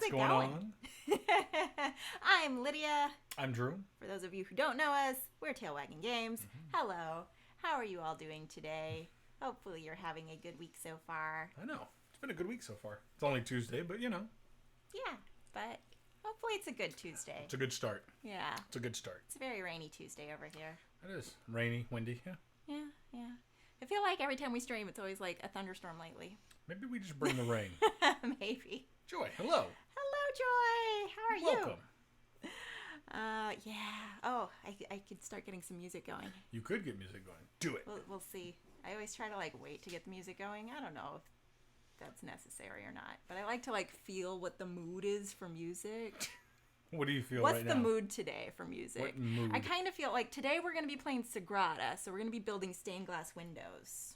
What's going on? I'm Lydia. I'm Drew. For those of you who don't know us, we're Tail Wagging Games. Hello. How are you all doing today? Hopefully you're having a good week so far. I know. It's been a good week so far. It's only Tuesday, but you know. Yeah, but hopefully it's a good Tuesday. It's a good start. Yeah. It's a good start. It's a very rainy Tuesday over here. It is. Rainy, windy, yeah. Yeah. I feel like every time we stream, it's always like a thunderstorm lately. Maybe we just bring the rain. Maybe. Joy, hello. Hello, Joy. How are you? Welcome. Yeah. Oh, I could start getting some music going. You could get music going. Do it. We'll see. I always try to wait to get the music going. I don't know if that's necessary or not, but I like to feel what the mood is for music. What do you feel What's right the now? mood today for music? What mood? I kind of feel like today we're going to be playing Sagrada, so we're going to be building stained glass windows.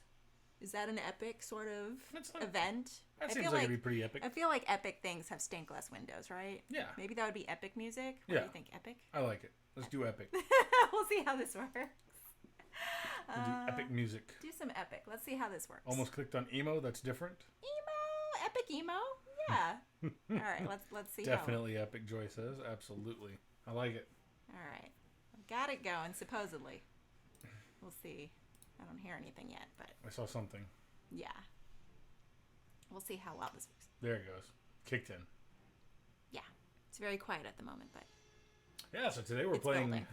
Is that an epic sort of event? That seems like it'd be pretty epic. I feel like epic things have stained glass windows, right? Yeah. Maybe that would be epic music. What do you think? Epic? I like it. Let's do epic. We'll see how this works. We'll do epic music. Do some epic. Let's see how this works. Almost clicked on emo. That's different. Emo, epic emo. Yeah. All right. Let's see. Definitely epic. Joy says absolutely. I like it. All right. I've got it going. Supposedly. We'll see. I don't hear anything yet, but I saw something. Yeah. We'll see how well this works. There it goes. Kicked in. Yeah. It's very quiet at the moment, but yeah. So today we're playing. Building.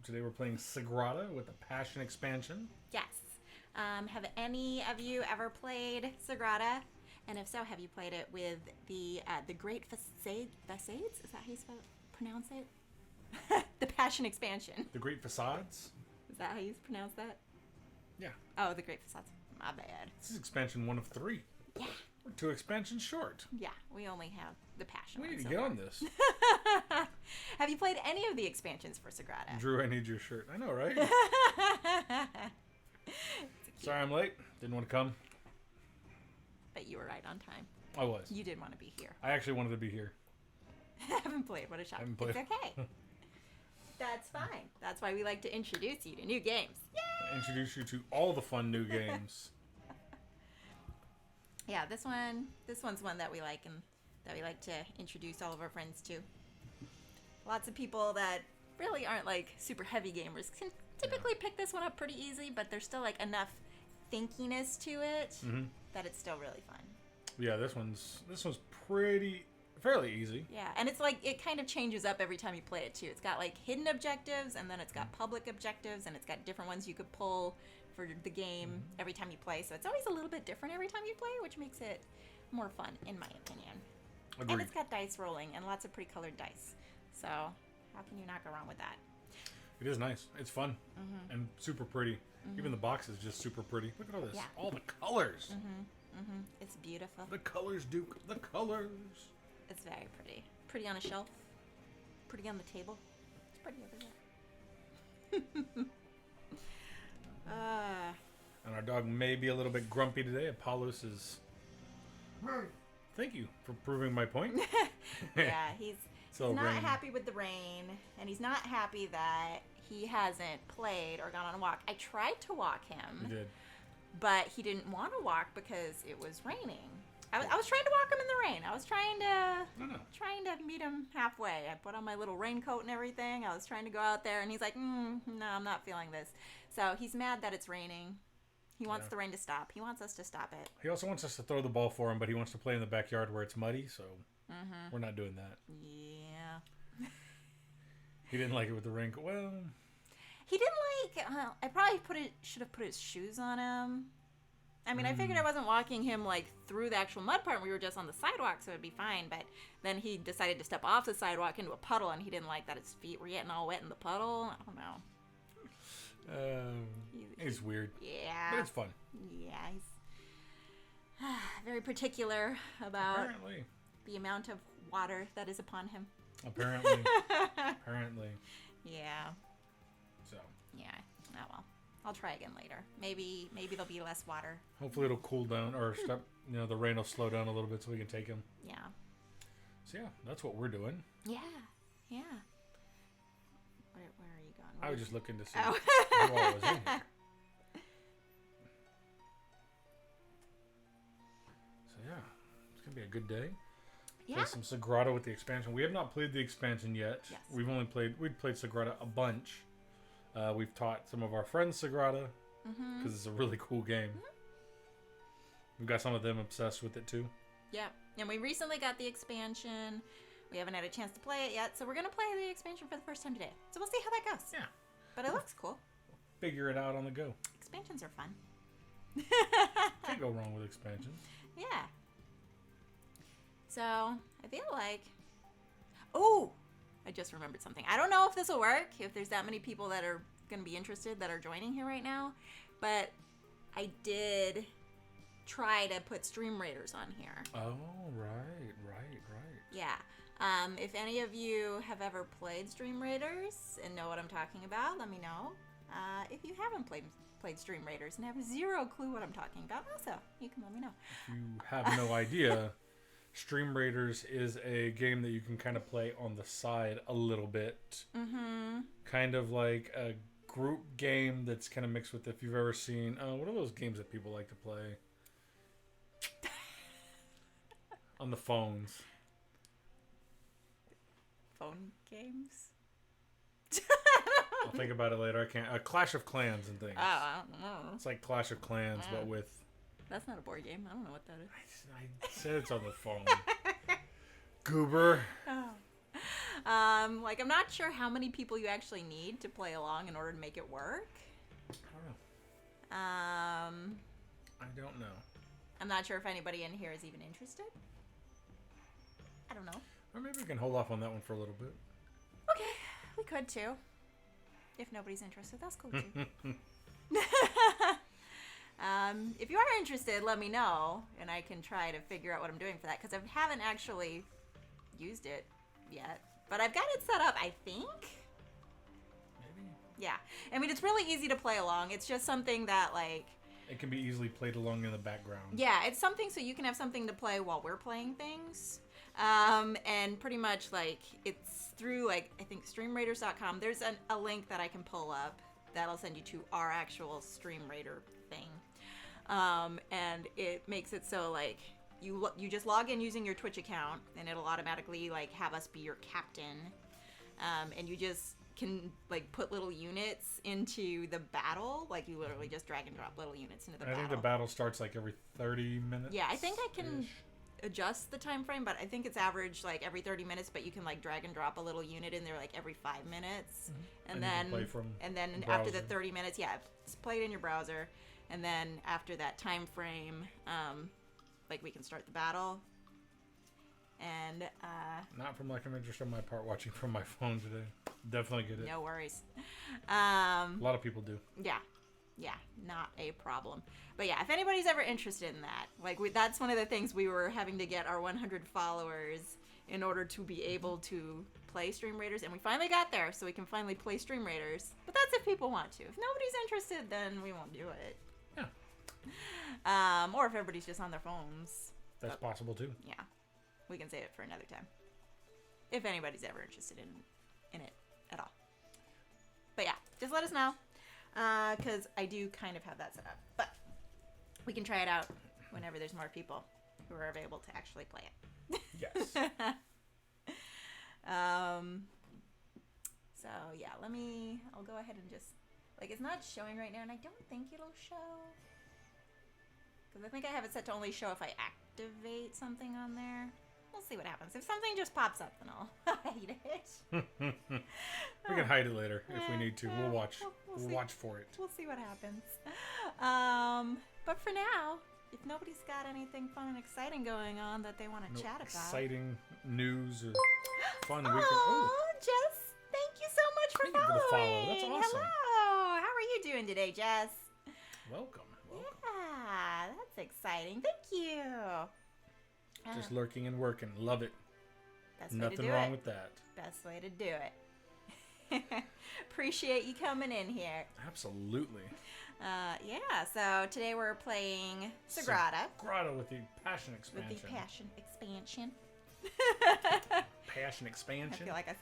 Today we're playing Sagrada with the Passion expansion. Yes. Have any of you ever played Sagrada? And if so, have you played it with the Great Facades? Is that how you pronounce it? The Passion expansion. The Great Facades? Is that how you pronounce that? Yeah. Oh, the Great Facades. My bad. This is expansion 1 of 3. Yeah. We're 2 expansions short. Yeah, we only have the Passion. We need to get on this. Have you played any of the expansions for Sagrada? Drew, I need your shirt. I know, right? Sorry I'm late. Didn't want to come. But you were right on time. I was. You did want to be here. I actually wanted to be here. Haven't played. What a shock. Haven't played. It's okay. That's fine. That's why we like to introduce you to new games. Yay! Introduce you to all the fun new games. Yeah, this one's one that we like and that we like to introduce all of our friends to. Lots of people that really aren't super heavy gamers can typically pick this one up pretty easy, but there's still enough thinkiness to it that it's still really fun. Yeah, this one's fairly easy. Yeah, and it's it kind of changes up every time you play it too. It's got hidden objectives, and then it's got public objectives, and it's got different ones you could pull for the game every time you play. So it's always a little bit different every time you play, which makes it more fun, in my opinion. Agreed. And it's got dice rolling and lots of pretty colored dice. So how can you not go wrong with that? It is nice. It's fun and super pretty. Even the box is just super pretty. Look at all this. Yeah. All the colors. It's beautiful. The colors, Duke. The colors. It's very pretty. Pretty on a shelf. Pretty on the table. It's pretty over there. And our dog may be a little bit grumpy today. Apollos is... Thank you for proving my point. Yeah, he's not rain. happy with the rain, and he's not happy that he hasn't played or gone on a walk. I tried to walk him. You did. But he didn't want to walk because it was raining. I was trying to walk him in the rain. I was trying to meet him halfway. I put on my little raincoat and everything. I was trying to go out there, and he's like, no, I'm not feeling this. So he's mad that it's raining. He wants the rain to stop. He wants us to stop it. He also wants us to throw the ball for him, but he wants to play in the backyard where it's muddy, so we're not doing that. Yeah. He didn't like it with the raincoat. Well... He didn't I probably should have put his shoes on him. I mean, I figured I wasn't walking him through the actual mud part. We were just on the sidewalk, so it'd be fine. But then he decided to step off the sidewalk into a puddle, and he didn't like that his feet were getting all wet in the puddle. I don't know. It's weird. Yeah. But it's fun. Yeah, he's very particular about the amount of water that is upon him. Apparently. Yeah. So. Yeah. Oh well. I'll try again later. Maybe there'll be less water. Hopefully it'll cool down or stop. The rain will slow down a little bit so we can take him. Yeah. So yeah, that's what we're doing. Yeah. Where are you going? I was just looking to see Oh. who all was in here. So yeah, it's gonna be a good day. Play some Sagrada with the expansion. We have not played the expansion yet. Yes. We've played Sagrada a bunch. We've taught some of our friends Sagrada because it's a really cool game. We've got some of them obsessed with it too. Yeah, and we recently got the expansion. We haven't had a chance to play it yet, so we're going to play the expansion for the first time today. So we'll see how that goes. Yeah. But it looks cool. Figure it out on the go. Expansions are fun. Can't go wrong with expansions. Yeah. So, I feel like... Oh! I just remembered something. I don't know if this will work, if there's that many people that are going to be interested that are joining here right now, but I did try to put Stream Raiders on here. Oh, right. Yeah. If any of you have ever played Stream Raiders and know what I'm talking about, let me know. If you haven't played Stream Raiders and have zero clue what I'm talking about, also, you can let me know. If you have no idea, Stream Raiders is a game that you can kind of play on the side a little bit. Mm-hmm. Kind of like a group game that's kind of mixed with, if you've ever seen, what are those games that people like to play? On the phones. Phone games? I'll think about it later. I can't. Clash of Clans and things. Oh, I don't know. It's like Clash of Clans, but with... That's not a board game. I don't know what that is. I said it's on the phone. Goober. Oh. Like, I'm not sure how many people you actually need to play along in order to make it work. I don't know. I'm not sure if anybody in here is even interested. I don't know. Or maybe we can hold off on that one for a little bit. Okay, we could too. If nobody's interested, that's cool too. If you are interested, let me know, and I can try to figure out what I'm doing for that, because I haven't actually used it yet. But I've got it set up, I think. Maybe. Yeah. I mean, it's really easy to play along. It's just something that, like... It can be easily played along in the background. Yeah, it's something so you can have something to play while we're playing things. And pretty much, like, it's through, like, I think StreamRaiders.com. There's a link that I can pull up that'll send you to our actual Stream Raider thing. And it makes it so, like, you just log in using your Twitch account, and it'll automatically, like, have us be your captain. And you just can, like, put little units into the battle. Like, you literally just drag and drop little units into the battle. I think the battle starts, like, every 30 minutes. Yeah, I think I can adjust the time frame, but I think it's average, like, every 30 minutes, but you can, like, drag and drop a little unit in there, like, every 5 minutes. Mm-hmm. And then the after the 30 minutes, yeah, it's played in your browser. And then after that time frame, like, we can start the battle. And not from lack of interest on my part watching from my phone today. Definitely get it. No worries. A lot of people do. Yeah, not a problem. But yeah, if anybody's ever interested in that, like, that's one of the things we were having to get our 100 followers in order to be able to play Stream Raiders, and we finally got there, so we can finally play Stream Raiders. But that's if people want to. If nobody's interested, then we won't do it. Yeah. Or if everybody's just on their phones. That's possible too. Yeah. We can save it for another time. If anybody's ever interested in it at all. But yeah, just let us know. Because I do kind of have that set up. But we can try it out whenever there's more people who are able to actually play it. Yes. So yeah, I'll go ahead and just, like, it's not showing right now, and I don't think it'll show. Because I think I have it set to only show if I activate something on there. We'll see what happens. If something just pops up, then I'll hide it. We can hide it later if we need to. We'll watch. We'll watch for it. We'll see what happens. But for now, if nobody's got anything fun and exciting going on that they want to chat about. Exciting news or fun weekend. Oh, Jess, thank you so much for Thank you for the following. follow. That's awesome. Hello. How are you doing today, Jess? Welcome. Yeah, that's exciting. Thank you. Just lurking and working. Love it. Best way to Nothing do wrong it. with that. Best way to do it. Appreciate you coming in here. Absolutely. Yeah, so today we're playing Sagrada. Sagrada with the Passion expansion. With the Passion expansion. Passion expansion. I feel like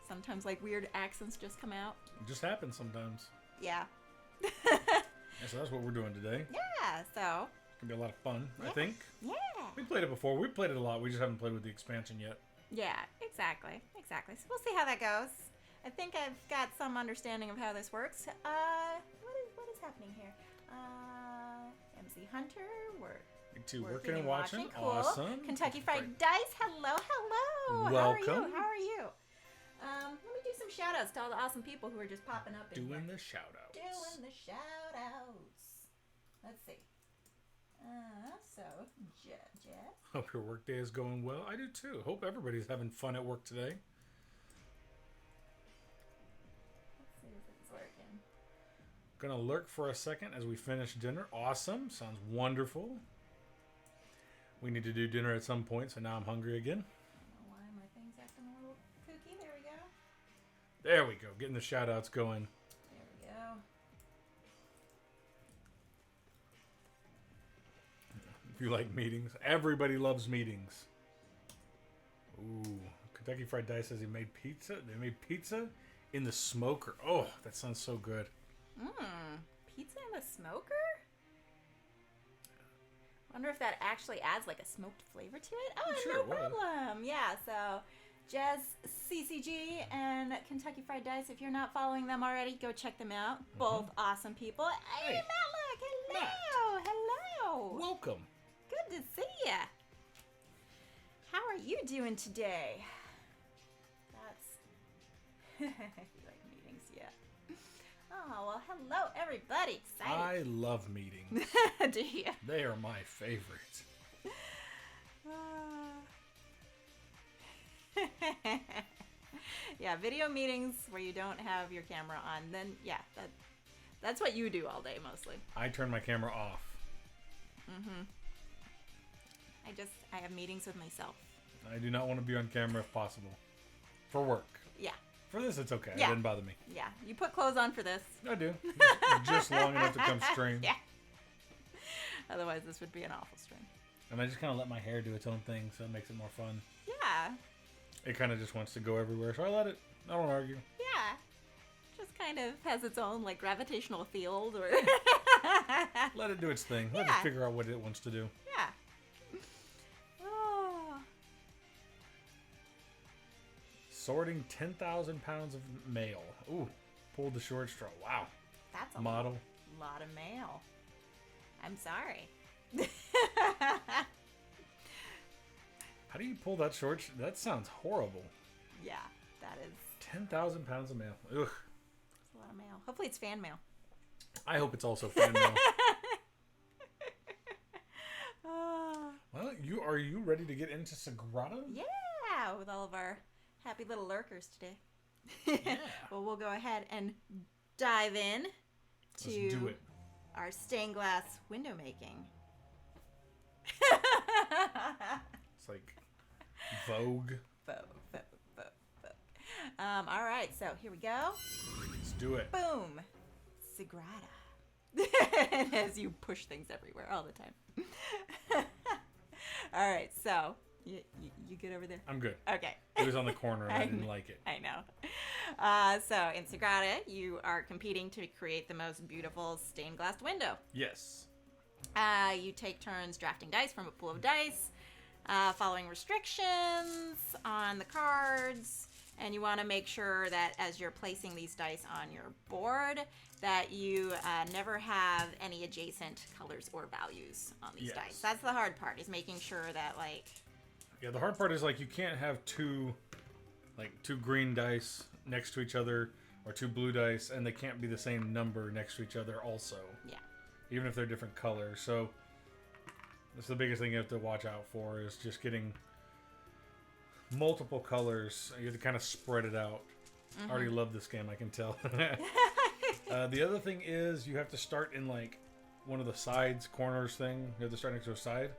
sometimes, like, weird accents just come out. It just happens sometimes. Yeah. So that's what we're doing today. Yeah, so. It'll be a lot of fun, yeah. I think. Yeah. We played it before. We played it a lot. We just haven't played with the expansion yet. Yeah, exactly. So we'll see how that goes. I think I've got some understanding of how this works. What is happening here? MC Hunter, Working and watching. Cool. Awesome. Kentucky Fried Dice. Hello. Welcome. How are you? Let me do some shout outs to all the awesome people who are just popping up in Doing here. the shout outs. Let's see. So, Jeff. Hope your workday is going well. I do too. Hope everybody's having fun at work today. Let's see if it's working. Gonna lurk for a second as we finish dinner. Awesome. Sounds wonderful. We need to do dinner at some point, so now I'm hungry again. I don't know why my thing's acting a little kooky. There we go. There we go. Getting the shout outs going. There we go. If you like meetings. Everybody loves meetings. Ooh. Kentucky Fried Dice says he made pizza. They made pizza in the smoker. Oh, that sounds so good. Pizza in the smoker? Wonder if that actually adds like a smoked flavor to it. Oh, Sure no it would. problem. Yeah, so Jez, CCG, and Kentucky Fried Dice. If you're not following them already, go check them out. Both awesome people. Hey, Matlock, hello. Welcome. Good to see ya. How are you doing today? You like meetings, yeah. Oh, well, hello, everybody. Excited. I love meetings. Do you? They are my favorite. Yeah, video meetings where you don't have your camera on, then yeah, that's what you do all day mostly. I turn my camera off. I have meetings with myself. I do not want to be on camera if possible. For work. Yeah. For this, it's okay. Yeah. It didn't bother me. Yeah, you put clothes on for this. I do. Just long enough to come stream. Yeah. Otherwise, this would be an awful stream. And I just kind of let my hair do its own thing, so it makes it more fun. Yeah. It kind of just wants to go everywhere, so I let it. I don't argue. Yeah. Just kind of has its own, like, gravitational field or... Let it do its thing. Let it Yeah. figure out what it wants to do. Yeah. Oh. Sorting 10,000 pounds of mail. Ooh, pulled the short straw. Wow. That's a Model. lot of mail. I'm sorry. How do you pull that short? That sounds horrible. Yeah, that is 10,000 pounds of mail. Ugh. a lot of mail. Hopefully it's fan mail. I hope it's also fan mail. Oh. Well, are you ready to get into Sagrada? Yeah, with all of our happy little lurkers today. Yeah. Well, we'll go ahead and dive in Let's do to it. our stained glass window making. It's like Vogue. All right, so here we go. Let's do it. Boom. Sagrada. As you push things everywhere all the time. All right, so you good over there? I'm good. Okay. It was on the corner and I didn't like it. I know. So in Sagrada, you are competing to create the most beautiful stained glass window. Yes. You take turns drafting dice from a pool of dice, following restrictions on the cards, and you want to make sure that as you're placing these dice on your board, that you never have any adjacent colors or values on these Yes. dice. That's the hard part, is making sure that, like... Yeah, the hard part is like you can't have two green dice next to each other or two blue dice, and they can't be the same number next to each other also. Yeah. Even if they're different colors. So that's the biggest thing you have to watch out for, is just getting multiple colors. You have to kind of spread it out. I already love this game, I can tell. The other thing is you have to start in like one of the sides, corners thing. You have to start next to a side.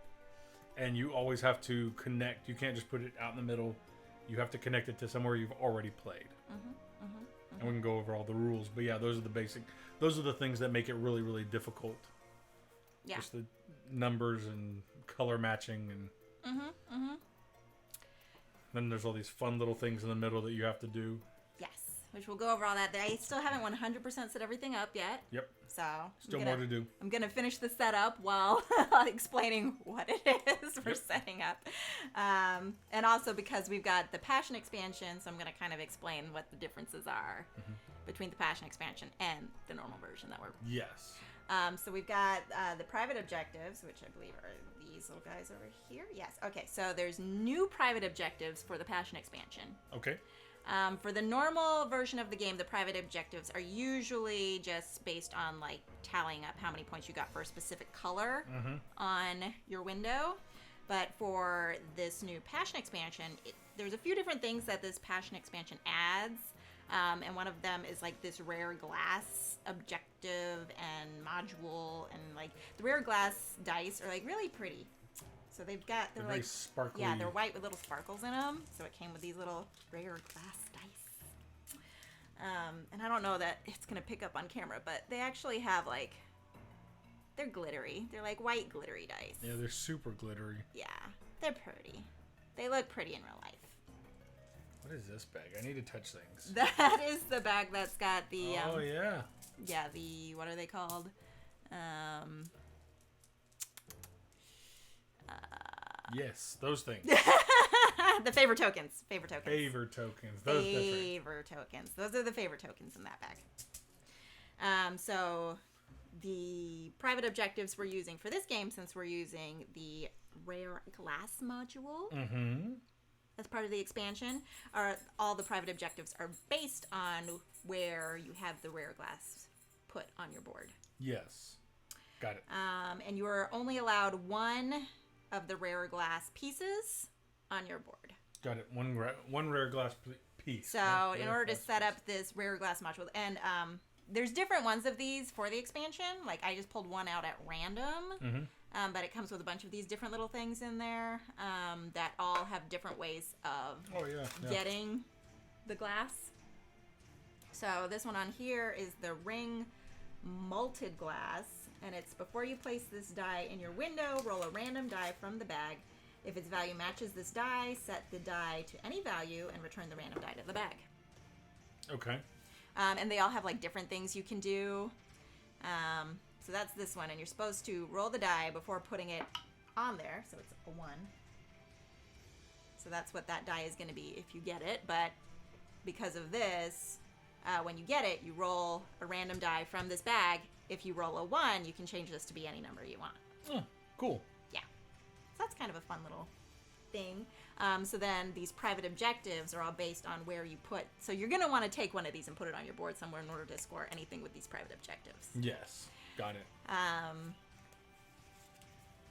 And you always have to connect. You can't just put it out in the middle. You have to connect it to somewhere you've already played. And we can go over all the rules. But yeah, those are the things that make it really, really difficult. Yeah. Just the numbers and color matching, and then there's all these fun little things in the middle that you have to do. Yes. which we'll go over all that. I still haven't 100% set everything up yet. Yep. So still more to do. I'm gonna finish the setup while explaining what it is we're setting up, and also because we've got the Passion expansion, so I'm gonna kind of explain what the differences are between the Passion expansion and the normal version that we're. Yes. So we've got the private objectives, which I believe are these little guys over here. Yes. Okay. So there's new private objectives for the Passion expansion. Okay. For the normal version of the game, the private objectives are usually just based on like tallying up how many points you got for a specific color on your window. But for this new Passion expansion, there's a few different things that this Passion expansion adds. And one of them is like this rare glass objective and module, and like the rare glass dice are like really pretty. So they're very like sparkly. Yeah, they're white with little sparkles in them. So it came with these little rare glass dice. And I don't know that it's gonna pick up on camera, but they actually have like they're glittery. They're like white glittery dice. Yeah, they're super glittery. Yeah, they're pretty. They look pretty in real life. What is this bag? I need to touch things. That is the bag that's got the. Oh yeah. Yeah, what are they called? Yes, those things. The favor tokens. Favor tokens. Favor tokens. Favor tokens. Those are the favor tokens in that bag. So the private objectives we're using for this game, since we're using the rare glass module as part of the expansion, are all the private objectives are based on where you have the rare glass put on your board. Yes. Got it. And you are only allowed one of the rare glass pieces on your board. Got it. One rare glass piece. So in order to set up this rare glass module, and there's different ones of these for the expansion. Like I just pulled one out at random, but it comes with a bunch of these different little things in there that all have different ways of getting the glass. So this one on here is the ring malted glass. And it's before you place this die in your window, roll a random die from the bag. If its value matches this die, set the die to any value and return the random die to the bag. Okay. And they all have like different things you can do. So that's this one, and you're supposed to roll the die before putting it on there. So it's a 1. So that's what that die is going to be if you get it. But because of this, when you get it, you roll a random die from this bag. If you roll a 1, you can change this to be any number you want. Oh, cool. Yeah. So that's kind of a fun little thing. So then these private objectives are all based on where you put. So you're going to want to take one of these and put it on your board somewhere in order to score anything with these private objectives. Yes. Got it.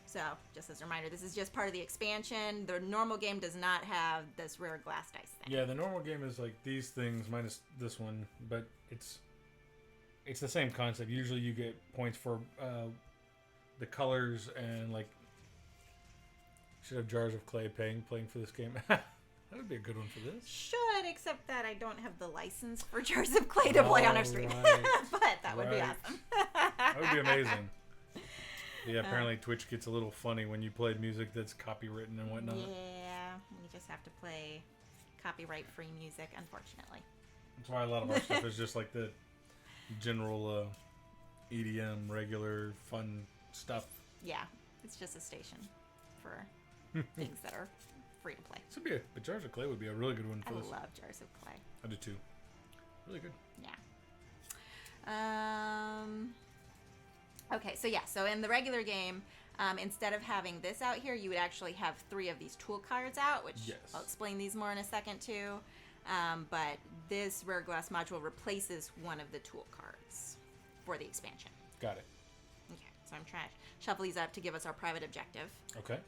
So just as a reminder, this is just part of the expansion. The normal game does not have this rare glass dice thing. Yeah, the normal game is like these things minus this one, but it's the same concept. Usually you get points for the colors, and like should have jars of clay playing for this game. That would be a good one for this. Should, except that I don't have the license for jars of clay to play on our stream. Right. But that would be awesome. That would be amazing. Yeah, apparently Twitch gets a little funny when you play music that's copywritten and whatnot. Yeah, you just have to play copyright-free music, unfortunately. That's why a lot of our stuff is just like the general EDM, regular, fun stuff. Yeah, it's just a station for things that are free to play. This would be the Jars of Clay would be a really good one for this. I love Jars of Clay. I do too. Really good. Yeah. Okay, so in the regular game, instead of having this out here, you would actually have 3 of these tool cards out, which I'll explain these more in a second too. But this rare glass module replaces one of the tool cards for the expansion. Got it. Okay, so I'm trying to shuffle these up to give us our private objective. Okay.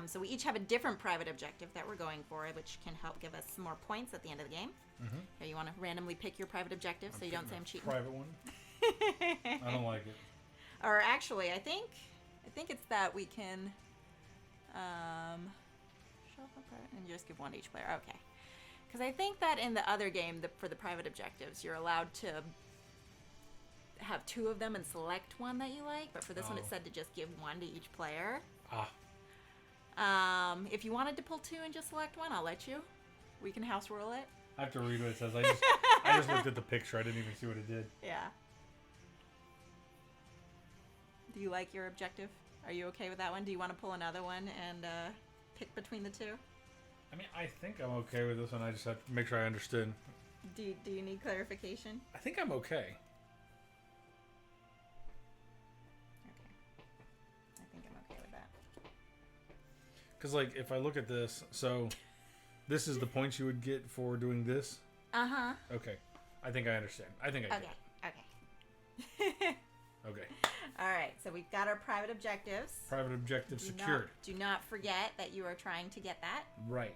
So we each have a different private objective that we're going for, which can help give us some more points at the end of the game. Here, you want to randomly pick your private objective so you don't say I'm cheating. Private one. I don't like it. Or actually, I think it's that we can shuffle and just give one to each player. Okay. Because I think that in the other game, for the private objectives, you're allowed to have 2 of them and select one that you like. But for this one, it said to just give one to each player. If you wanted to pull 2 and just select one, I'll let you. We can house rule it. I have to read what it says. I just looked at the picture. I didn't even see what it did. Yeah. Do you like your objective? Are you okay with that one? Do you want to pull another one and pick between the two? I mean, I think I'm okay with this one. I just have to make sure I understood. Do you need clarification? I think I'm okay. Okay. I think I'm okay with that. Because, like, if I look at this, so this is the points you would get for doing this? Uh-huh. Okay. I think I understand. I think I get Okay. it. Okay. All right, so we've got our private objectives. Private objective secured. Do not forget that you are trying to get that. Right.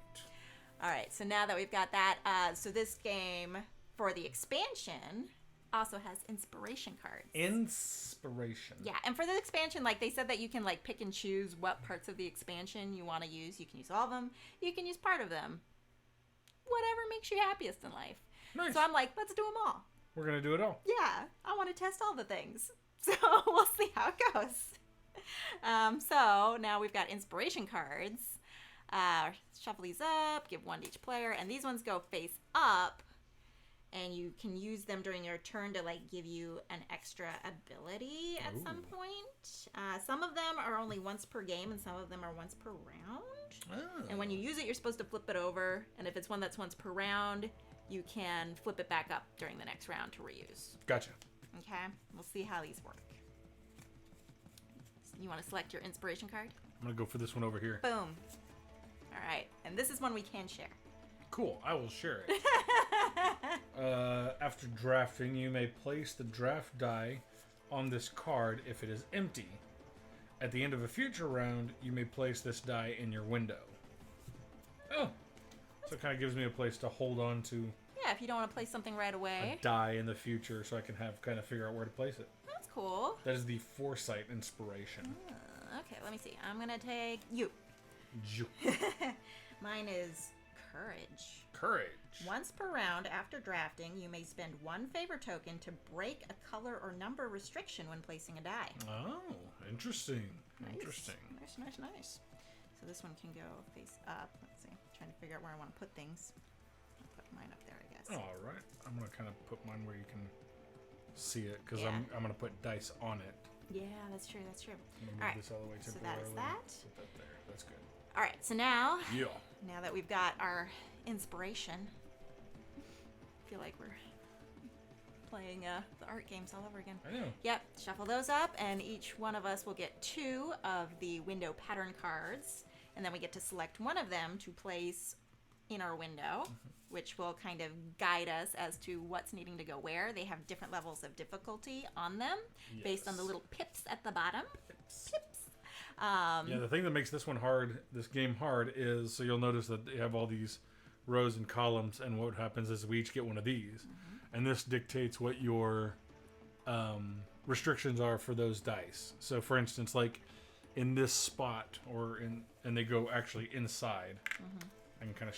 All right, so now that we've got that, so this game for the expansion also has inspiration cards. Inspiration. Yeah, and for the expansion, like they said that you can like pick and choose what parts of the expansion you want to use. You can use all of them. You can use part of them. Whatever makes you happiest in life. Nice. So I'm like, let's do them all. We're going to do it all. Yeah, I want to test all the things. So we'll see how it goes. So now we've got inspiration cards. Shuffle these up, give one to each player, and these ones go face up, and you can use them during your turn to like give you an extra ability at some point. Some of them are only once per game, and some of them are once per round. Oh. And when you use it, you're supposed to flip it over, and if it's one that's once per round, you can flip it back up during the next round to reuse. Gotcha. Okay, we'll see how these work. You want to select your inspiration card? I'm going to go for this one over here. Boom. All right, and this is one we can share. Cool, I will share it. After drafting, you may place the draft die on this card if it is empty. At the end of a future round, you may place this die in your window. Oh, so it kind of gives me a place to hold on to. Yeah, if you don't want to place something right away. A die in the future, so I can kind of figure out where to place it. That's cool. That is the foresight inspiration. Okay, let me see. I'm gonna take you. Mine is courage. Courage. Once per round after drafting, you may spend one favor token to break a color or number restriction when placing a die. Oh, interesting. Nice. Interesting. Nice. So this one can go face up. Let's see. I'm trying to figure out where I want to put things. I'll put mine up there, I guess. All right. I'm going to kind of put mine where you can see it, because Yeah. I'm going to put dice on it. Yeah, that's true. I'm going to move All right. this all the way So temporarily. that is that. Put that there. That's good. All right. So now, Yeah. now that we've got our inspiration, I feel like we're playing the art games all over again. I know. Yep. Shuffle those up, and each one of us will get 2 of the window pattern cards, and then we get to select one of them to place in our window, which will kind of guide us as to what's needing to go where. They have different levels of difficulty on them based on the little pips at the bottom. Pips. Yeah, the thing that makes this game hard, is, so you'll notice that they have all these rows and columns, and what happens is we each get one of these, and this dictates what your restrictions are for those dice. So, for instance, like in this spot, and they go actually inside. I can kind of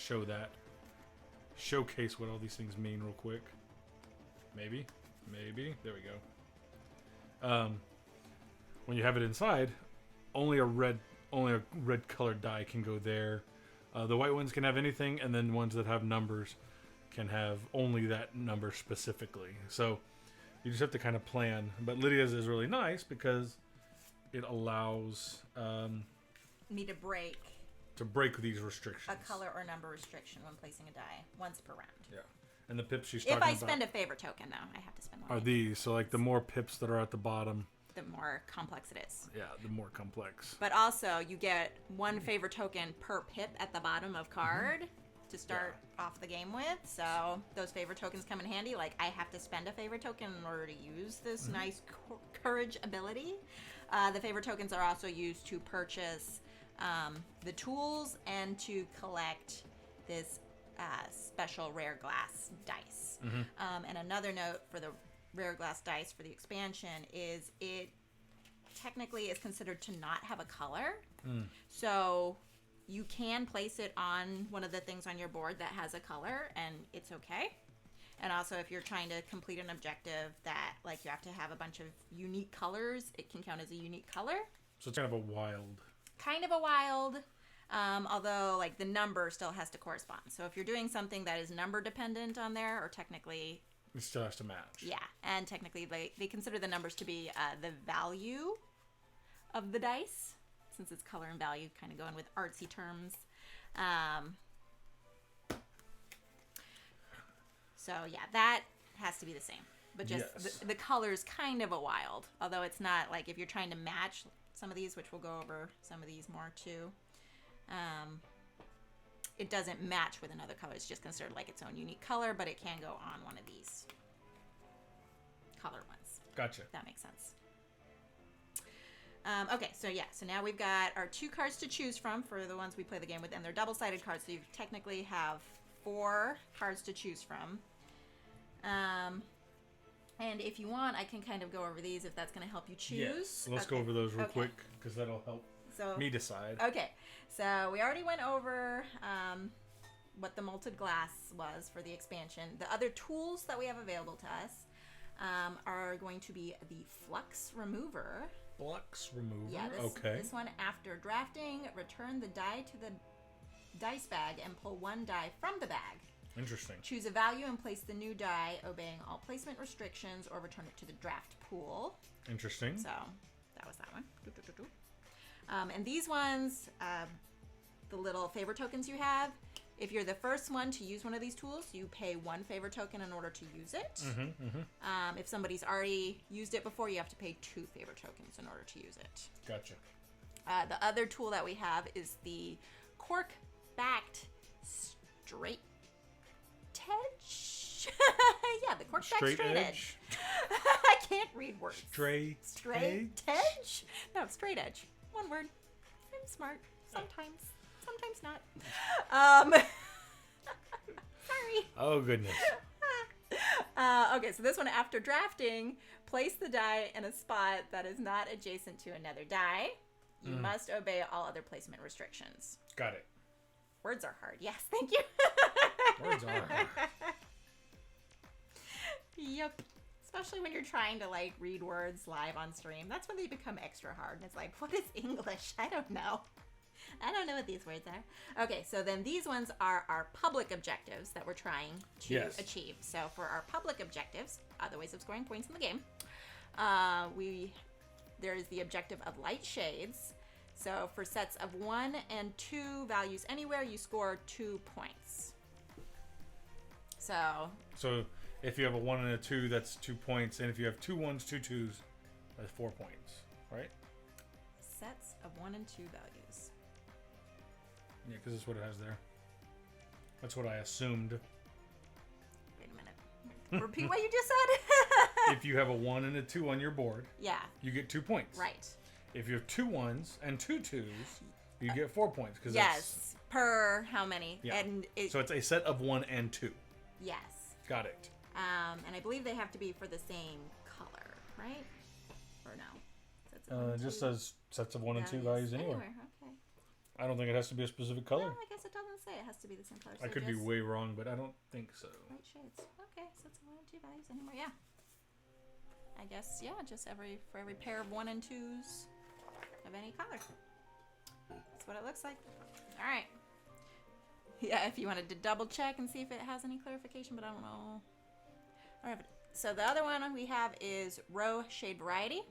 showcase what all these things mean real quick. Maybe, there we go. When you have it inside, only a red colored die can go there. The white ones can have anything, and then ones that have numbers can have only that number specifically. So you just have to kind of plan. But Lydia's is really nice because it allows Me to break these restrictions. a color or number restriction when placing a die once per round. Yeah. And the pips she's talking If I about spend a favor token, though, I have to spend one. are these. So like the more pips that are at the bottom, The more complex it is. yeah, the more complex. But also, you get one favor token per pip at the bottom of card to start off the game with. So those favor tokens come in handy. Like, I have to spend a favor token in order to use this nice courage ability. The favor tokens are also used to purchase the tools and to collect this special rare glass dice. And another note for the rare glass dice for the expansion is it technically is considered to not have a color. So you can place it on one of the things on your board that has a color, and it's okay. And also, if you're trying to complete an objective that, like, you have to have a bunch of unique colors, it can count as a unique color. So it's kind of a wild. Although, like, the number still has to correspond. So if you're doing something that is number dependent on there, or technically... It still has to match. Yeah, and technically they consider the numbers to be the value of the dice, since it's color and value, kind of going with artsy terms. So, yeah, that has to be the same. But just the color's kind of a wild. Although it's not, like, if you're trying to match some of these, which we'll go over some of these more, too. It doesn't match with another color. It's just considered like its own unique color, but it can go on one of these color ones. Gotcha. If that makes sense. Okay, so yeah, so now we've got our 2 cards to choose from for the ones we play the game with, and they're double-sided cards, so you technically have 4 cards to choose from. And if you want, I can kind of go over these if that's going to help you choose. Yes, let's go over those real quick, because that'll help me decide. Okay, so we already went over what the malted glass was for the expansion. The other tools that we have available to us are going to be the flux remover. Flux remover? Yeah, okay. This one, after drafting, return the die to the dice bag and pull 1 die from the bag. Interesting. Choose a value and place the new die, obeying all placement restrictions, or return it to the draft pool. Interesting. So, that was that one. And these ones, the little favor tokens you have, if you're the first one to use one of these tools, you pay 1 favor token in order to use it. If somebody's already used it before, you have to pay 2 favor tokens in order to use it. Gotcha. The other tool that we have is the cork-backed straight edge. Yeah, the cork-backed straight edge. I can't read words. Straight edge? No, straight edge. One word. I'm smart. Sometimes not. Sorry. Oh, goodness. Okay, so this one, after drafting, place the die in a spot that is not adjacent to another die. You must obey all other placement restrictions. Got it. Words are hard. Yes, thank you. Words are hard. Yep. Especially when you're trying to, like, read words live on stream. That's when they become extra hard. And it's like, what is English? I don't know. I don't know what these words are. Okay, so then these ones are our public objectives that we're trying to achieve. So for our public objectives, other ways of scoring points in the game, there is the objective of light shades. So for sets of 1 and 2 values anywhere, you score 2 points. So if you have a 1 and a 2, that's 2 points. And if you have 2 1s, 2 2s, that's 4 points, right? Sets of 1 and 2 values. Yeah, because that's what it has there. That's what I assumed. Wait a minute. Repeat what you just said? If you have a 1 and a 2 on your board, you get 2 points. Right. If you have 2 1s and 2 2s, you get 4 points. Yes. Per how many? Yeah. And so it's a set of 1 and 2. Yes. Got it. And I believe they have to be for the same color, right? Or no? Just says sets of 1 and 2 values anywhere. Okay. I don't think it has to be a specific color. No, I guess it doesn't say it has to be the same color. So I could be way wrong, but I don't think so. Light shades. Okay, sets of 1 and 2 values anywhere. Yeah. I guess just for every pair of 1 and 2s of any color. That's what it looks like. All right. Yeah, if you wanted to double check and see if it has any clarification, but I don't know. All right. So the other one we have is row shade variety.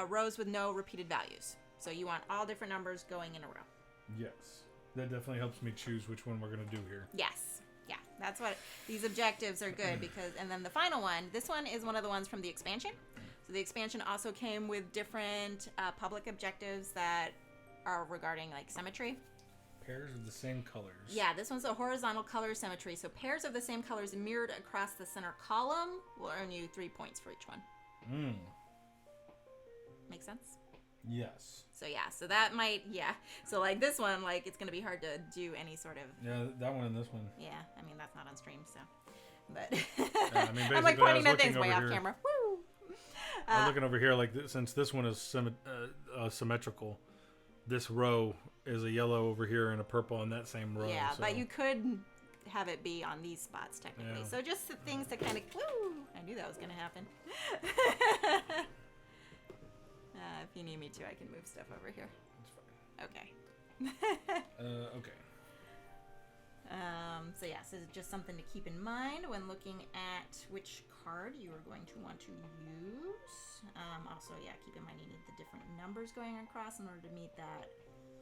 Rows with no repeated values. So you want all different numbers going in a row. Yes. That definitely helps me choose which one we're going to do here. Yes. Yeah. That's what these objectives are good because, and then the final one, this one is one of the ones from the expansion. So the expansion also came with different public objectives that are regarding like symmetry. Pairs of the same colors. Yeah, this one's a horizontal color symmetry. So pairs of the same colors mirrored across the center column will earn you 3 points for each one. Make sense? Yes. So so that might, So like this one, like it's going to be hard to do any sort of... Yeah, that one and this one. Yeah, I mean, that's not on stream, so... But I'm like pointing at things way off camera. Woo! I'm looking over here, like since this one is symmetrical, this row is a yellow over here and a purple on that same row. Yeah, so. But you could have it be on these spots technically. Yeah. So just things to kind of... Woo! I knew that was going to happen. If you need me to, I can move stuff over here. That's fine. Okay. Okay. So yeah, so just something to keep in mind when looking at which card you are going to want to use. Also, yeah, keep in mind you need the different numbers going across in order to meet that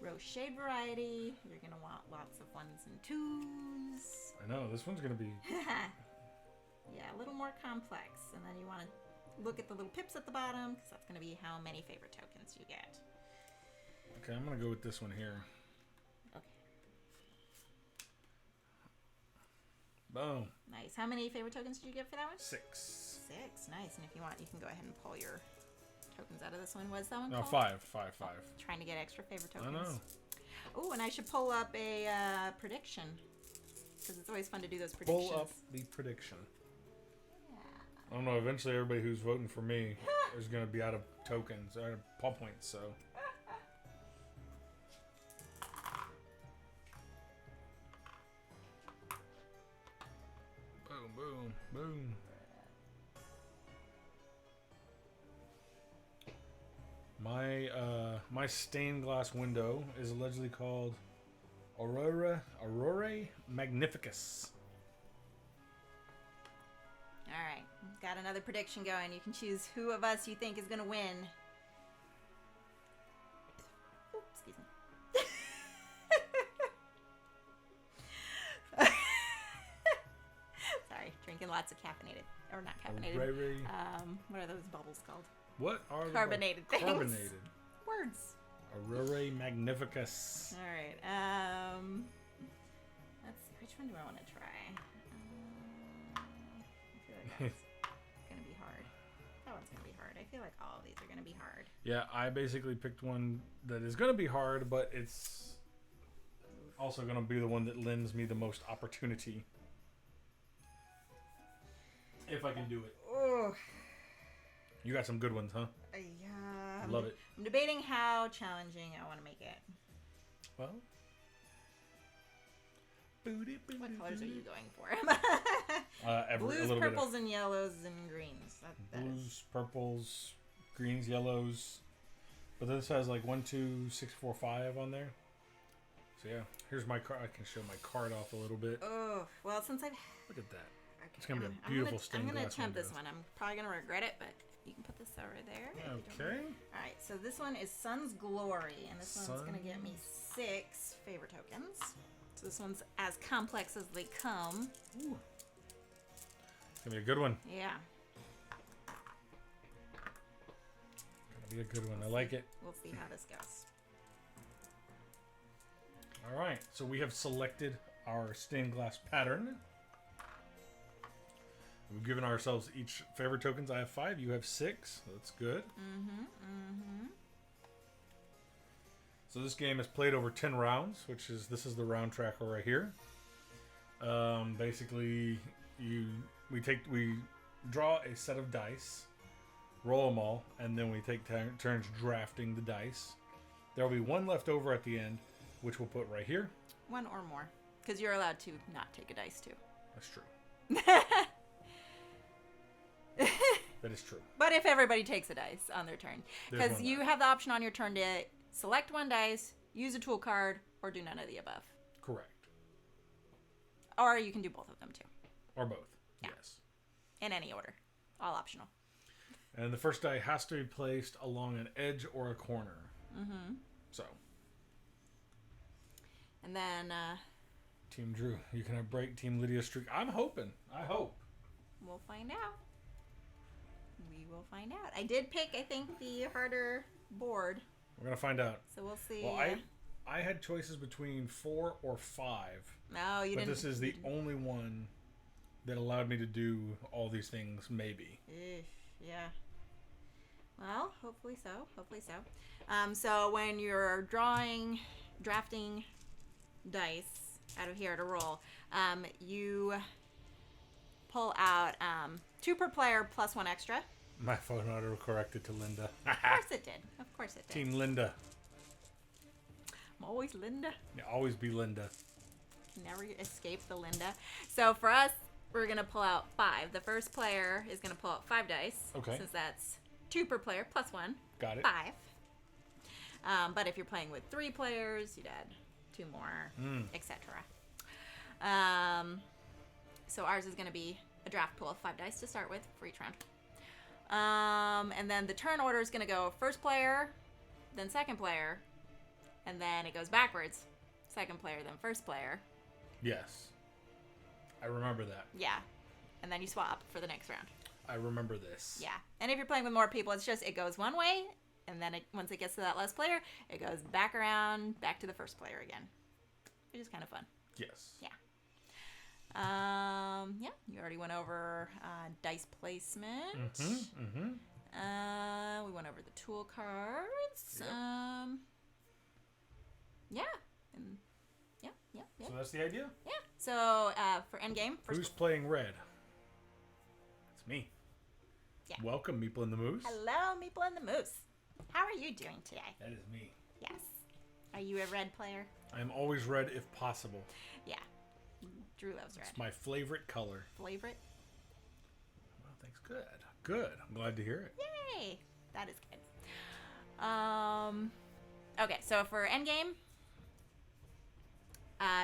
rose shade variety. You're going to want lots of 1s and 2s. I know, this one's going to be... Yeah, a little more complex. And then you want to look at the little pips at the bottom, because that's going to be how many favorite tokens you get. Okay, I'm going to go with this one here. Boom. Nice. How many favorite tokens did you get for that one? 6. 6. Nice. And if you want, you can go ahead and pull your tokens out of this one. What's that one No, called? 5. Trying to get extra favorite tokens. I know. Oh, and I should pull up a prediction. Because it's always fun to do those predictions. Pull up the prediction. Yeah. I don't know, eventually everybody who's voting for me is going to be out of tokens, out of paw points, so... Boom, boom. My stained glass window is allegedly called Aurora Magnificus. All right, got another prediction going. You can choose who of us you think is going to win. Ooh, excuse me. Sorry, drinking lots of caffeinated, or not caffeinated. What are those bubbles called? What are carbonated things? Carbonated. Words. Aurora Magnificus. All right. Let's see. Which one do I want to try? I feel like that's gonna be hard. That one's gonna be hard. I feel like all of these are gonna be hard. Yeah, I basically picked one that is gonna be hard, but it's also gonna be the one that lends me the most opportunity. If I can do it. Oh. You got some good ones, huh? Yeah. Love it. I'm debating how challenging I want to make it. Well. What colors are you going for? Blues, purples, and yellows, and greens. Blues, purples, greens, yellows. But this has like 1, 2, 6, 4, 5 on there. So yeah, here's my card. I can show my card off a little bit. Oh, well, since I've... Look at that. Okay, It's going to be a beautiful stained glass. I'm going to attempt this one. I'm probably going to regret it, but you can put this over there. Okay. All right, so this one is Sun's Glory, and this one's going to get me 6 favor tokens. So this one's as complex as they come. Ooh. It's going to be a good one. Yeah. Going to be a good one. I like it. We'll see how this goes. All right, so we have selected our stained glass pattern. We've given ourselves each favorite tokens. I have 5. You have 6. That's good. So this game is played over 10 rounds, this is the round tracker right here. Basically, we draw a set of dice, roll them all, and then we take turns drafting the dice. There will be 1 left over at the end, which we'll put right here. 1 or more, because you're allowed to not take a dice too. That's true. That is true. But if everybody takes a dice on their turn, because you have the option on your turn to select 1 dice, use a tool card, or do none of the above. Correct. Or you can do both of them too. Or both. Yeah. Yes. In any order. All optional. And the first die has to be placed along an edge or a corner. So. And then... Team Drew, you can break Team Lydia's streak. I'm hoping. I hope. We'll find out. We will find out. I did pick, I think, the harder board. We're going to find out. So we'll see. Well, I had choices between 4 or 5. No, you didn't. But this is the only one that allowed me to do all these things, maybe. Yeah. Well, hopefully so. Hopefully so. So when you're drafting dice out of here to roll, you pull out 2 per player plus 1 extra. My phone auto-corrected to Linda. Of course it did. Of course it did. Team Linda. I'm always Linda. Yeah, always be Linda. Never escape the Linda. So for us, we're going to pull out 5. The first player is going to pull out 5 dice. Okay. Since that's 2 per player plus 1. Got it. 5. But if you're playing with 3 players, you'd add 2 more, etc. So ours is going to be a draft pool of 5 dice to start with for each round. And then the turn order is going to go first player, then second player, and then it goes backwards. Second player, then first player. Yes. I remember that. Yeah. And then you swap for the next round. I remember this. Yeah. And if you're playing with more people, it's just, it goes one way, and then once it gets to that last player, it goes back around, back to the first player again. Which is kind of fun. Yes. Yeah. Yeah, you already went over dice placement. We went over the tool cards. Yep. Yeah. And yeah. So that's the idea? Yeah. So for endgame, who's playing red? It's me. Yeah. Welcome, Meeple and the Moose. Hello, Meeple and the Moose. How are you doing today? That is me. Yes. Are you a red player? I am always red if possible. Yeah. Drew loves red. It's my favorite color. Favorite? Well, thanks. Good. Good. I'm glad to hear it. Yay. That is good. Okay, so for endgame,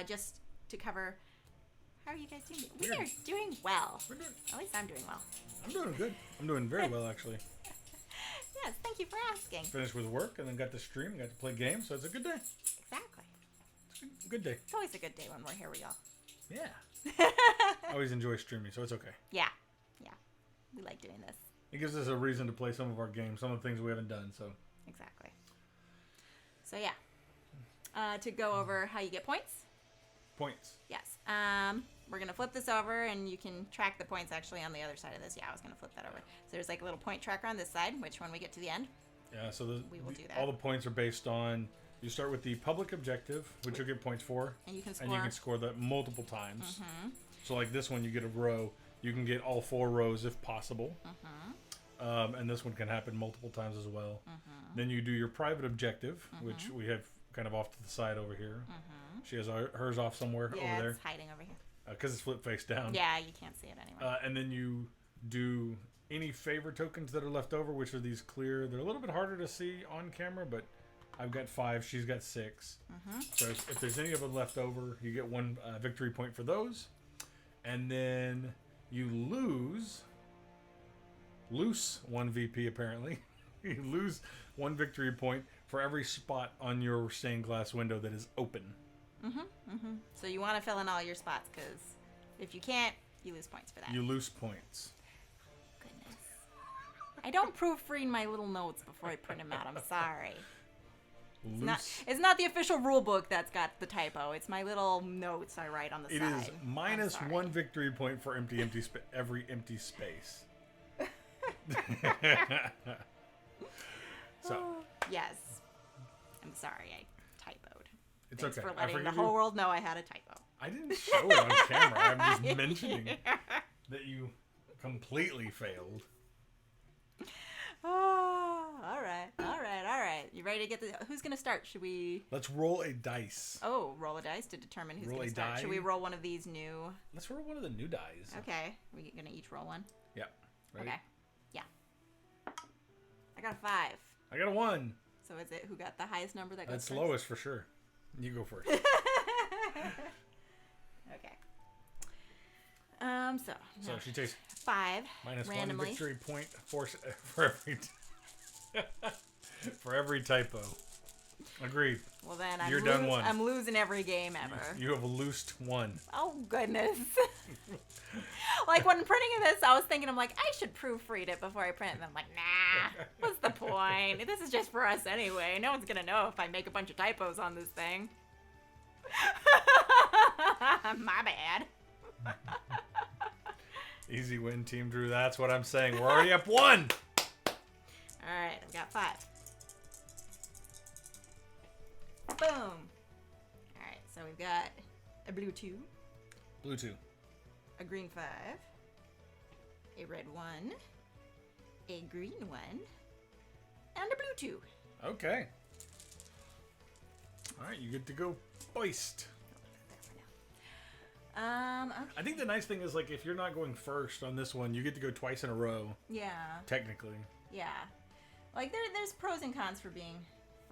just to cover, how are you guys doing? We are doing well. We're doing. At least I'm doing well. I'm doing good. I'm doing very well, actually. Yes, thank you for asking. Finished with work and then got to stream, got to play games, so it's a good day. Exactly. It's a good day. It's always a good day when we're here, we all. Yeah. I always enjoy streaming, so it's okay. Yeah. We like doing this. It gives us a reason to play some of our games, some of the things we haven't done, so. Exactly. So yeah. To go over how you get points. Points. Yes. We're going to flip this over, and you can track the points actually on the other side of this. Yeah, I was going to flip that over. So there's like a little point tracker on this side, which when we get to the end, yeah, so we will do that. All the points are based on, you start with the public objective, which you'll get points for. And you can score. And you can score that multiple times. So like this one, you get a row. You can get all 4 rows if possible. And this one can happen multiple times as well. Then you do your private objective, which we have kind of off to the side over here. She has hers off somewhere over there. Yeah, it's hiding over here. Because it's flip face down. Yeah, you can't see it anymore. And then you do any favor tokens that are left over, which are these clear. They're a little bit harder to see on camera, but I've got 5. She's got 6. So if there's any of them left over, you get 1 victory point for those. And then you loose 1 VP apparently. You lose 1 victory point for every spot on your stained glass window that is open. So you want to fill in all your spots, because if you can't, you lose points for that. You lose points. Goodness. I don't proofread my little notes before I print them out. I'm sorry. It's not the official rule book that's got the typo. It's my little notes I write on the side. It is minus 1 victory point for every empty space. So. Yes. I'm sorry, I typoed. It's Thanks okay. for letting the whole world know I had a typo. I didn't show it on camera. I'm just mentioning that you completely failed. Oh, all right. You ready to get the... Who's going to start? Should we... Let's roll a dice. Oh, roll a dice to determine who's going to start. Should we roll one of these new... Let's roll one of the new dice. Okay. We're going to each roll one? Yeah. Ready? Okay. Yeah. I got a 5. I got a 1. So is it who got the highest number that goes That's first? lowest for sure. You go first. Okay. So she takes 5 minus randomly. 1 victory point for every for every typo. Agreed. Well then, You're done 1. I'm losing every game ever. You have loosed 1. Oh goodness. Like when printing this, I was thinking, I'm like, I should proofread it before I print it. And I'm like, nah, what's the point? This is just for us anyway. No one's gonna know if I make a bunch of typos on this thing. My bad. Easy win, Team Drew. That's what I'm saying. We're already up 1. All right, I've got 5. Boom. All right, so we've got a blue 2. Blue 2. A green 5. A red 1. A green 1. And a blue 2. Okay. All right, you get to go first. Okay. I think the nice thing is, like, if you're not going first on this one, you get to go twice in a row. Yeah. Technically. Yeah. Like, there's pros and cons for being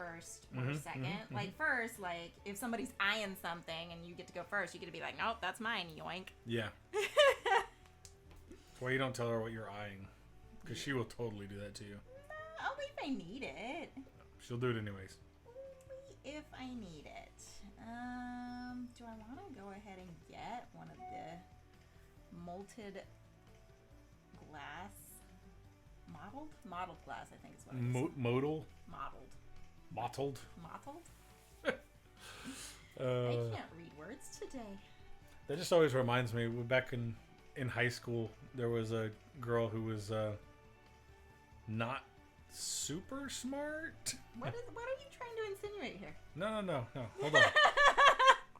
first or second. Like first, like if somebody's eyeing something and you get to go first, you get to be like, nope, that's mine, yoink. Yeah. That's why you don't tell her what you're eyeing, because she will totally do that to you. Only if I need it. She'll do it anyways. Only if I need it. Do I want to go ahead and get one of the molted glass? Mottled glass, I think is what it is. Modal? Mottled. Mottled? I can't read words today. That just always reminds me, back in high school, there was a girl who was not super smart. What are you trying to insinuate here? No. Hold on.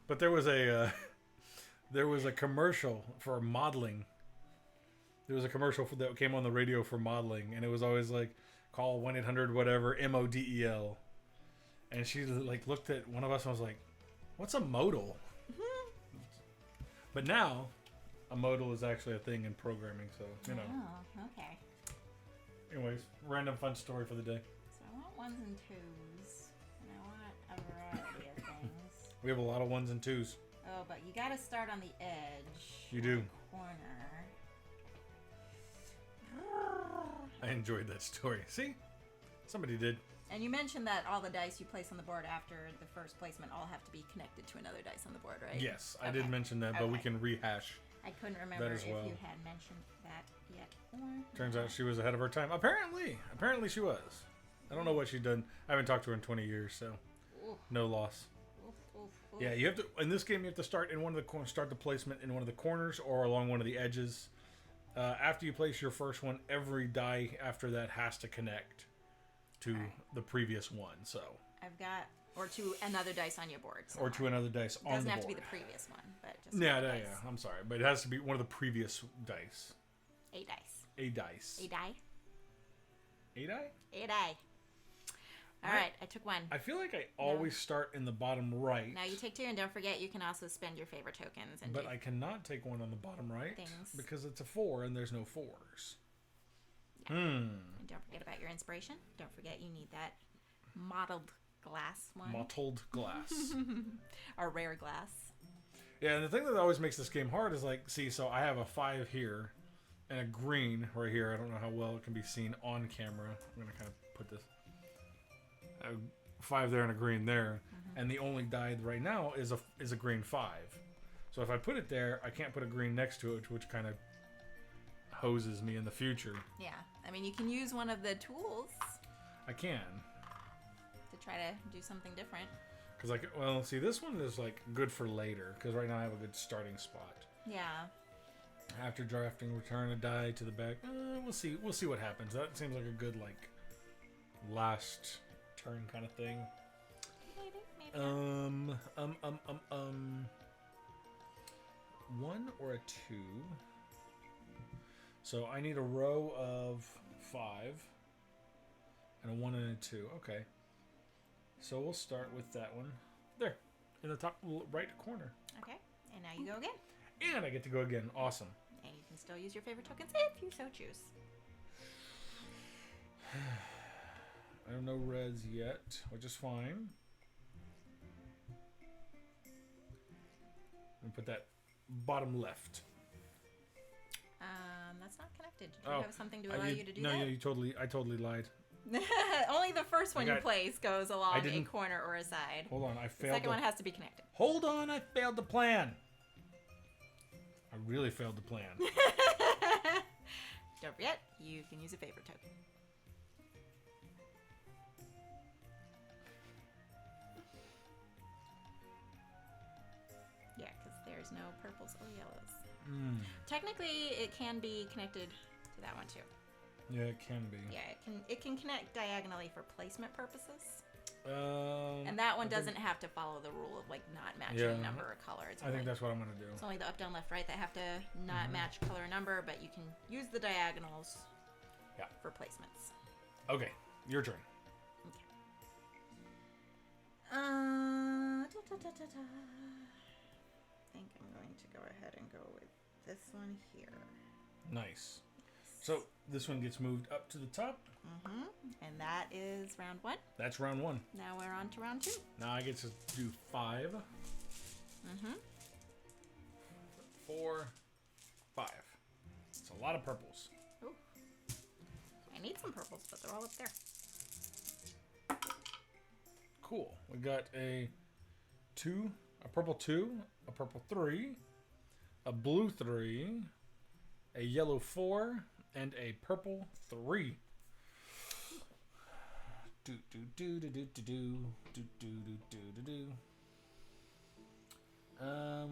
But there was a commercial for modeling. There was a commercial that came on the radio for modeling, and it was always like, call 1-800 whatever MODEL. And she like looked at one of us and was like, "What's a modal?" But now, a modal is actually a thing in programming, so you know. Oh, okay. Anyways, random fun story for the day. So I want ones and twos, and I want a variety of things. We have a lot of ones and twos. Oh, but you got to start on the edge. You do. Corner. I enjoyed that story. See? Somebody did. And you mentioned that all the dice you place on the board after the first placement all have to be connected to another dice on the board, right? Yes, I did mention that, but we can rehash. I couldn't remember that as well. if you had mentioned that yet or Turns out she was ahead of her time. Apparently she was. I don't know what she's done. I haven't talked to her in 20 years, so no loss. Oof. Yeah, you have to. In this game, you have to start in one of the corners. Start the placement in one of the corners or along one of the edges. After you place your first one, every die after that has to connect to the previous one. So I've got, or to another dice on your board. Somewhere. Or to another dice on the board. Doesn't have to be the previous one, but just yeah. I'm sorry, but it has to be one of the previous dice. A dice. A dice. A die. A die. A die. All right, I took one. I feel like I always start in the bottom right. Now you take two, and don't forget you can also spend your favorite tokens. But I cannot take one on the bottom right because it's a 4 and there's no 4s. Yeah. And don't forget about your inspiration. Don't forget you need that mottled glass one. Mottled glass. Or rare glass. Yeah, and the thing that always makes this game hard is like, see, so I have a 5 here and a green right here. I don't know how well it can be seen on camera. I'm going to kind of put this. A 5 there and a green there, and the only die right now is a green 5. So if I put it there, I can't put a green next to it, which kind of hoses me in the future. Yeah, I mean you can use one of the tools. I can. To try to do something different. Because see, this one is like good for later. Because right now I have a good starting spot. Yeah. After drafting, return a die to the back. We'll see. We'll see what happens. That seems like a good last turn kind of thing. Maybe. 1 or a 2. So I need a row of 5 and a 1 and a 2. Okay. So we'll start with that one there in the top right corner. Okay. And now you go again. And I get to go again. Awesome. And you can still use your favorite tokens if you so choose. I have no reds yet, which is fine. And put that bottom left. That's not connected. Did you have something to allow you to do that? No, I totally lied. Only the first one you place goes along a corner or a side. Hold on, I failed. The second one has to be connected. Hold on, I failed the plan. I really failed the plan. Don't forget, you can use a favorite token. Yeah, because there's no purples or yellows. Technically, it can be connected to that one too. Yeah, it can be. Yeah, it can connect diagonally for placement purposes. And that one doesn't have to follow the rule of not matching number or color. I think that's what I'm gonna do. It's only the up, down, left, right that have to not match color or number, but you can use the diagonals. For placements. Okay, your turn. Okay. I think I'm going to go ahead and go with this one here. Nice. Yes. So this one gets moved up to the top. Mm-hmm. And that is round 1. That's round 1. Now we're on to round 2. Now I get to do 5. Mm-hmm. 4, 5. It's a lot of purples. Ooh. I need some purples, but they're all up there. Cool. We got a 2, a purple 2, a purple 3, a blue 3, a yellow 4, and a purple 3. Do do do do do do do do do do do do.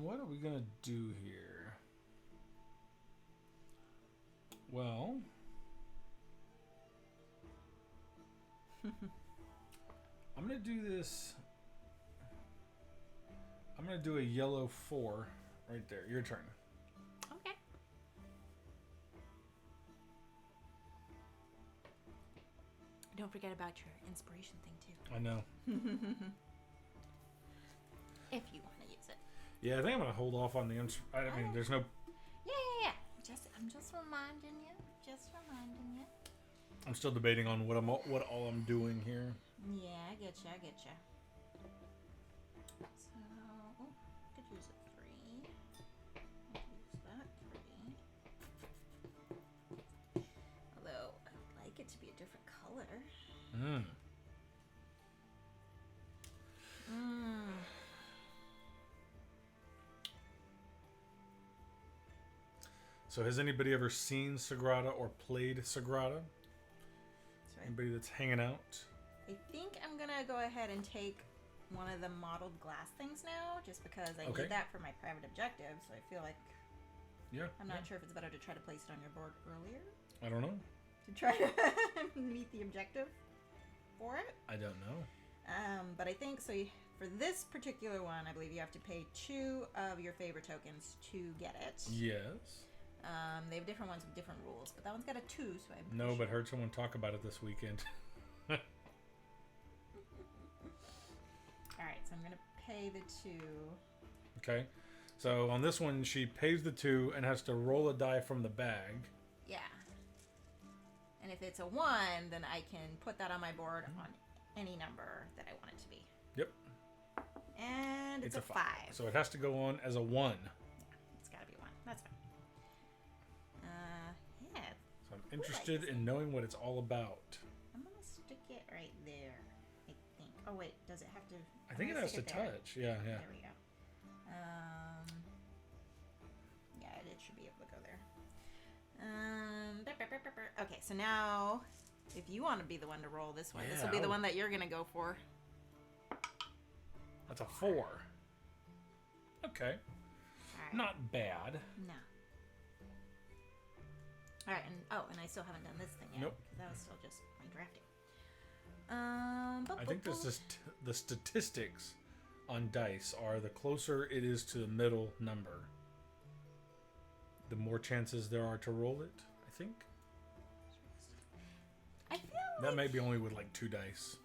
What are we gonna do here? Well, I'm gonna do this. I'm gonna do a yellow 4 right there. Your turn. Okay. Don't forget about your inspiration thing too. I know. If you want to use it. Yeah, I think I'm gonna hold off on the. I mean, there's no. Yeah. I'm just reminding you. I'm still debating on what all I'm doing here. Yeah, I get you. So, could use a 3. Use that 3. Although I would like it to be a different color. So has anybody ever seen Sagrada or played Sagrada? Anybody that's hanging out? I think I'm gonna go ahead and take one of the modeled glass things now, just because I need that for my private objective. So I feel like I'm not sure if it's better to try to place it on your board earlier. I don't know. To try to meet the objective for it. I don't know. But I think so. For this particular one, I believe you have to pay 2 of your favor tokens to get it. Yes. They have different ones with different rules, but that one's got a 2, so I'm no, but heard someone talk about it this weekend. Alright, so I'm going to pay the 2. Okay. So on this one, she pays the 2 and has to roll a die from the bag. Yeah. And if it's a 1, then I can put that on my board on any number that I want it to be. Yep. And it's a 5. So it has to go on as a 1. It's got to be 1. That's fine. Yeah. So I'm interested in knowing what it's all about. I'm going to stick it right there, I think. Oh, wait. Does it have to... I think it has to touch. Yeah. There we go. Yeah, it should be able to go there. Okay, so now, if you want to be the one to roll this one, this will be the one that you're going to go for. That's a 4. Okay. Right. Not bad. No. All right, and I still haven't done this thing yet. Nope. That was still just my drafting. I think the statistics on dice are the closer it is to the middle number, the more chances there are to roll it, I think. I feel that may be only with like 2 dice.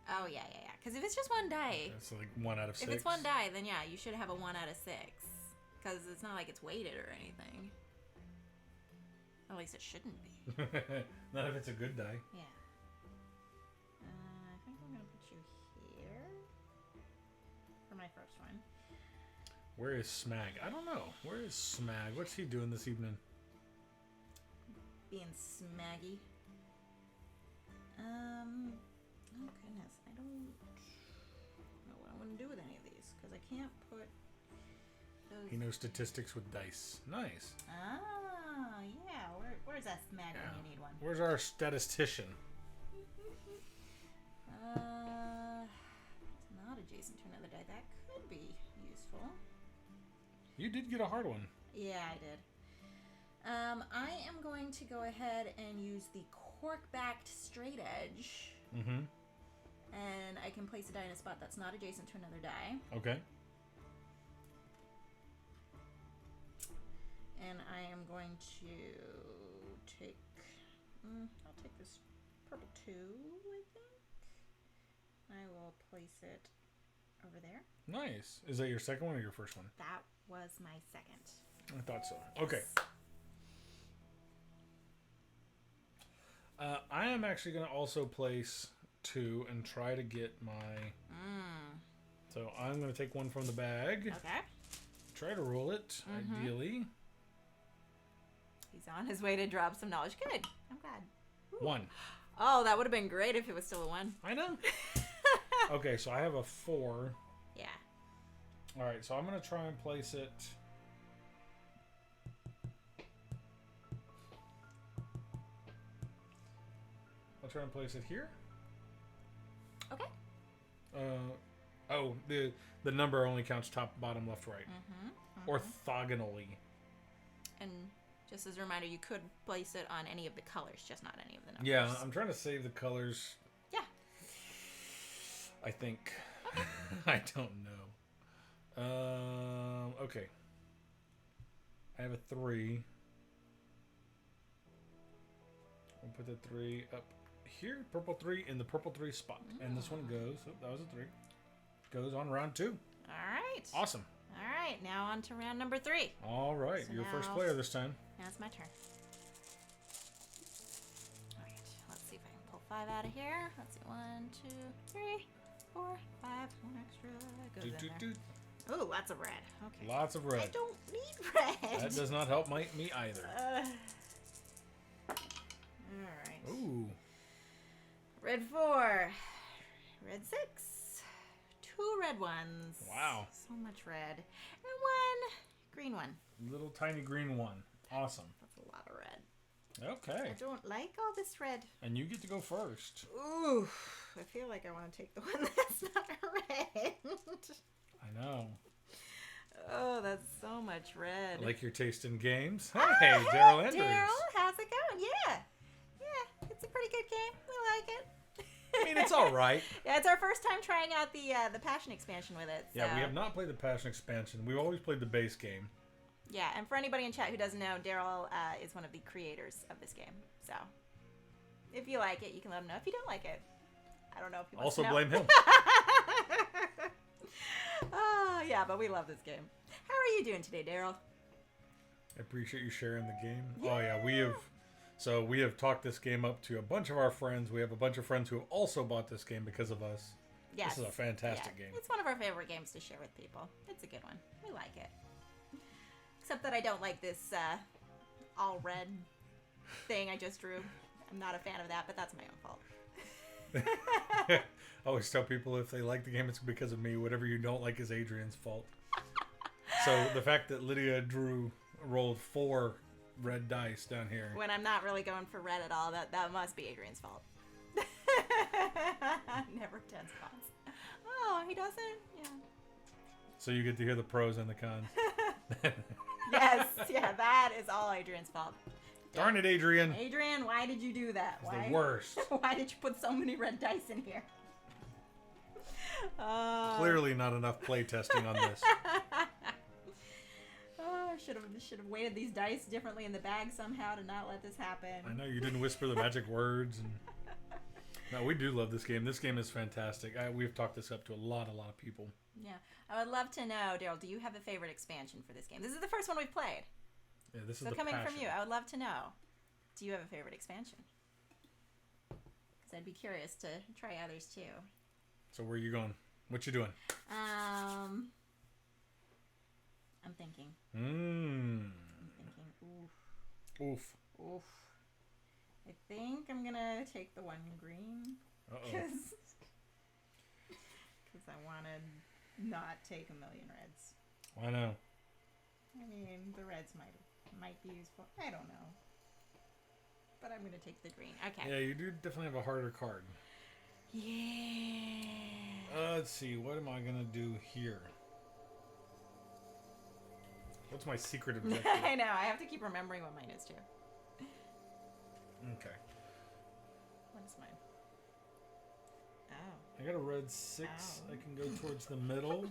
Oh, yeah. Because if it's just 1 die... That's like 1 out of 6. If it's 1 die, then yeah, you should have a 1 out of 6. Because it's not like it's weighted or anything. At least it shouldn't be. Not if it's a good die. Yeah. I think I'm going to put you here. For my first one. Where is Smag? I don't know. Where is Smag? What's he doing this evening? Being smaggy. Oh goodness, I don't know what I want to do with any of these because I can't put those. He knows statistics with dice. Nice. Ah, yeah. Where's that smag when you need one? Where's our statistician? It's not adjacent to another die. That could be useful. You did get a hard one. Yeah, I did. I am going to go ahead and use the cork-backed straight edge. Mm-hmm. And I can place a die in a spot that's not adjacent to another die. Okay. And I am going to take... I'll take this purple 2, I think. I will place it over there. Nice. Is that your second one or your first one? That was my second. I thought so. Yes. Okay. I am actually going to also place 2 and try to get my... So I'm going to take 1 from the bag. Okay. Try to roll it, ideally. He's on his way to drop some knowledge. Good. I'm glad. Ooh. 1. Oh, that would have been great if it was still a 1. I know. Okay, so I have a 4. Yeah. All right, so I'm going to try and place it... I'll try and place it here. Okay. Oh, the number only counts top, bottom, left, right. Orthogonally. And just as a reminder, you could place it on any of the colors, just not any of the numbers. Yeah, I'm trying to save the colors. Yeah. I think. Okay. I don't know. Okay. I have a 3. I'll put the 3 up here. Purple 3 in the purple 3 spot. And this one goes. Oh, that was a 3. Goes on round 2. All right. Awesome. All right. Now on to round number 3. All right. So You're now, first player this time. Now it's my turn. All right. Let's see if I can pull 5 out of here. Let's see. 1, 2, 3, 4, 5. 1 extra. Goes in there. Ooh, lots of red. Okay. Lots of red. I don't need red. That does not help me either. All right. Ooh. Red 4. Red 6. 2 red ones. Wow. So much red. And 1 green one. Little tiny green one. Awesome. That's a lot of red. Okay. I don't like all this red. And you get to go first. Ooh. I feel like I want to take the one that's not red. I know. Oh, that's so much red. Like your taste in games? Hey, Daryl Andrews. Daryl, how's it going? Yeah. Yeah, it's a pretty good game. We like it. I mean, it's all right. Yeah, it's our first time trying out the Passion expansion with it. So. Yeah, we have not played the Passion expansion. We've always played the base game. Yeah, and for anybody in chat who doesn't know, Daryl is one of the creators of this game. So, if you like it, you can let him know. If you don't like it, I don't know if you want also to know. blame him. Oh, yeah, but we love this game. How are you doing today, Daryl? I appreciate you sharing the game. Yeah. Oh, yeah, we have talked this game up to a bunch of our friends. We have a bunch of friends who have also bought this game because of us. Yes. This is a fantastic game. It's one of our favorite games to share with people. It's a good one. We like it. Except that I don't like this all red thing I just drew. I'm not a fan of that, but that's my own fault. I always tell people if they like the game, it's because of me. Whatever you don't like is Adrian's fault. So the fact that Lydia Drew rolled 4 red dice down here. When I'm not really going for red at all, that must be Adrian's fault. Never 10 spots. Oh, he doesn't? Yeah. So you get to hear the pros and the cons. Yes, yeah, that is all Adrian's fault. Darn it, Adrian. Adrian, why did you do that? It's the worst. Why did you put so many red dice in here? Clearly not enough play testing on this. Oh, I should have weighted these dice differently in the bag somehow to not let this happen. I know you didn't whisper the magic words. And... No, we do love this game. This game is fantastic. We've talked this up to a lot of people. Yeah, I would love to know, Daryl. Do you have a favorite expansion for this game? This is the first one we've played. Yeah, this is so the coming passion. from you, I would love to know. Do you have a favorite expansion? Because I'd be curious to try others too. So where are you going? What you doing? I'm thinking. I'm thinking. Oof. Oof. I think I'm gonna take the one green. Because I want to not take a million reds. I know. I mean, the reds might be useful. I don't know. But I'm going to take the green. Okay. Yeah, you do definitely have a harder card. Yeah. Let's see. What am I going to do here? What's my secret objective? I know. I have to keep remembering what mine is, too. Okay. What is mine? Oh. I got a red 6. I can go towards the middle.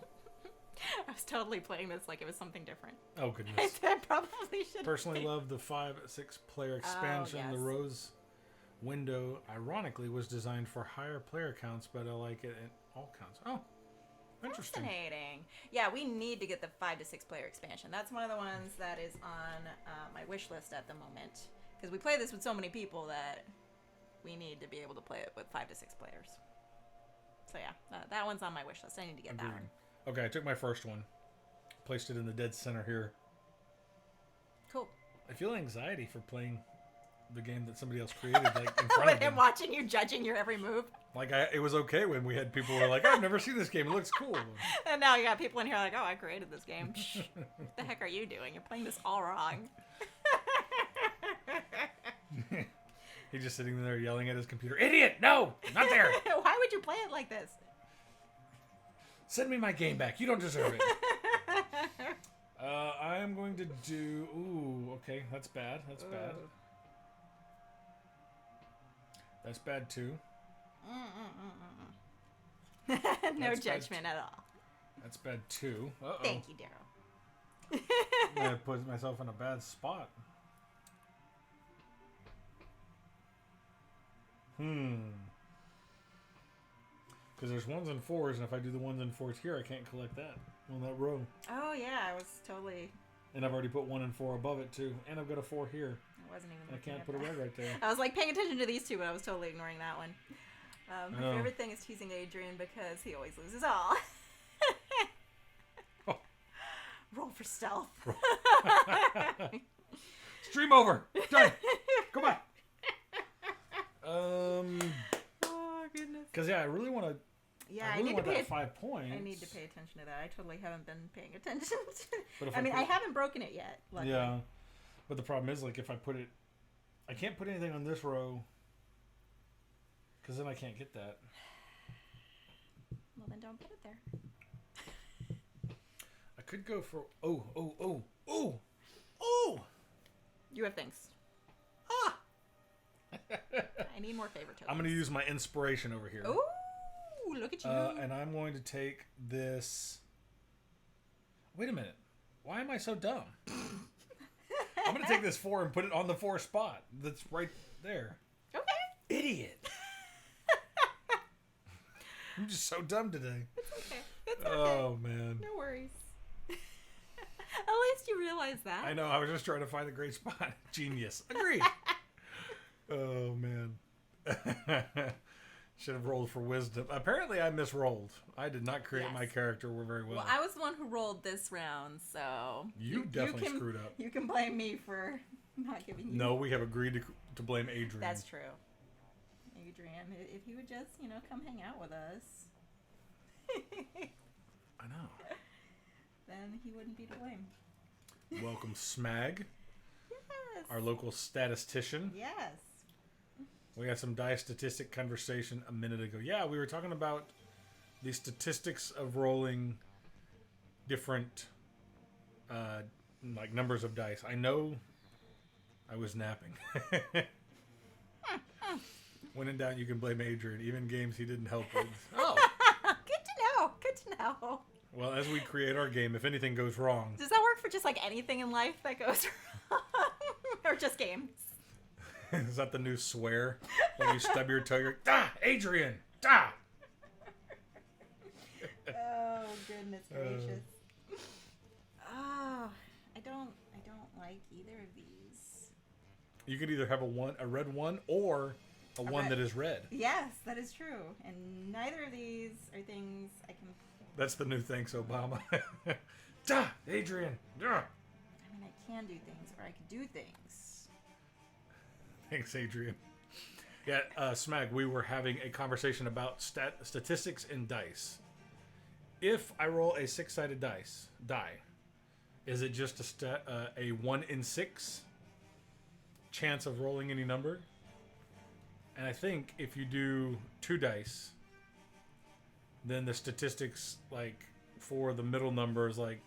I was totally playing this like it was something different. Oh, goodness. I probably should. Personally love the 5-6 player expansion. Oh, yes. The rose window, ironically, was designed for higher player counts, but I like it at all counts. Oh, interesting. Fascinating. Yeah, we need to get the 5-6 player expansion. That's one of the ones that is on my wish list at the moment. Because we play this with so many people that we need to be able to play it with 5 to 6 players. So yeah, that one's on my wish list. I need to get that one. Okay, I took my first one, placed it in the dead center here. Cool. I feel anxiety for playing the game that somebody else created, like in front With of me. him watching you, judging your every move. Like it was okay when we had people who were like, "I've never seen this game. It looks cool." And now you got people in here like, "Oh, I created this game. What the heck are you doing? You're playing this all wrong." He's just sitting there yelling at his computer. Idiot! No, not there. Why would you play it like this? Send me my game back. You don't deserve it. I'm going to do... Ooh, okay. That's bad. That's bad. That's bad, too. No judgment at all. That's bad, too. Uh-oh. Thank you, Daryl. I put myself in a bad spot. Because there's 1s and 4s, and if I do the 1s and 4s here, I can't collect that on that row. Oh, yeah, I was totally... And I've already put 1 and 4 above it, too. And I've got a 4 here. I wasn't even I can't put a red right there. I was, like, paying attention to these two, but I was totally ignoring that one. My favorite thing is teasing Adrian because he always loses all. Oh. Roll for stealth. Stream over. Done. Come on. Oh, goodness. Because, yeah, I really want to... Yeah, I really want to that 5 points. I need to pay attention to that. I totally haven't been paying attention to But I haven't broken it yet. Luckily. Yeah. But the problem is, like, if I put it... I can't put anything on this row. Because then I can't get that. Well, then don't put it there. I could go for... Oh. You have things. Ah! I need more favorite tokens. I'm going to use my inspiration over here. Ooh, look at you. And I'm going to take this... Wait a minute. Why am I so dumb? I'm going to take this 4 and put it on the 4 spot. That's right there. Okay. Idiot. I'm just so dumb today. It's okay. It's okay. Oh, man. No worries. At least you realize that. I know. I was just trying to find a great spot. Genius. Agreed. Oh, man. Should have rolled for wisdom. Apparently, I misrolled. I did not create my character very well. Well, I was the one who rolled this round, so... You definitely screwed up. You can blame me for not giving you... No, we have agreed to blame Adrian. That's true. Adrian, if he would just, come hang out with us... I know. Then he wouldn't be to blame. Welcome, Smag. Yes. Our local statistician. Yes. We had some dice statistic conversation a minute ago. Yeah, we were talking about the statistics of rolling different like numbers of dice. I know I was napping. When in doubt, you can blame Adrian, even games he didn't help with. Oh. Good to know. Good to know. Well, as we create our game, if anything goes wrong... Does that work for just like anything in life that goes wrong? Or just games? Is that the new swear? When you stub your toe, you're like, "Da! Adrian! Da!" Oh, goodness gracious. Oh, I don't like either of these. You could either have a red one or a one that is red. Yes, that is true. And neither of these are things I can... That's the new thanks, Obama. Da! Adrian! Da! I mean, I can do things, or I can do things. Thanks, Adrian. Yeah, Smag, we were having a conversation about statistics in dice. If I roll a 6-sided die, is it just a 1 in 6 chance of rolling any number? And I think if you do 2 dice, then the statistics, like, for the middle numbers, like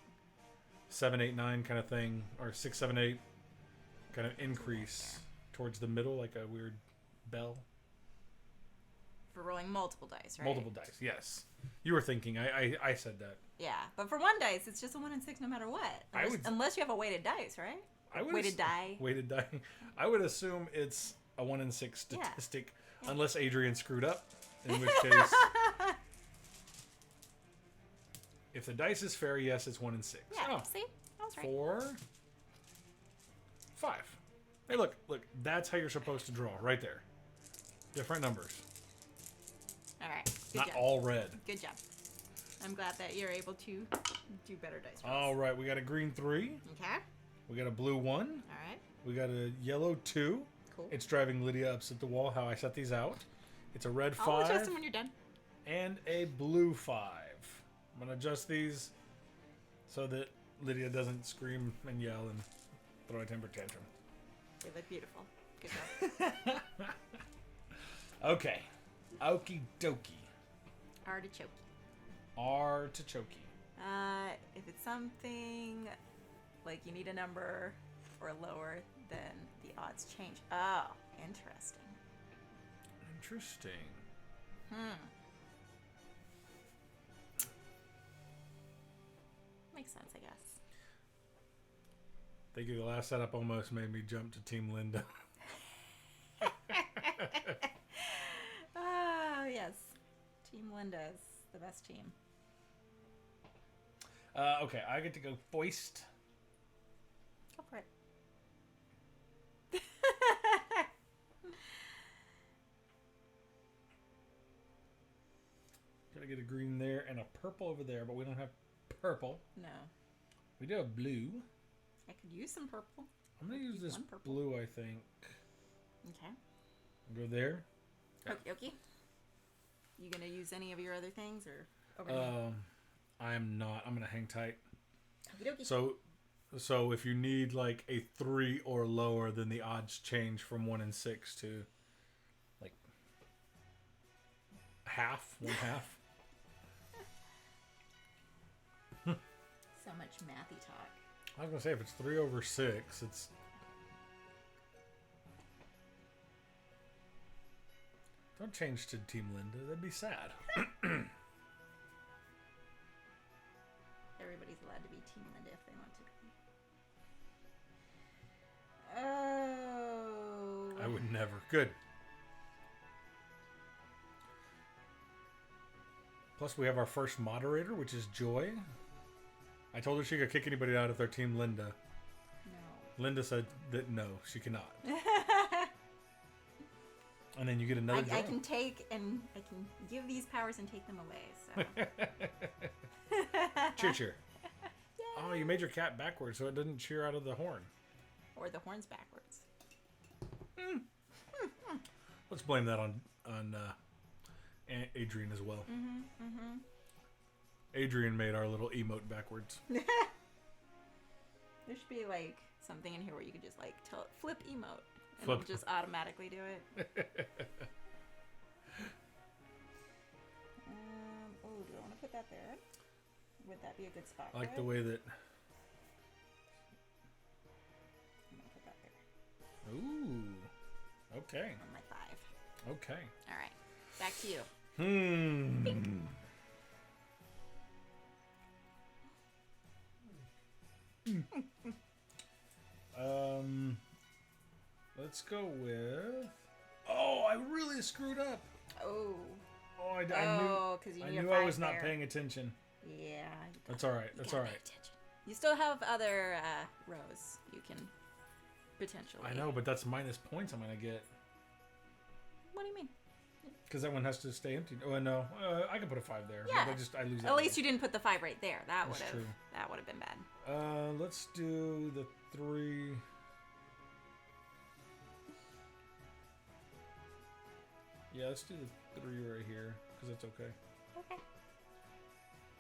7, 8, 9 kind of thing, or 6, 7, 8, kind of increase towards the middle, like a weird bell. For rolling multiple dice, right? Multiple dice, yes. You were thinking. I said that. Yeah, but for 1 dice, it's just a 1 in 6 no matter what. Unless you have a weighted dice, right? Weighted die. Weighted die. I would assume it's a 1 in 6 statistic, unless Adrian screwed up, in which case... If the dice is fair, yes, it's 1 in 6. Yeah, see? I was right. 4, 5. Hey, look, that's how you're supposed to draw, right there. Different numbers. All right. Good Not job. all red. Good job. I'm glad that you're able to do better dice rolls. All right. We got a green 3. Okay. We got a blue 1. All right. We got a yellow 2. Cool. It's driving Lydia upset the wall, how I set these out. It's a red 5. I'll adjust them when you're done. And a blue 5. I'm going to adjust these so that Lydia doesn't scream and yell and throw a temper tantrum. They look beautiful. Good job. Okay. Okie dokie. Artichoke. Artichoke. If it's something like you need a number or lower, then the odds change. Oh, interesting. Interesting. Makes sense, I guess. I think your last setup almost made me jump to Team Linda. Oh, yes. Team Linda is the best team. Okay, I get to go foist. Go for it. Gotta get a green there and a purple over there, but we don't have purple. No. We do have blue. I could use some purple. I'm gonna use this blue, I think. Okay. Go there. Okie dokie. You gonna use any of your other things or over here? I'm not. I'm gonna hang tight. Okie dokie. So if you need like a 3 or lower, then the odds change from 1 and 6 to like half, 1/2. So much mathy talk. I was gonna say if it's 3 over 6, it's. Don't change to Team Linda. That'd be sad. Everybody's allowed to be Team Linda if they want to be. Oh. I would never. Good. Plus, we have our first moderator, which is Joy. I told her she could kick anybody out if they're Team Linda. No. Linda said that no, she cannot. And then you get another I can take and I can give these powers and take them away. So. Cheer, cheer. Oh, you made your cat backwards so it doesn't cheer out of the horn. Or the horns backwards. Let's blame that on Adrian as well. Adrian made our little emote backwards. There should be like something in here where you could just like tell it flip emote. And it'll just automatically do it. Oh, do I want to put that there? Would that be a good spot? I like the way that. I'm gonna put that there. Ooh. Okay. On my 5. Okay. All right. Back to you. Hmm. Let's go with. Oh, I really screwed up. Oh. Oh, I because knew I was not paying attention. Yeah. That's all right. That's all right. You still have other rows you can potentially. I know, but that's minus points I'm gonna get. What do you mean? Because that one has to stay empty. Oh no, I can put a 5 there. Yeah. But I lose. That At least one. you didn't put the 5 right there. That would That's have. true. That would have been bad. Let's do the 3. Yeah, let's do the 3 right here because that's okay. Okay.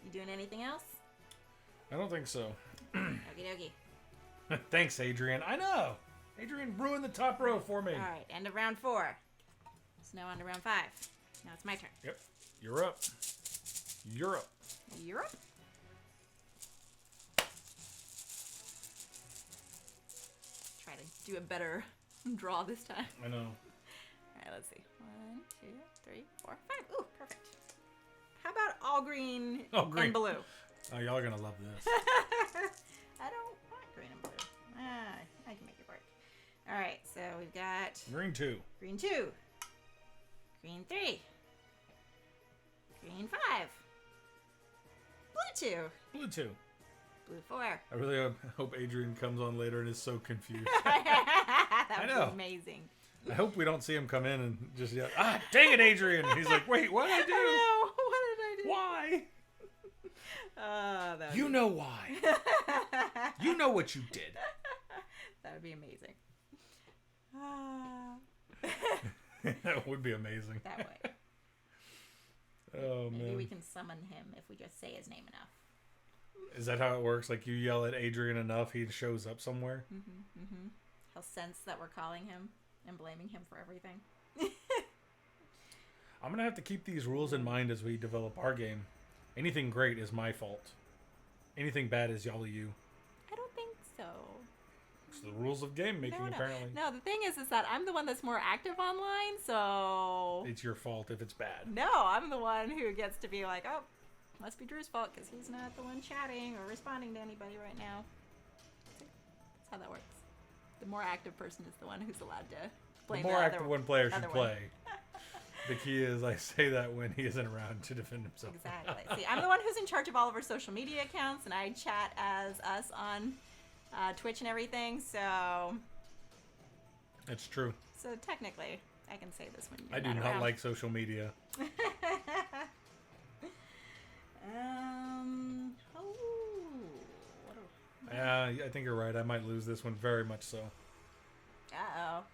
You doing anything else? I don't think so. Okie dokie. Thanks, Adrian. I know. Adrian ruined the top row for me. All right, end of round 4. So now on to round 5. Now it's my turn. Yep. You're up. You're up. You're up. Try to do a better draw this time. I know. All right, let's see. 1, 2, 3, 4, 5. Ooh, perfect. How about all green, and blue? Oh, y'all are gonna love this. I don't want green and blue. I can make it work. All right, so we've got Green 2. green 2, green 3, green 5, blue 2, Blue 2. blue 4. I really hope Adrian comes on later and is so confused. That would know. be amazing. I hope we don't see him come in and just yell, dang it, Adrian. He's like, wait, what did I do? I know. What did I do? Why? That you know why. You know what you did. That would be amazing. That would be amazing. That would. Oh, Maybe man. we can summon him if we just say his name enough. Is that how it works? Like, you yell at Adrian enough, he shows up somewhere? He'll sense that we're calling him and blaming him for everything. I'm going to have to keep these rules in mind as we develop our game. Anything great is my fault. Anything bad is y'all you. I don't think so. It's the rules of game making, apparently. No, the thing is that I'm the one that's more active online, so... It's your fault if it's bad. No, I'm the one who gets to be like, oh, must be Drew's fault because he's not the one chatting or responding to anybody right now. That's how that works. The more active person is the one who's allowed to blame the more active one player should play. One. The key is I say that when he isn't around to defend himself. Exactly. See, I'm the one who's in charge of all of our social media accounts, and I chat as us on Twitch and everything, so... That's true. So technically, I can say this when you're I do not around. like social media. Yeah, I think you're right. I might lose this one very much so. Uh-oh.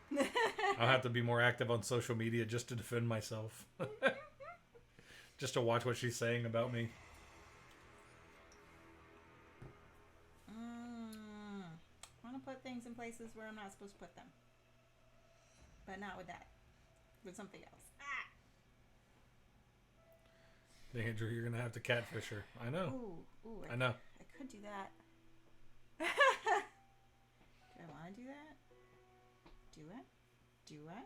I'll have to be more active on social media just to defend myself. Just to watch what she's saying about me. I want to put things in places where I'm not supposed to put them. But not with that. With something else. Andrew, you're going to have to catfish her. I know. Ooh, I know. I could do that. Do I want to do that? Do I?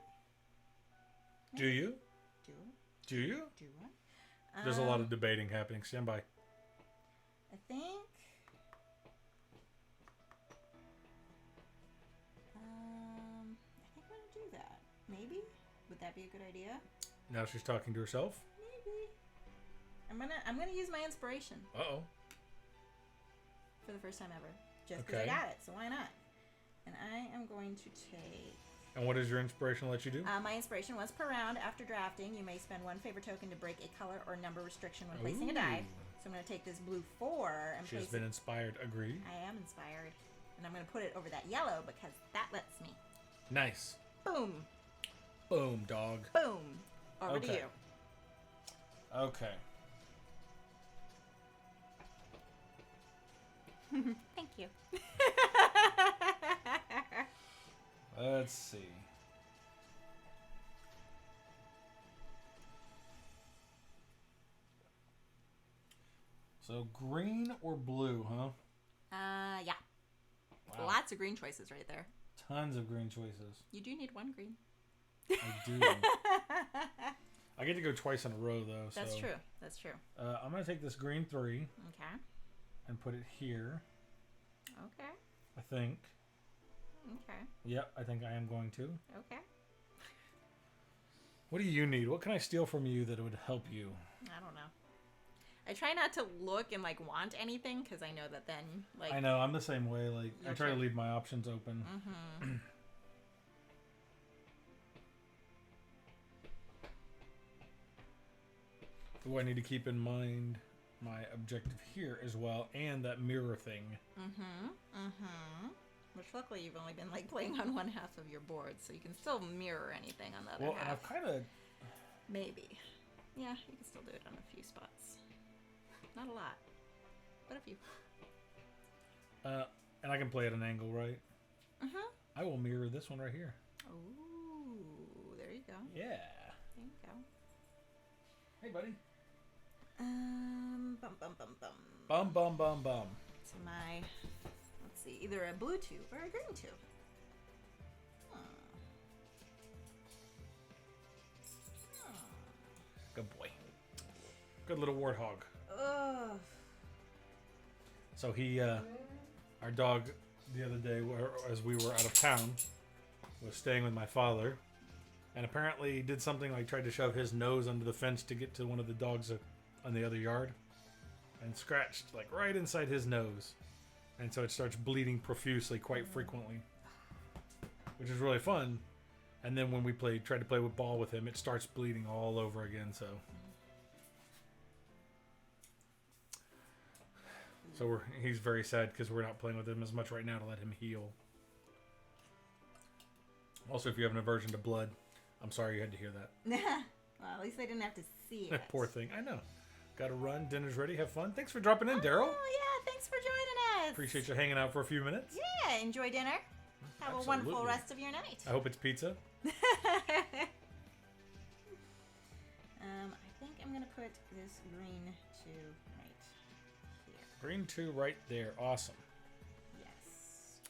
Do you? Do I? Do you? Do I? There's a lot of debating happening. Stand by. I think... I'm going to do that. Maybe? Would that be a good idea? Now she's talking to herself? Maybe. I'm gonna use my inspiration. Uh-oh. For the first time ever. Just because I got it, so why not? And I am going to take... And what does your inspiration let you do? My inspiration, once per round after drafting, you may spend one favor token to break a color or number restriction when placing a die. So I'm going to take this blue 4 and She's been inspired. Agree. I am inspired. And I'm going to put it over that yellow because that lets me. Nice. Boom. Boom, dog. Boom. Over to you. Okay. Thank you. Let's see. So green or blue, huh? Yeah. Wow. Lots of green choices right there. Tons of green choices. You do need one green. I do. I get to go twice in a row, though. That's true. That's true. I'm going to take this green 3. Okay. And put it here. Okay. I think. Okay. Yep, I think I am going to. Okay. What do you need? What can I steal from you that would help you? I don't know. I try not to look and want anything because I know that then I know I'm the same way. I try to leave my options open. Mm-hmm. Do I need to keep in mind my objective here as well, and that mirror thing? Which luckily you've only been playing on one half of your board, so you can still mirror anything on the other half. Well, I've kind of... Maybe. Yeah, you can still do it on a few spots. Not a lot, but a few. And I can play at an angle, right? I will mirror this one right here. Ooh, there you go. Yeah. There you go. Hey, buddy. Bum. So let's see, either a blue 2 or a green 2. Good boy. Good little warthog. Ugh. So our dog the other day, as we were out of town, was staying with my father, and apparently did something tried to shove his nose under the fence to get to one of the dogs on the other yard, and scratched right inside his nose, and so it starts bleeding profusely quite frequently, which is really fun. And then when we tried to play with ball with him, it starts bleeding all over again. So he's very sad because we're not playing with him as much right now to let him heal. Also, if you have an aversion to blood, I'm sorry you had to hear that. Well, at least I didn't have to see it. Poor thing. I know. Got to run. Dinner's ready. Have fun. Thanks for dropping in, Daryl. Oh, yeah. Thanks for joining us. Appreciate you hanging out for a few minutes. Yeah. Enjoy dinner. Have Absolutely. a wonderful rest of your night. I hope it's pizza. I think I'm going to put this green to right here. Green 2 right there. Awesome. Yes.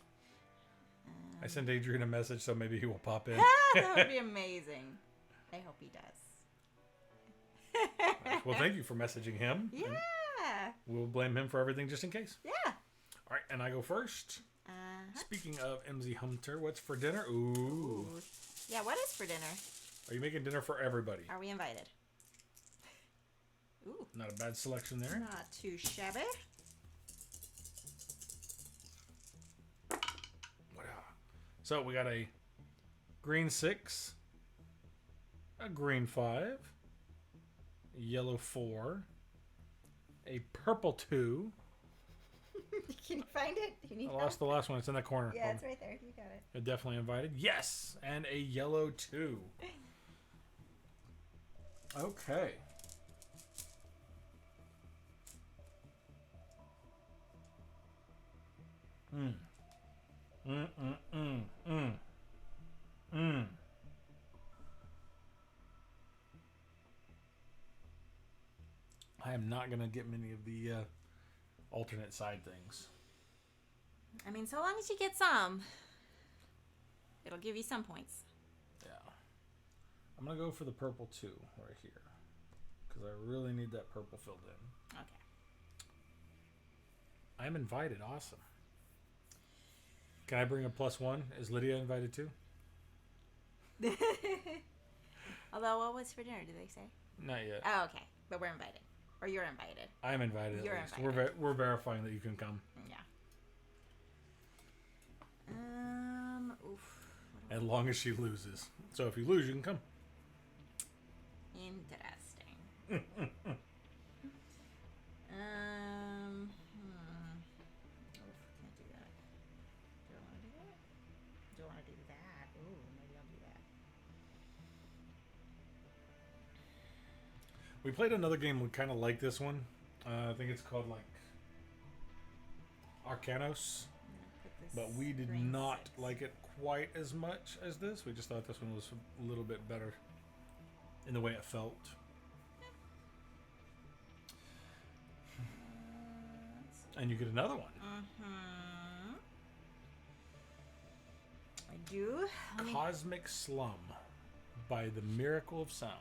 I sent Adrian a message, so maybe he will pop in. That would be amazing. I hope he does. Well, thank you for messaging him. Yeah. We'll blame him for everything just in case. Yeah. All right, and I go first. Speaking of MZ Hunter, what's for dinner? Ooh. Yeah, what is for dinner? Are you making dinner for everybody? Are we invited? Ooh. Not a bad selection there. Not too shabby. So we got a green 6, a green 5, a yellow 4, a purple 2. Can you find it? Do you need I lost the last one. It's in that corner. Yeah, it's right there. You got it. You're definitely invited. Yes! And a yellow 2. Okay. I am not going to get many of the alternate side things. I mean, so long as you get some, it'll give you some points. Yeah. I'm going to go for the purple 2 right here. Because I really need that purple filled in. Okay. I'm invited. Awesome. Can I bring a +1? Is Lydia invited too? Although, what was for dinner, did they say? Not yet. Oh, okay. But we're invited. Or you're invited. I'm invited. You're at least. invited. We're verifying that you can come. Yeah. Oof. As long as she loses. So if you lose, you can come. Interesting. Can't do that. Do I want to do that? Do I want to do that? Ooh, maybe I'll do that. We played another game kind of like this one. I think it's called like Arcanos. But we did not like it quite as much as this. We just thought this one was a little bit better in the way it felt. And you get another one. I do. Cosmic Slum by the Miracle of Sound.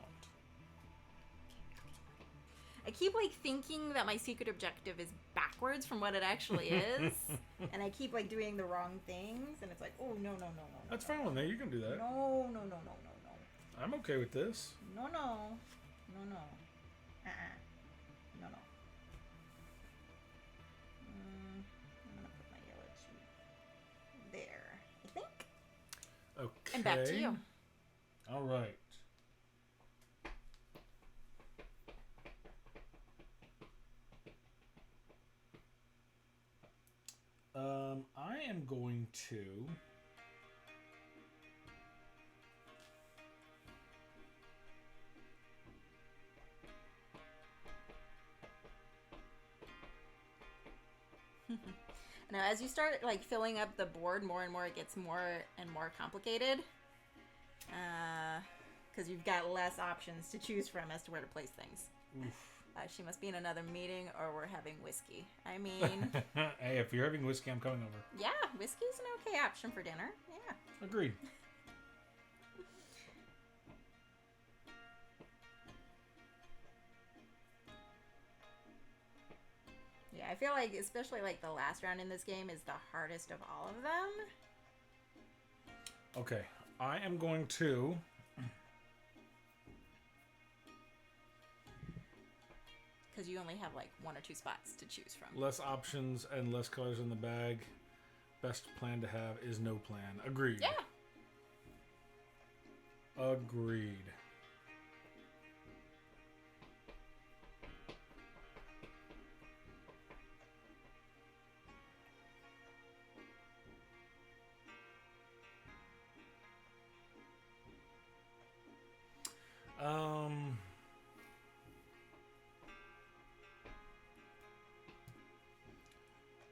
I keep like thinking that my secret objective is backwards from what it actually is, and I keep like doing the wrong things, and it's like, oh no. That's fine with me. You can do that. No. I'm okay with this. No. No. No. I'm gonna put my yellow 2 there, I think. Okay. And back to you. All right. I am going to Now, as you start like filling up the board more and more, it gets more and more complicated. Because you've got less options to choose from as to where to place things. She must be in another meeting, or we're having whiskey. I mean... Hey, if you're having whiskey, I'm coming over. Yeah, whiskey's an okay option for dinner. Yeah. Agreed. Yeah, I feel like, especially like the last round in this game is the hardest of all of them. Okay, I am going to... Because you only have like 1 or 2 spots to choose from. Less options and less colors in the bag. Best plan to have is no plan. Agreed. Yeah. Agreed.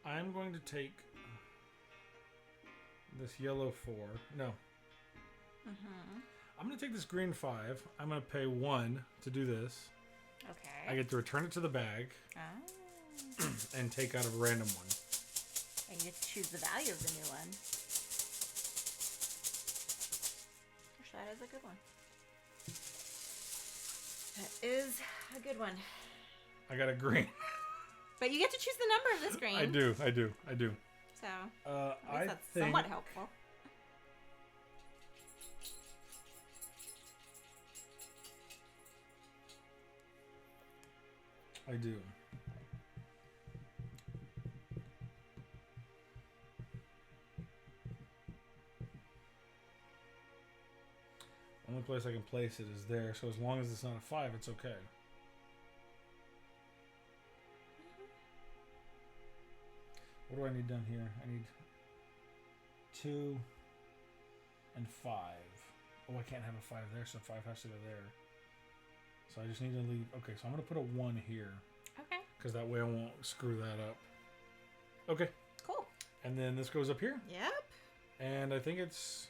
I'm going to take this yellow 4. No. I'm going to take this green 5. I'm going to pay 1 to do this. Okay. I get to return it to the bag and take out a random one. And you get to choose the value of the new one. Gosh, that is a good one. That is a good one. I got a green. But you get to choose the number of this green. I do. So, I that's think somewhat helpful. I do. Only place I can place it is there, so as long as it's not a 5, it's okay. What do I need done here? I need 2 and 5. Oh, I can't have a 5 there, so 5 has to go there. So I just need to leave. Okay, so I'm going to put a 1 here. Okay. Because that way I won't screw that up. Okay. Cool. And then this goes up here. Yep. And I think it's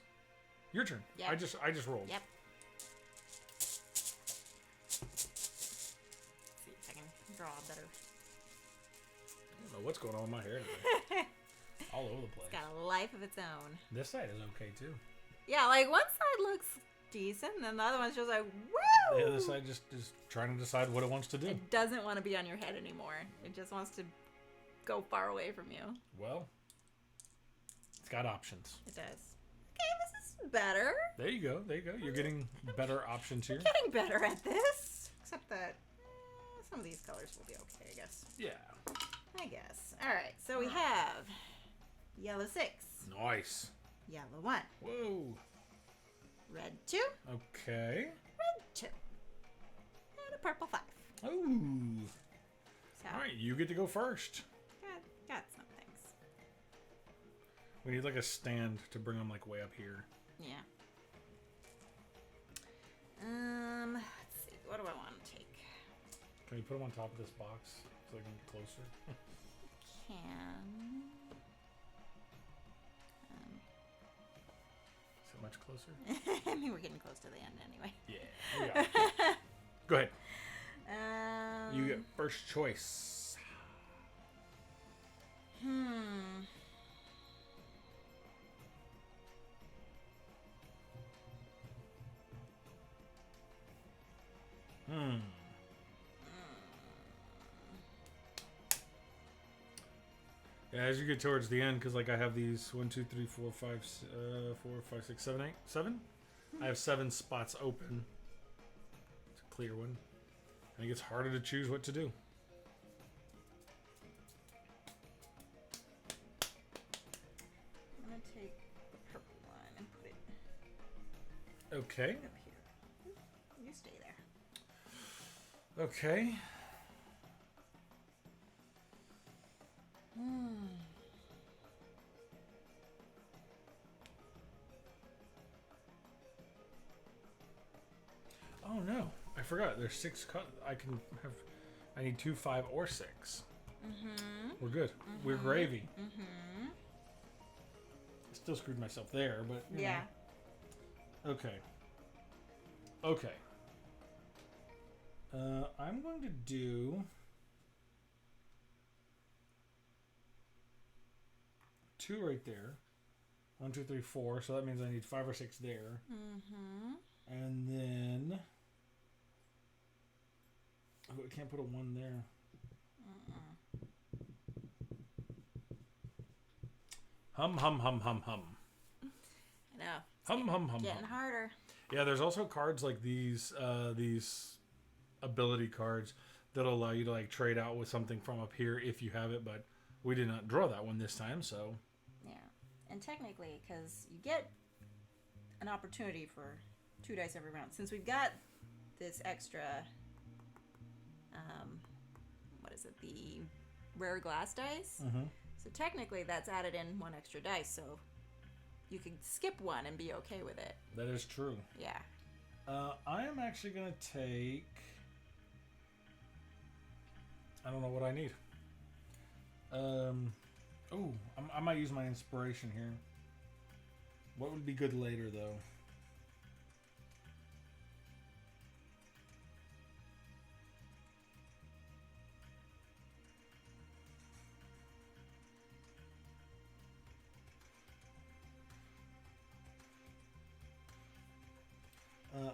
your turn. Yep. I just rolled. Yep. See if I can draw better. I don't know what's going on with my hair today. All over the place. It's got a life of its own. This side is okay too. Yeah, like one side looks decent, and then the other one's just like, woo! The other side just is trying to decide what it wants to do. It doesn't want to be on your head anymore. It just wants to go far away from you. Well, it's got options. It does. Okay, this is better. There you go. You're getting better options here. Getting better at this. Except that some of these colors will be okay, I guess. Yeah. I guess. All right, so we have yellow 6. Nice. Yellow 1. Whoa. Red 2. Okay. Red 2. And a purple 5. Ooh. So, All right, you get to go first. got some things. We need like a stand to bring them like way up here. Yeah. Let's see. What do I want to take? Can you put them on top of this box so I can get closer? Can. Is it much closer? I mean, we're getting close to the end anyway. Yeah. Go ahead. You get first choice. Yeah, as you get towards the end, because like I have these 1, 2, 3, 4, 5, 4, 5, 6, 7, 8, 7. I have 7 spots open. It's a clear one, and it gets harder to choose what to do. I'm gonna take the purple one and put it Okay. up here. You stay there. Okay. Oh no, I forgot. There's 6 I can have. I need 2, 5, or 6. We're good. We're gravy. I still screwed myself there, but you Yeah. know. Okay. I'm going to do 2 right there. 1, 2, 3, 4. So that means I need 5 or 6 there. And then I can't put a 1 there. Hum. I know. Hum. Getting harder. Yeah, there's also cards like these ability cards that allow you to like trade out with something from up here if you have it, but we did not draw that one this time, so. Yeah. And technically, because you get an opportunity for 2 dice every round. Since we've got this extra, what is it? The rare glass dice. Mm-hmm. So technically, that's added in 1 extra dice. So you can skip 1 and be okay with it. That is true. Yeah. I am actually gonna take. I don't know what I need. I might use my inspiration here. What would be good later, though?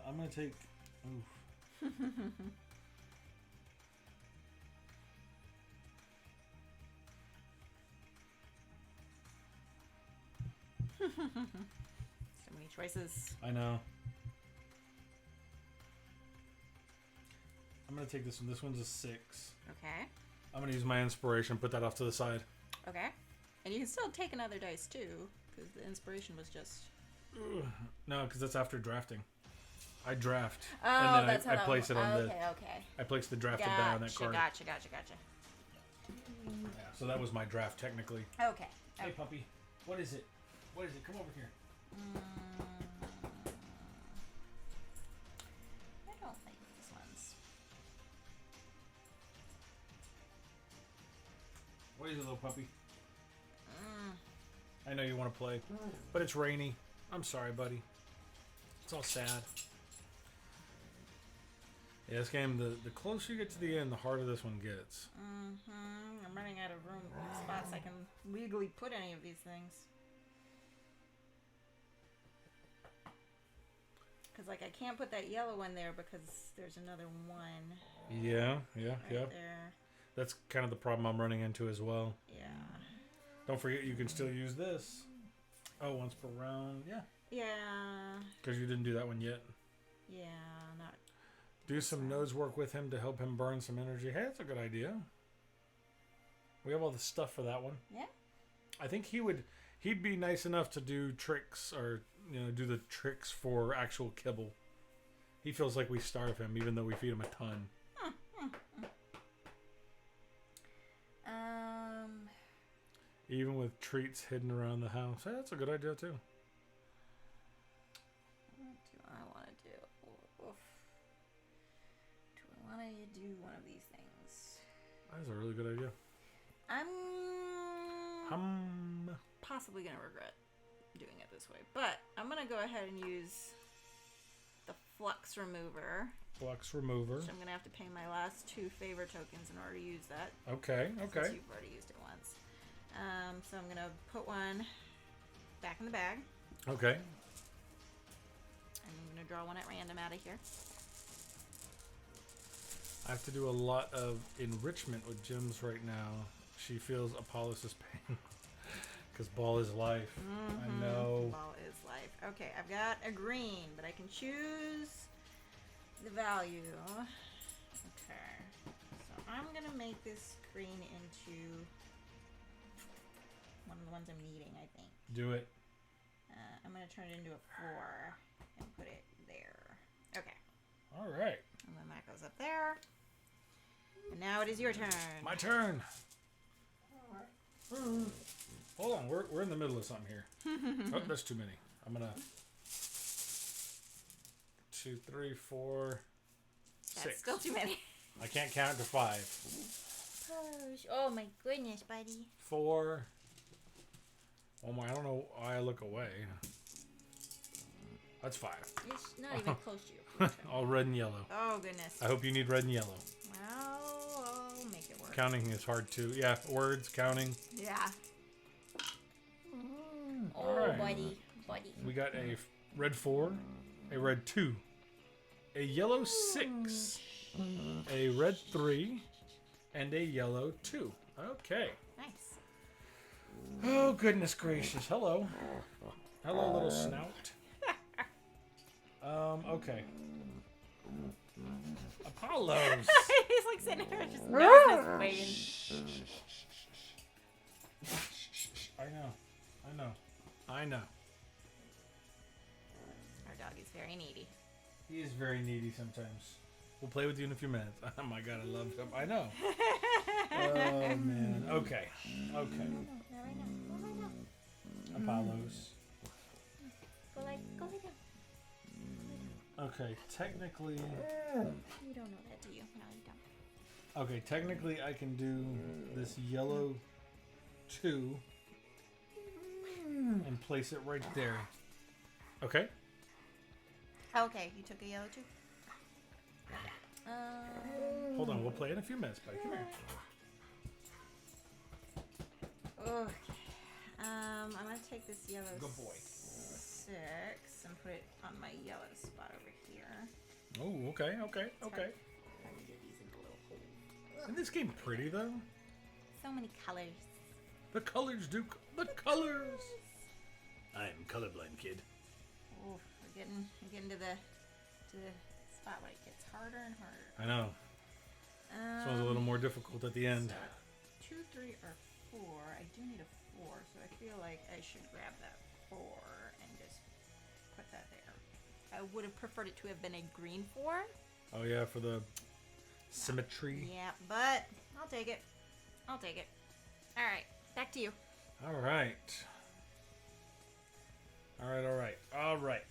I'm gonna take. Oof. So many choices. I know. I'm gonna take this one. This one's a 6. Okay. I'm gonna use my inspiration. Put that off to the side. Okay. And you can still take another dice too, because the inspiration was just. No, because that's after drafting. I draft. Oh, and then that's I how place it on the. Okay. I place the drafted die on that card. Gotcha. Yeah, so that was my draft technically. Okay. Hey, puppy. What is it? What is it? Come over here. I don't like these ones. What is it, little puppy? I know you want to play, but it's rainy. I'm sorry, buddy. It's all sad. Yeah, this game, the closer you get to the end, the harder this one gets. I'm running out of room spots I can legally put any of these things. Because, like, I can't put that yellow one there because there's another one. Yeah. There. That's kind of the problem I'm running into as well. Yeah. Don't forget you can still use this. Oh, once per round. Yeah. Yeah. Because you didn't do that one yet. Yeah, not. Do some nose work with him to help him burn some energy. Hey, that's a good idea. We have all the stuff for that one. Yeah. I think he'd be nice enough to do tricks or, do the tricks for actual kibble. He feels like we starve him even though we feed him a ton. Even with treats hidden around the house. Hey, that's a good idea too. What do I want to do? Oof. Do I want to do one of these things? That's a really good idea. I'm possibly going to regret doing it this way. But I'm going to go ahead and use the flux remover. Flux remover. So I'm going to have to pay my last 2 favor tokens in order to use that. Okay. Since you've already used it once. So I'm going to put one back in the bag. Okay. I'm going to draw one at random out of here. I have to do a lot of enrichment with gems right now. She feels Apollos' pain. Because ball is life. I know. Ball is life. Okay, I've got a green, but I can choose the value. Okay. So I'm going to make this green into one of the ones I'm needing, I think. Do it. I'm going to turn it into a 4 and put it there. Okay. All right. And then that goes up there. And now it is your turn. My turn. Hold on, we're in the middle of something here. Oh, that's too many. I'm gonna 2, 3, 4, 6. That's still too many. I can't count to 5. Oh my goodness, buddy. 4. Oh my! I don't know why I look away. That's 5. It's not even close to you. All red and yellow. Oh goodness. I hope you need red and yellow. Well, I'll make it work. Counting is hard too. Yeah, words, counting. Yeah. All right. buddy. We got a red 4, a red 2, a yellow 6, a red 3, and a yellow 2. Okay. Nice. Oh, goodness gracious. Hello. Hello, little snout. Okay. Apollos. He's like sitting there just nose waiting. I know. Our doggy's Very needy. He is very needy sometimes. We'll play with you in a few minutes. Oh my god, I love him. I know. Oh man. Okay. Okay. No, right now. Go right now. Apollos. Go like down. Okay, technically. You don't know that, do you? No, you don't. Okay, technically I can do this yellow 2 and place it right there. Okay? Okay, you took a yellow too? Hold on, we'll play in a few minutes, buddy. Come here. Okay. I'm gonna take this yellow Good boy. 6 and put it on my yellow spot over here. Oh, okay, okay, okay. Try to get these into little holes. Isn't this game pretty though? So many colors. The colors, Duke. The colors. I'm colorblind, kid. Oh, we're getting to the spot where it gets harder and harder. I know. This one's a little more difficult at the end. So 2, 3, or 4. I do need a 4, so I feel like I should grab that 4 and just put that there. I would have preferred it to have been a green 4. Oh yeah, for the symmetry. Yeah, but I'll take it. I'll take it. All right, back to you. All right. All right, all right, all right.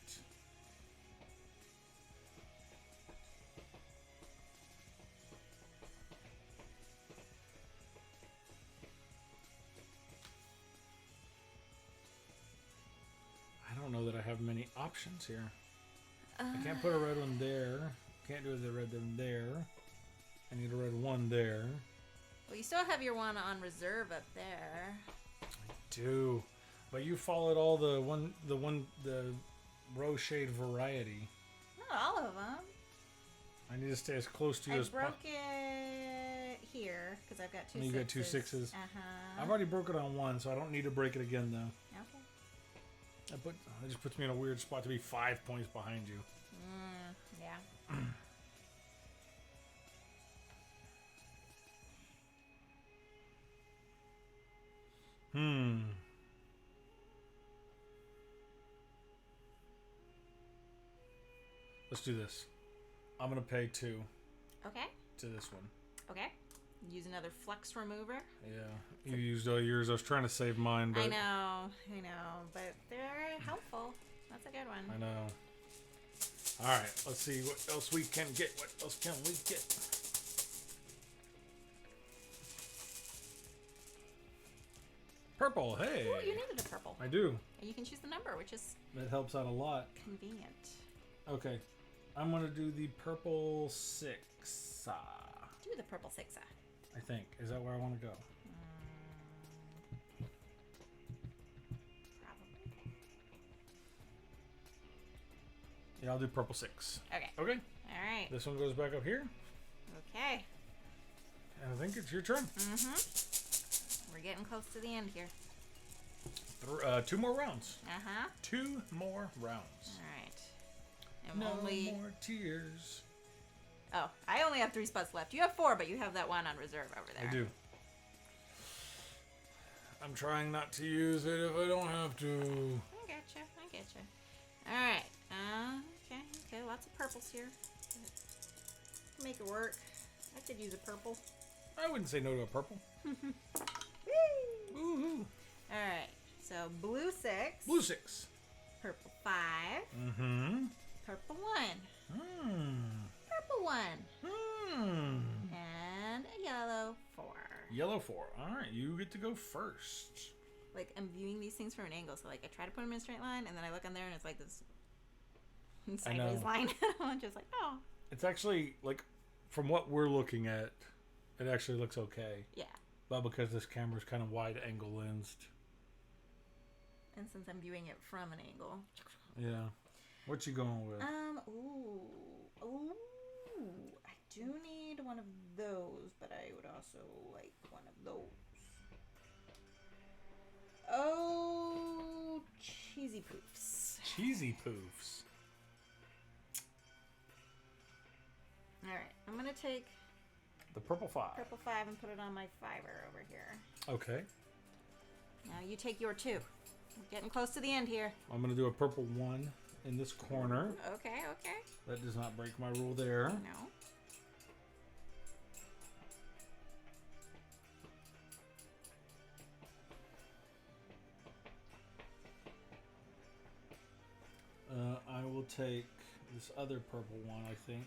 I don't know that I have many options here. I can't put a red one there. Can't do the red one there. I need a red one there. Well, you still have your one on reserve up there. I do, but you followed all the rose shade variety. Not all of them. I need to stay as close to you as possible. I broke it here because I've got 2 You sixes. got 2 6s. Uh-huh. I've already broke it on 1, so I don't need to break it again though. Okay. It just puts me in a weird spot to be 5 points behind you. Yeah. Let's do this. I'm gonna pay 2 Okay. to this one. Okay. Use another flex remover. Yeah, you used all yours. I was trying to save mine, but I know, but they're helpful. That's a good one. I know. All right, let's see what else we can get. What else can we get? Purple. Hey. Ooh, you needed a purple. I do. And you can choose the number, which is That helps out a lot. convenient. Okay, I'm gonna do the purple 6. Do the purple 6. I think. Is that where I want to go? Probably. Yeah, I'll do purple 6. Okay. Okay. All right. This one goes back up here. Okay. And I think it's your turn. We're getting close to the end here. 2 more rounds. 2 more rounds. All right. No more tears. Oh, I only have 3 spots left. You have 4, but you have that one on reserve over there. I do. I'm trying not to use it if I don't have to. I getcha. All right. Okay. Lots of purples here. Make it work. I could use a purple. I wouldn't say no to a purple. Woohoo! All right. So blue 6. Blue 6. Purple 5. Mm-hmm. Purple 1. Hmm. Purple 1. Hmm. And a yellow 4. Yellow 4. All right, you get to go first. Like, I'm viewing these things from an angle, so like I try to put them in a straight line, and then I look on there, and it's like this sideways line. I'm just like, oh. It's actually like, from what we're looking at, it actually looks okay. Yeah. But because this camera's kind of wide angle lensed. And since I'm viewing it from an angle. Yeah. What you going with? Ooh. I do need one of those, but I would also like one of those. Oh, cheesy poofs. Cheesy poofs. All right, I'm gonna take The purple 5. purple 5 and put it on my 5er over here. Okay. Now you take your 2. We're getting close to the end here. I'm going to do a purple 1 in this corner. Okay. That does not break my rule there. No. I will take this other purple one, I think.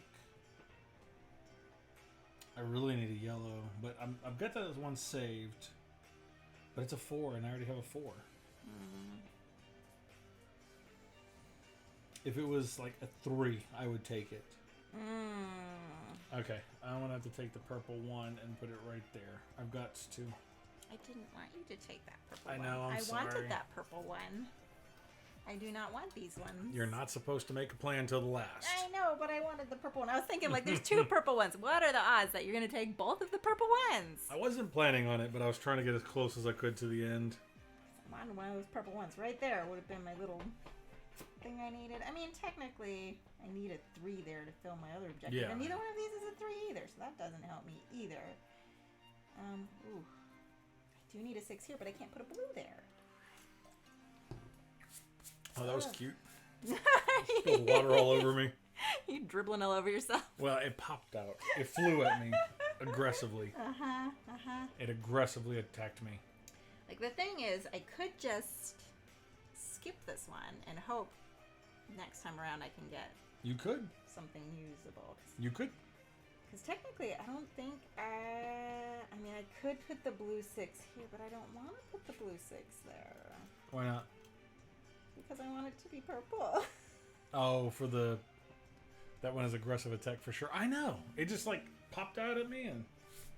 I really need a yellow, but I've got that one saved. But it's a 4, and I already have a 4. If it was like a 3, I would take it. Okay, I'm gonna have to take the purple one and put it right there. I've got to. I didn't want you to take that purple one. I know, I'm sorry. I wanted that purple one. I do not want these ones. You're not supposed to make a plan until the last. I know, but I wanted the purple one. I was thinking, like, there's 2 purple ones. What are the odds that you're going to take both of the purple ones? I wasn't planning on it, but I was trying to get as close as I could to the end. I wanted one of those purple ones. Right there would have been my little thing I needed. I mean, technically, I need a 3 there to fill my other objective. Yeah. And neither one of these is a 3 either, so that doesn't help me either. Ooh. I do need a 6 here, but I can't put a blue there. Oh, that was cute. Spilled water all over me. You dribbling all over yourself. Well, it popped out. It flew at me aggressively. It aggressively attacked me. Like, the thing is, I could just skip this one and hope next time around I can get... You could. Something usable. You could. Because technically, I don't think... I mean, I could put the blue 6 here, but I don't want to put the blue 6 there. Why not? Because I want it to be purple. Oh, for the... That one is aggressive attack for sure. I know. It just, like, popped out at me and...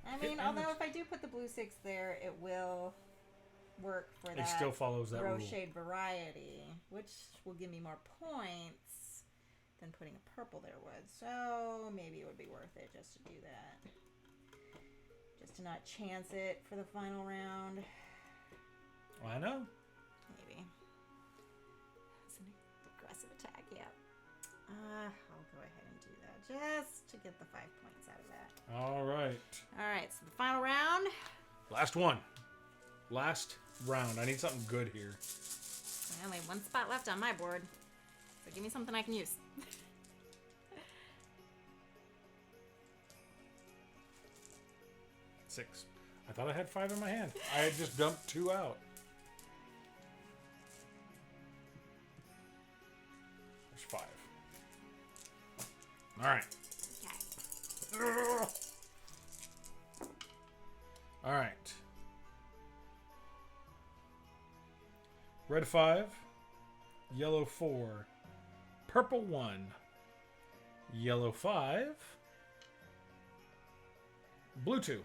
I mean, although if I do put the blue 6 there, it will work for that. It still follows that rule. Shade variety, which will give me more points than putting a purple there would. So maybe it would be worth it just to do that. Just to not chance it for the final round. Well, I know. Maybe. It's an aggressive attack, yeah. I'll go ahead and do that just to get the 5 points out of that. All right. All right, so the final round. Last one. Last round. I need something good here. I only have 1 spot left on my board, so give me something I can use. 6. I thought I had 5 in my hand. I had just dumped 2 out. There's 5. All right. Okay. All right. Red 5, yellow 4, purple 1, yellow 5, blue 2.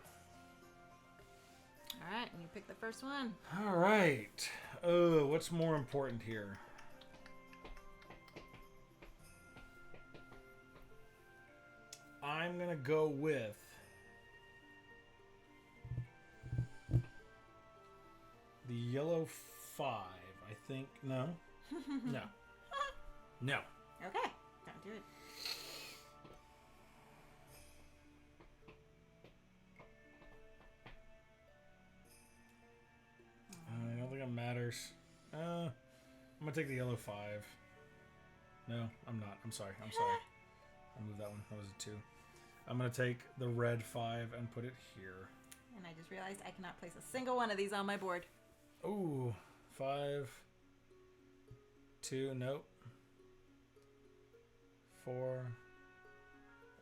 All right, and you pick the first one. All right. Oh, what's more important here? I'm going to go with the yellow 5. I think. No. No. No. Okay. Don't do it. I don't think it matters. I'm going to take the yellow 5. No, I'm not. I'm sorry. I'll move that one. That was a 2. I'm going to take the red 5 and put it here. And I just realized I cannot place a single one of these on my board. Ooh. 5, 2, nope. 4.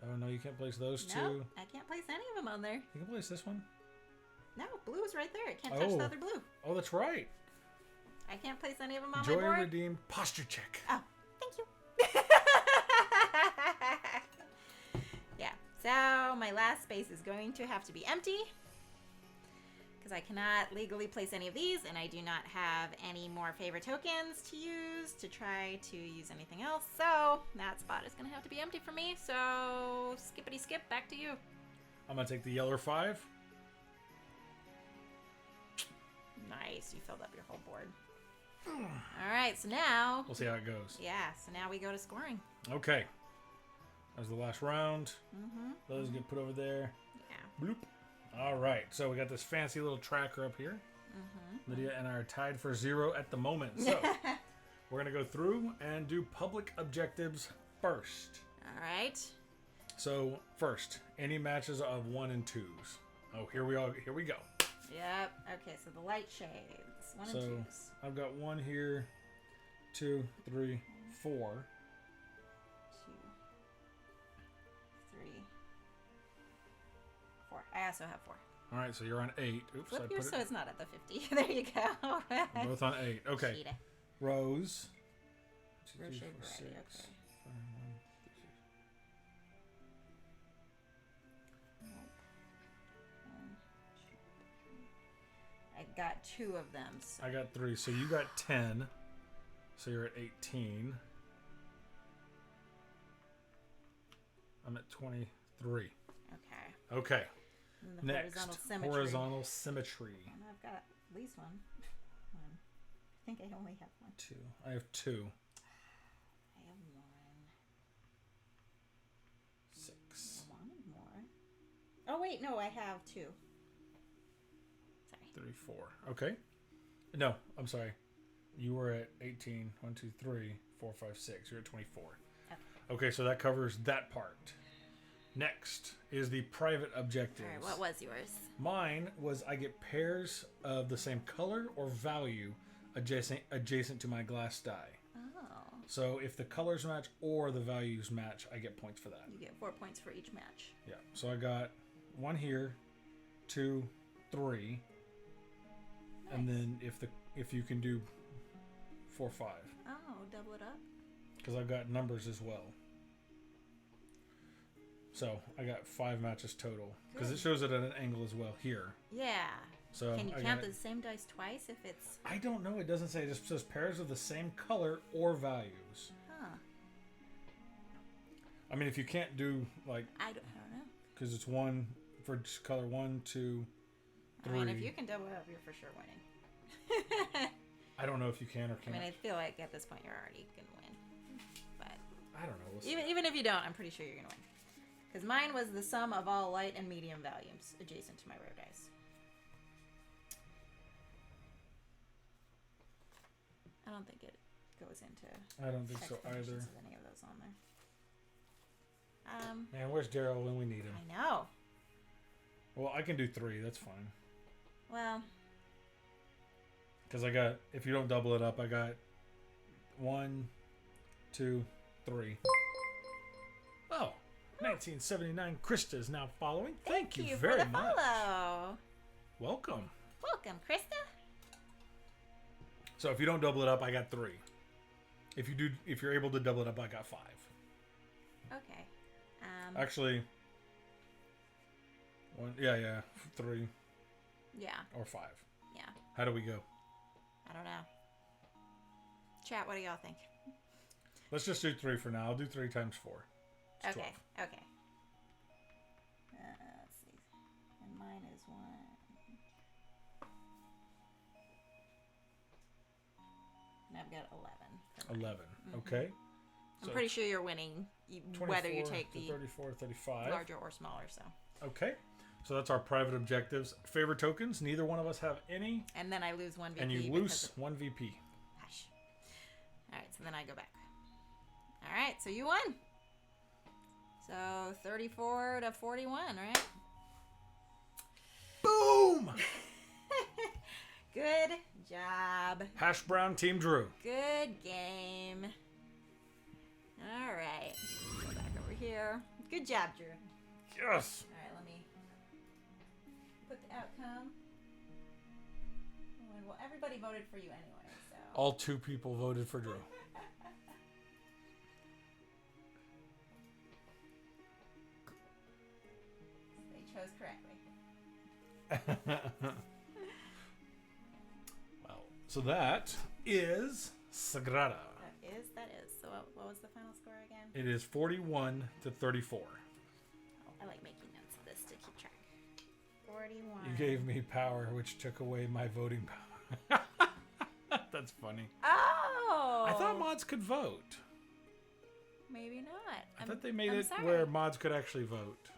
Oh no, you can't place those 2. No, I can't place any of them on there. You can place this one. No, blue is right there. It can't touch the other blue. Oh, that's right. I can't place any of them on Joy my board. redeemed posture check. Oh, thank you. Yeah, so my last space is going to have to be empty. Because I cannot legally place any of these, and I do not have any more favor tokens to use to try to use anything else. So that spot is going to have to be empty for me. So skippity skip, back to you. I'm going to take the yellow 5. Nice, you filled up your whole board. All right, so now... We'll see how it goes. Yeah, so now we go to scoring. Okay. That was the last round. Those get put over there. Yeah. Bloop. All right, so we got this fancy little tracker up here. Lydia and I are tied for 0 at the moment. So We're going to go through and do public objectives first. All right. So, first, any matches of 1 and 2s. Oh, here we go. Yep. Okay, so the light shades. 1 and 2s. I've got 1 here, 2, 3, 4. 2, 3, 4. I also have 4. All right, so you're on 8. Oops, Flip yours so it's not at the 50. There you go. We're both on 8. Okay. Cheetah. Rows. Row shape variety. Okay. I got 2 of them. So. I got 3. So you got 10. So you're at 18. I'm at 23. Okay. Okay. And the Next, horizontal symmetry. And I've got at least 1. I think I only have 1. 2. I have 2. I have 1. 6. I wanted more. Oh wait, no, I have 2. Sorry. 3, 4. Okay. No, I'm sorry. You were at 18. 1, 2, 3, 4, 5, 6. You're at 24. Okay, so that covers that part. Next is the private objectives. All right, what was yours? Mine was I get pairs of the same color or value adjacent to my glass die. Oh. So if the colors match or the values match, I get points for that. You get 4 points for each match. Yeah. So I got 1 here, 2, 3, nice. And then if you can do 4, 5. Oh, double it up. Because I've got numbers as well. So I got 5 matches total because it shows it at an angle as well here. Yeah. So can you count the same dice twice if it's? I don't know. It doesn't say. It just says pairs of the same color or values. Huh. I mean, if you can't do like I don't know. Because it's 1 for color 1, 2, 3. I mean, if you can double it up, you're for sure winning. I don't know if you can or can't. I mean, I feel like at this point you're already gonna win. But I don't know. We'll even if you don't, I'm pretty sure you're gonna win. Because mine was the sum of all light and medium values adjacent to my rare dice. I don't think it goes into. I don't think so either. Of any of those on there. Man, where's Daryl when we need him? I know. Well, I can do 3. That's fine. Well. Because I got, if you don't double it up, I got 1, 2, 3. Oh. 1979 Krista is now following. Thank you very for the much. Follow. Welcome. Welcome, Krista. So if you don't double it up, I got 3. If you're able to double it up, I got 5. Okay. Actually, 1. Yeah, 3. Yeah. Or 5. Yeah. How do we go? I don't know. Chat, what do y'all think? Let's just do 3 for now. I'll do 3 times 4. It's okay. 12. Okay. Let's see. And mine is 1. And I've got 11. 11. Mm-hmm. Okay. I'm pretty sure you're winning, whether you take the 34, 35. larger or smaller. So. Okay. So that's our private objectives. Favorite tokens. Neither one of us have any. And then I lose 1 VP. And you lose 1 VP. Gosh. All right. So then I go back. All right. So you won. So 34 to 41, right? Boom! Good job. Hash Brown Team Drew. Good game. All right. Go back over here. Good job, Drew. Yes. All right, let me put the outcome. Well, everybody voted for you anyway, so. All 2 people voted for Drew. Chose correctly. Well, so that is Sagrada. That is. So what was the final score again? It is 41 to 34. Oh, I like making notes of this to keep track. 41. You gave me power, which took away my voting power. That's funny. Oh! I thought mods could vote. Maybe not. I thought they made where mods could actually vote.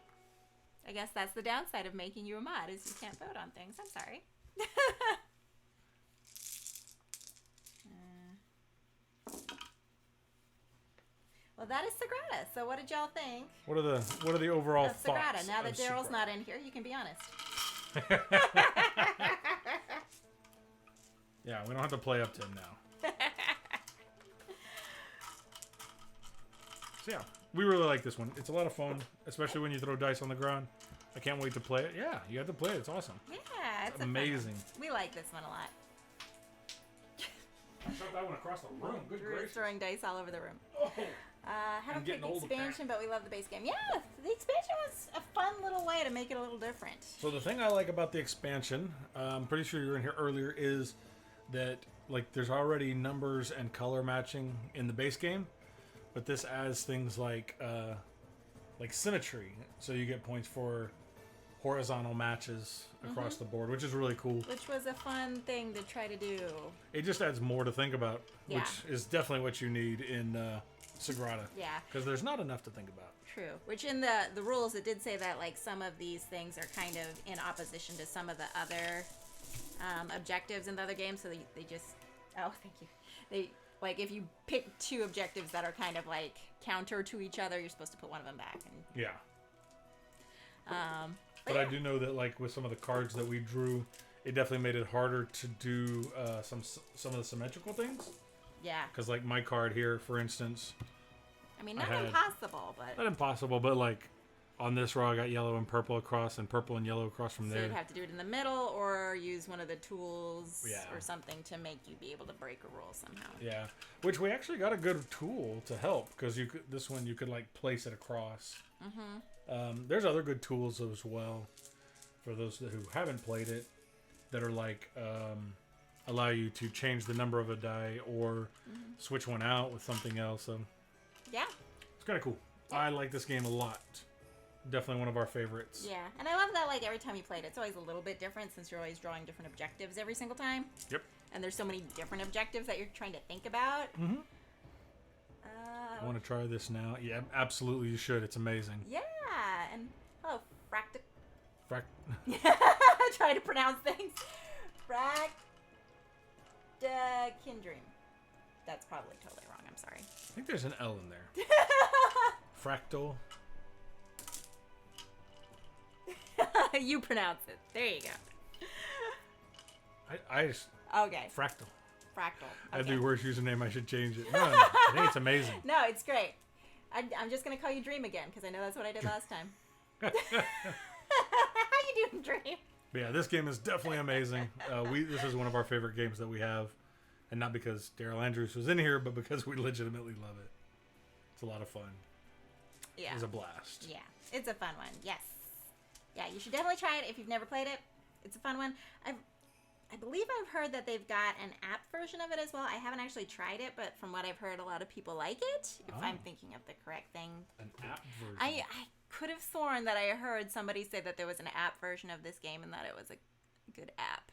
I guess that's the downside of making you a mod, is you can't vote on things. I'm sorry. Well, that is Sagrada. So what did y'all think? What are the overall thoughts? Sagrada. Now that Daryl's not in here, you can be honest. Yeah, we don't have to play up to him now. So yeah, we really like this one. It's a lot of fun, especially when you throw dice on the ground. I can't wait to play it. Yeah, you have to play it. It's awesome. Yeah, it's amazing. We like this one a lot. I shot that one across the room. Good gracious. Throwing dice all over the room. Oh. Haven't played the expansion, but we love the base game. Yeah, the expansion was a fun little way to make it a little different. So the thing I like about the expansion, I'm pretty sure you were in here earlier, is that like there's already numbers and color matching in the base game, but this adds things like symmetry. So you get points for horizontal matches across the board, which is really cool. Which was a fun thing to try to do. It just adds more to think about, which is definitely what you need in Sagrada. Yeah. Because there's not enough to think about. True. Which in the rules, it did say that like some of these things are kind of in opposition to some of the other objectives in the other games. So they just... Oh, thank you. They... Like, if you pick two objectives that are kind of, like, counter to each other, you're supposed to put one of them back. And, yeah. But I do know that, like, with some of the cards that we drew, it definitely made it harder to do some of the symmetrical things. Yeah. Because, like, my card here, for instance... I mean, not impossible, but... Not impossible, but, like, on this row, I got yellow and purple across, and purple and yellow across from there. So you'd have to do it in the middle, or use one of the tools or something to make you be able to break a rule somehow. Yeah, which we actually got a good tool to help, because this one you could like place it across. There's other good tools as well for those who haven't played it that are like allow you to change the number of a die or switch one out with something else. So yeah, it's kind of cool. Yeah. I like this game a lot. Definitely one of our favorites. Yeah, and I love that, like, every time you play it, it's always a little bit different since you're always drawing different objectives every single time. Yep. And there's so many different objectives that you're trying to think about. I want to try this now. Yeah, absolutely you should. It's amazing. Yeah, and hello, Fract... Try to pronounce things. Kindream. That's probably totally wrong, I'm sorry. I think there's an L in there. Fractal... You pronounce it. There you go. I just... Okay. Fractal. Okay. That'd be a worse username. I should change it. No, I think it's amazing. No, it's great. I'm just going to call you Dream again, because I know that's what I did last time. How you doing, Dream? But yeah, this game is definitely amazing. This is one of our favorite games that we have. And not because Daryl Andrews was in here, but because we legitimately love it. It's a lot of fun. Yeah. It's a blast. Yeah. It's a fun one. Yes. Yeah, you should definitely try it if you've never played it. It's a fun one. I believe I've heard that they've got an app version of it as well. I haven't actually tried it, but from what I've heard, a lot of people like it. If I'm thinking of the correct thing. An app version? I could have sworn that I heard somebody say that there was an app version of this game and that it was a good app.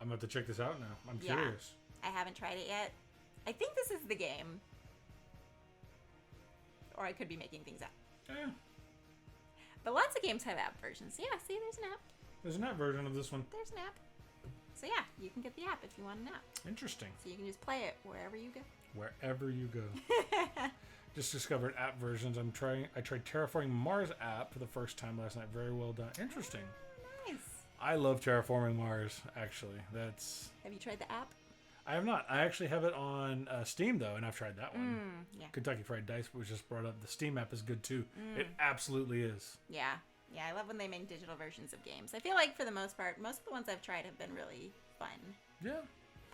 I'm about to check this out now. I'm curious. I haven't tried it yet. I think this is the game. Or I could be making things up. Yeah. But lots of games have app versions. Yeah, see, there's an app. There's an app version of this one. There's an app. So yeah, you can get the app if you want an app. Interesting. So you can just play it wherever you go. Wherever you go. Just discovered app versions. I tried Terraforming Mars app for the first time last night. Very well done. Interesting. Nice. I love Terraforming Mars, actually. Have you tried the app? I have not. I actually have it on Steam, though, and I've tried that one. Yeah. Kentucky Fried Dice was just brought up. The Steam app is good, too. It absolutely is. Yeah. Yeah, I love when they make digital versions of games. I feel like, for the most part, most of the ones I've tried have been really fun. Yeah.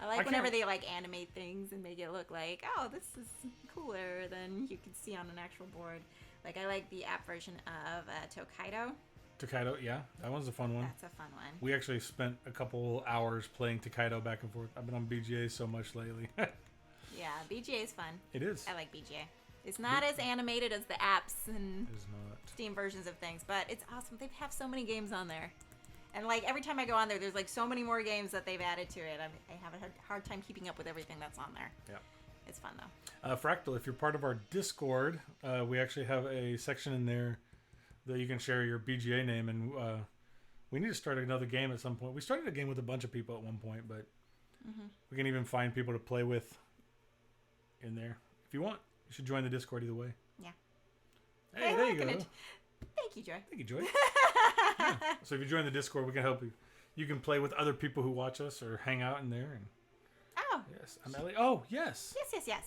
I like whenever they, like, animate things and make it look like, oh, this is cooler than you can see on an actual board. Like, I like the app version of Tokaido. Tokaido, yeah. That one's a fun one. That's a fun one. We actually spent a couple hours playing Tokaido back and forth. I've been on BGA so much lately. Yeah, BGA is fun. It is. I like BGA. It's not as animated as the apps and it is not. Steam versions of things, but it's awesome. They have so many games on there. And, like, every time I go on there, there's, like, so many more games that they've added to it. I have a hard time keeping up with everything that's on there. Yeah. It's fun, though. Fractal, if you're part of our Discord, we actually have a section in there that you can share your BGA name, and we need to start another game at some point. We started a game with a bunch of people at one point, but we can even find people to play with in there. If you want, You should join the Discord either way. Yeah. Hey, there you go. Thank you, Joy. Thank you, Joy. Yeah. So if you join the Discord, we can help you. You can play with other people who watch us or hang out in there. And Oh. yes, I'm Ellie. Oh, yes. Yes.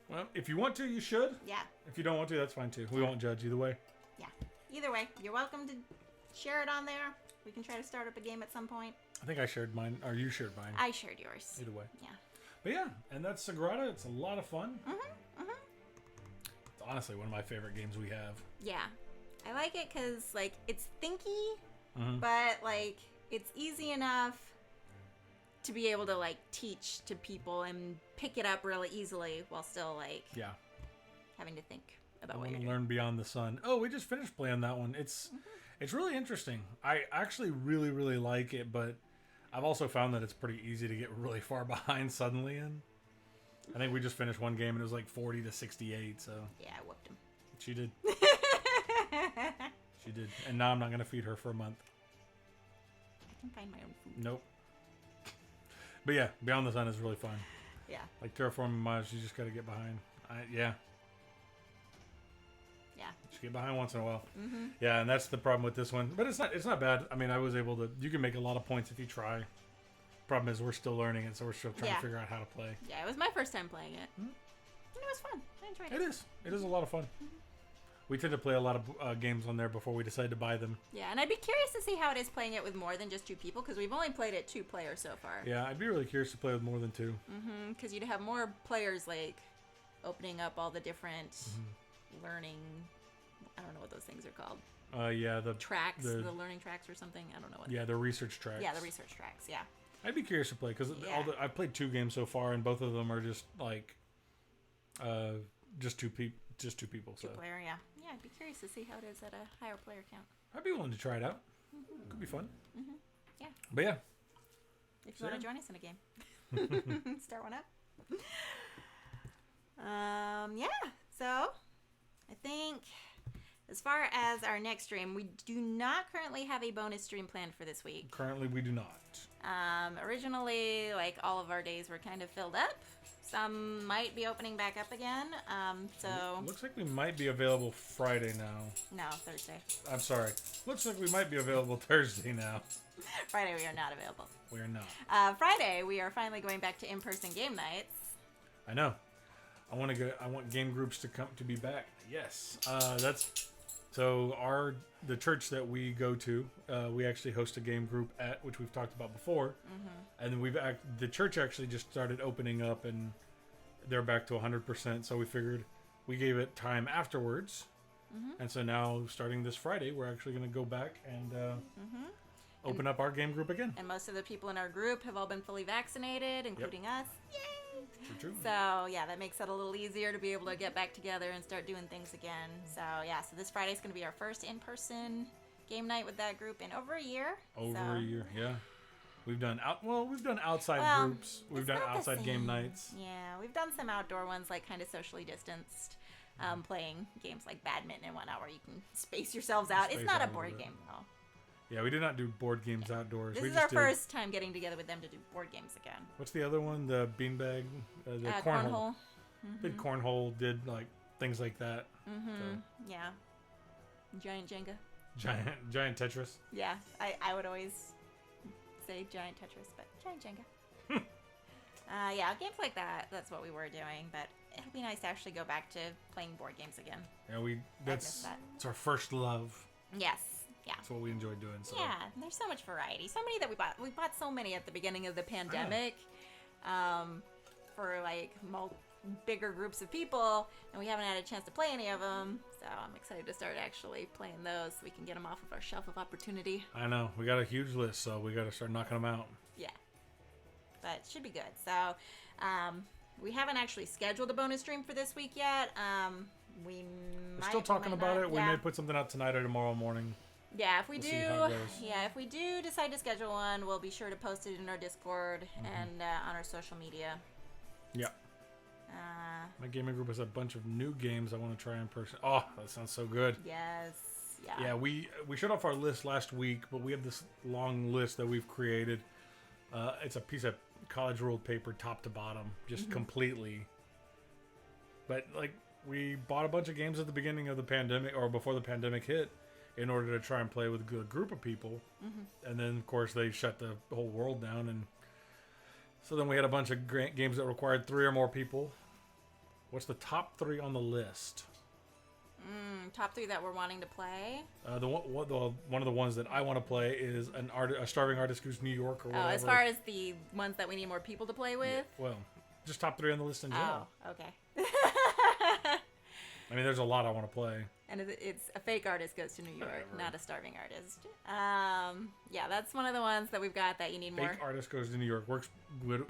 Well, if you want to, you should. Yeah. If you don't want to, that's fine too. We won't judge either way. Yeah. Either way, you're welcome to share it on there. We can try to start up a game at some point. I think I shared mine, or you shared mine. I shared yours. Either way. Yeah. But yeah, and that's Sagrada. It's a lot of fun. It's honestly one of my favorite games we have. Yeah. I like it because, like, it's thinky, but, like, it's easy enough to be able to, like, teach to people and pick it up really easily while still, like, having to think about what you're doing. Learn Beyond the Sun. Oh, we just finished playing that one. It's really interesting. I actually really, really like it, but I've also found that it's pretty easy to get really far behind suddenly in. I think we just finished one game and it was like 40 to 68, so. Yeah, I whooped him. She did. She did. And now I'm not going to feed her for a month. I can find my own food. Nope. But yeah, Beyond the Sun is really fun. Yeah. Like Terraforming Mars, you just got to get behind. Yeah. Just get behind once in a while. Yeah, and that's the problem with this one. But it's not bad. I mean, I was able to. You can make a lot of points if you try. Problem is, we're still learning it, so we're still trying to figure out how to play. Yeah, it was my first time playing it. And it was fun. I enjoyed it. It is. It is a lot of fun. We tend to play a lot of games on there before we decide to buy them. Yeah, and I'd be curious to see how it is playing it with more than just 2 people, because we've only played it 2 players so far. Yeah, I'd be really curious to play with more than 2. Because you'd have more players, like, opening up all the different learning... I don't know what those things are called. Yeah, the tracks, the learning tracks or something. I don't know what. Yeah, the research tracks. Yeah, the research tracks. Yeah. I'd be curious to play because I've played 2 games so far, and both of them are just like, just two people. So. 2-player, yeah. Yeah, I'd be curious to see how it is at a higher player count. I'd be willing to try it out. Could be fun. Yeah. But yeah. If you want to join us in a game, start one up. Yeah. So, I think. As far as our next stream, we do not currently have a bonus stream planned for this week. Currently, we do not. Originally, like, all of our days were kind of filled up. Some might be opening back up again. So looks like we might be available Friday now. No, Thursday. I'm sorry. Looks like we might be available Thursday now. Friday we are not available. We are not. Friday we are finally going back to in-person game nights. I know. I want game groups to be back. Yes. So the church that we go to, we actually host a game group at, which we've talked about before, and the church actually just started opening up, and they're back to 100%. So we figured we gave it time afterwards, and so now starting this Friday, we're actually going to go back and open up our game group again. And most of the people in our group have all been fully vaccinated, including us. Yay! True. So, yeah, that makes it a little easier to be able to get back together and start doing things again. So, yeah, so this Friday is going to be our first in-person game night with that group in over a year. A year, yeah. We've done outside groups. We've done outside game nights. Yeah, we've done some outdoor ones, like kind of socially distanced, playing games like badminton and whatnot, where you can space yourselves out. It's not a board game, though. Yeah, we did not do board games outdoors. This is our first time getting together with them to do board games again. What's the other one? The beanbag? The cornhole. Did cornhole, did like things like that. So. Yeah. Giant Jenga. Giant Tetris. Yeah, I would always say giant Tetris, but giant Jenga. Yeah, games like that, that's what we were doing, but it'll be nice to actually go back to playing board games again. Yeah, it's our first love. Yes. Yeah. That's what we enjoy doing. So. Yeah, and there's so much variety. So many that we bought. We bought so many at the beginning of the pandemic for like bigger groups of people, and we haven't had a chance to play any of them. So I'm excited to start actually playing those so we can get them off of our shelf of opportunity. I know. We got a huge list, so we got to start knocking them out. Yeah. But it should be good. So we haven't actually scheduled a bonus stream for this week yet. We're still talking about it. We may put something out tonight or tomorrow morning. Yeah, if we do decide to schedule one, we'll be sure to post it in our Discord and on our social media. Yeah. My gaming group has a bunch of new games I want to try in person. Oh, that sounds so good. Yes. Yeah. Yeah, we showed off our list last week, but we have this long list that we've created. It's a piece of college ruled paper top to bottom, just completely. But like, we bought a bunch of games at the beginning of the pandemic or before the pandemic hit in order to try and play with a good group of people. And then of course they shut the whole world down, and so then we had a bunch of games that required 3 or more people. What's the top 3 on the list? Top 3 that we're wanting to play. One of the ones that I want to play is a Starving Artist Goes New York or whatever. As far as the ones that we need more people to play with? Yeah, well, just top 3 on the list in general. Oh, okay. I mean, there's a lot I want to play. And it's a fake artist goes to New York, Whatever. not a starving artist. Yeah, that's one of the ones that we've got that you need more. Fake Artist Goes to New York works good.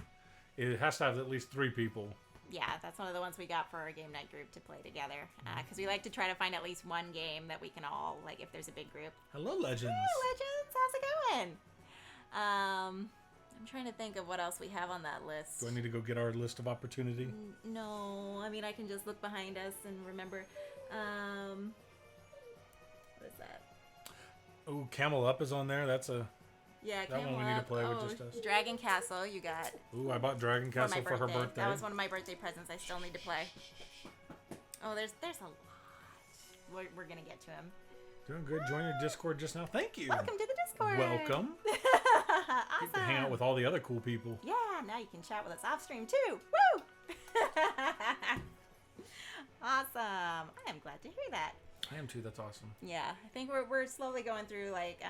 It has to have at least 3 people. Yeah, that's one of the ones we got for our game night group to play together. Because we like to try to find at least one game that we can all, like, if there's a big group. Hello, Legends. Hey, Legends, how's it going? I'm trying to think of what else we have on that list. Do I need to go get our list of opportunity? No, I mean, I can just look behind us and remember. What is that? Oh, Camel Up is on there. That's a... Yeah, that one we need to play with just us. Dragon Castle, you got. Ooh, I bought Dragon Castle for her birthday. That was one of my birthday presents. I still need to play. Oh, there's a lot. We're gonna get to him. Doing good. Join your Discord just now. Thank you. Welcome to the Discord. Welcome. Awesome. Get to hang out with all the other cool people. Yeah, now you can chat with us off stream too. Woo! Awesome. I am glad to hear that. I am too. That's awesome. Yeah, I think we're slowly going through like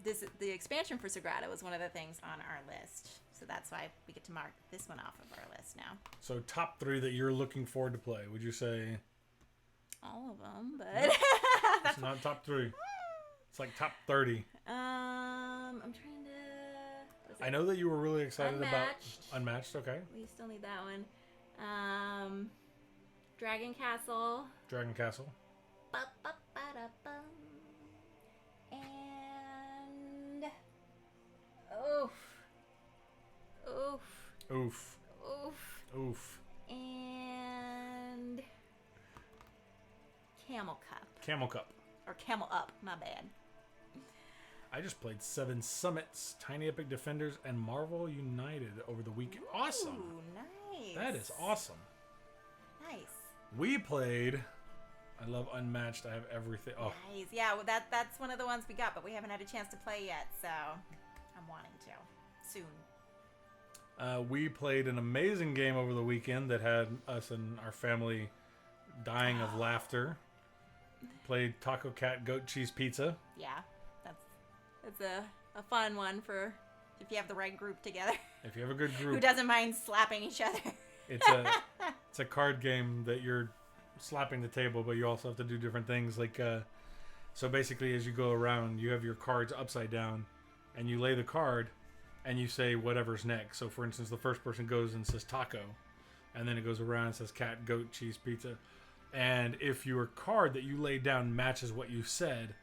the expansion for Sagrada was one of the things on our list, so that's why we get to mark this one off of our list now. So top 3 that you're looking forward to play? Would you say? All of them, but It's not top 3. It's like top 30. I'm trying to. I know that you were really excited about Unmatched. Unmatched. Okay. We still need that one. Dragon Castle. Dragon Castle. Ba-ba-ba-da-bum. And oof. And Camel Cup. Camel Cup. Or Camel Up, my bad. I just played 7 Summits, Tiny Epic Defenders, and Marvel United over the weekend. Awesome. Ooh, nice. That is awesome. Nice. We played. I love Unmatched. I have everything. Oh, Nice. Yeah, well, that's one of the ones we got, but we haven't had a chance to play yet, so I'm wanting to soon. we played an amazing game over the weekend that had us and our family dying of laughter. Played Taco Cat Goat Cheese Pizza. Yeah, that's a fun one for if you have the right group together. If you have a good group. Who doesn't mind slapping each other? It's a card game that you're slapping the table, but you also have to do different things. Like, so basically, as you go around, you have your cards upside down, and you lay the card, and you say whatever's next. So, for instance, the first person goes and says taco, and then it goes around and says cat, goat, cheese, pizza. And if your card that you laid down matches what you said,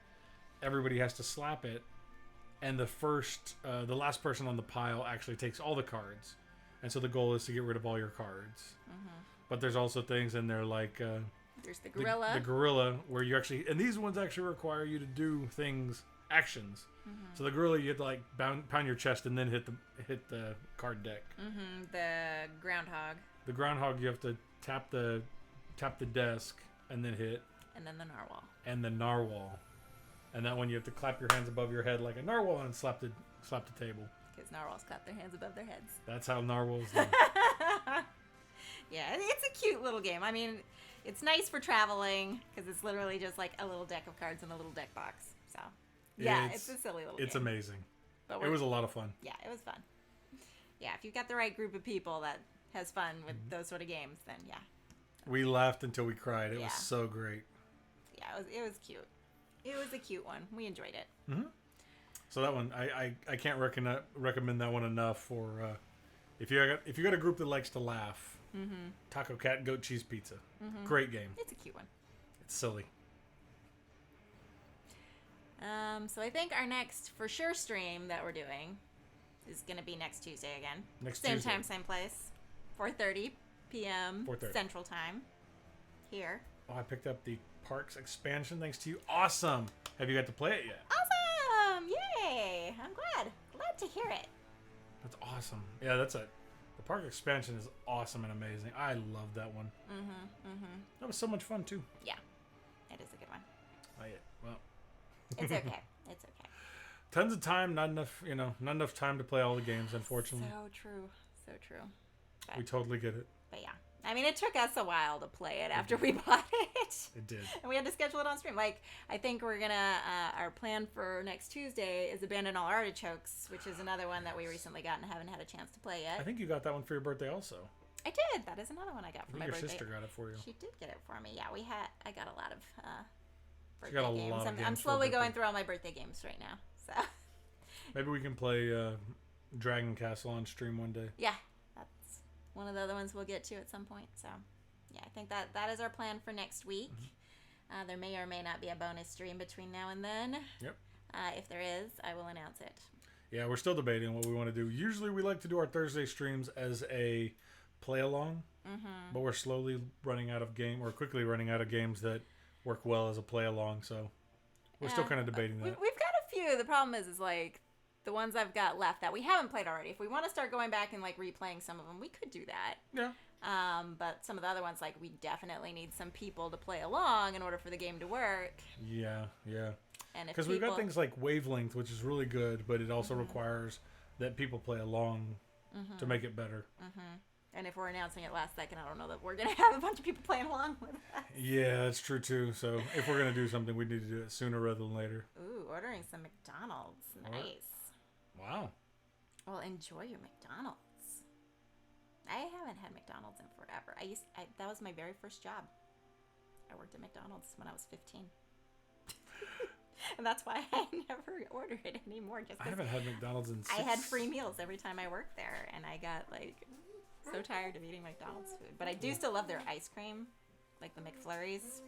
everybody has to slap it, and the last person on the pile actually takes all the cards. And so the goal is to get rid of all your cards. But there's also things in there like there's the gorilla. The gorilla, where you actually, and these ones actually require you to do things, actions. So the gorilla, you have to like pound your chest and then hit the card deck. The groundhog. The groundhog, you have to tap the desk and then hit. And then the narwhal. And the narwhal, and that one you have to clap your hands above your head like a narwhal and slap the table. Because narwhals clap their hands above their heads. That's how narwhals do. Yeah, it's a cute little game. I mean, it's nice for traveling because it's literally just like a little deck of cards in a little deck box. So, yeah, it's a silly little game. It's amazing. But it was a lot of fun. Yeah, it was fun. Yeah, if you've got the right group of people that has fun with those sort of games, then yeah. We laughed until we cried. It was so great. Yeah, it was cute. It was a cute one. We enjoyed it. So that one, I can't recommend that one enough for if you got a group that likes to laugh. Taco Cat Goat Cheese Pizza. Great game. It's a cute one. It's silly. So I think our next for sure stream that we're doing is going to be next Tuesday again. Same Tuesday. time, same place. 4:30 p.m. 4:30. Central Time. Here. Oh, I picked up the Parks expansion thanks to you. Awesome. Have you got to play it yet? Awesome! Yay! I'm glad to hear it. That's awesome. Yeah, that's park expansion is awesome and amazing. I love that one. That was so much fun too. Yeah, it is a good one. Well, it's okay. It's okay. Tons of time, not enough time to play all the games, unfortunately. So true. But, we totally get it. But yeah. I mean, it took us a while to play it after we bought it. It did. And we had to schedule it on stream. Like, I think we're going to, our plan for next Tuesday is Abandon All Artichokes, which is another one that we recently got and haven't had a chance to play yet. I think you got that one for your birthday also. I did. That is another one I got for my birthday. Your sister got it for you. She did get it for me. Yeah, I got a lot of birthday got a games. lot of games I'm slowly going through all my birthday games right now. So maybe we can play Dragon Castle on stream one day. Yeah, that's one of the other ones we'll get to at some point. So yeah, I think that is our plan for next week. There may or may not be a bonus stream between now and then. Yep. If there is, I will announce it. Yeah, we're still debating what we want to do. Usually we like to do our Thursday streams as a play along, but we're slowly running out of quickly running out of games that work well as a play along. So we're still kind of debating that. We've got a few. The problem is like the ones I've got left that we haven't played already. If we want to start going back and like replaying some of them, we could do that. Yeah. But some of the other ones, like, we definitely need some people to play along in order for the game to work. Yeah. And because we've got things like Wavelength, which is really good, but it also requires that people play along to make it better. And if we're announcing it last second, I don't know that we're going to have a bunch of people playing along with us. Yeah, that's true, too. So if we're going to do something, we need to do it sooner rather than later. Ooh, ordering some McDonald's. Nice. Wow. Well, enjoy your McDonald's. I haven't had McDonald's in forever. That was my very first job. I worked at McDonald's when I was 15. And that's why I never order it anymore. Just I haven't had McDonald's in 6 I had free meals every time I worked there, and I got like so tired of eating McDonald's food. But I do still love their ice cream, like the McFlurries.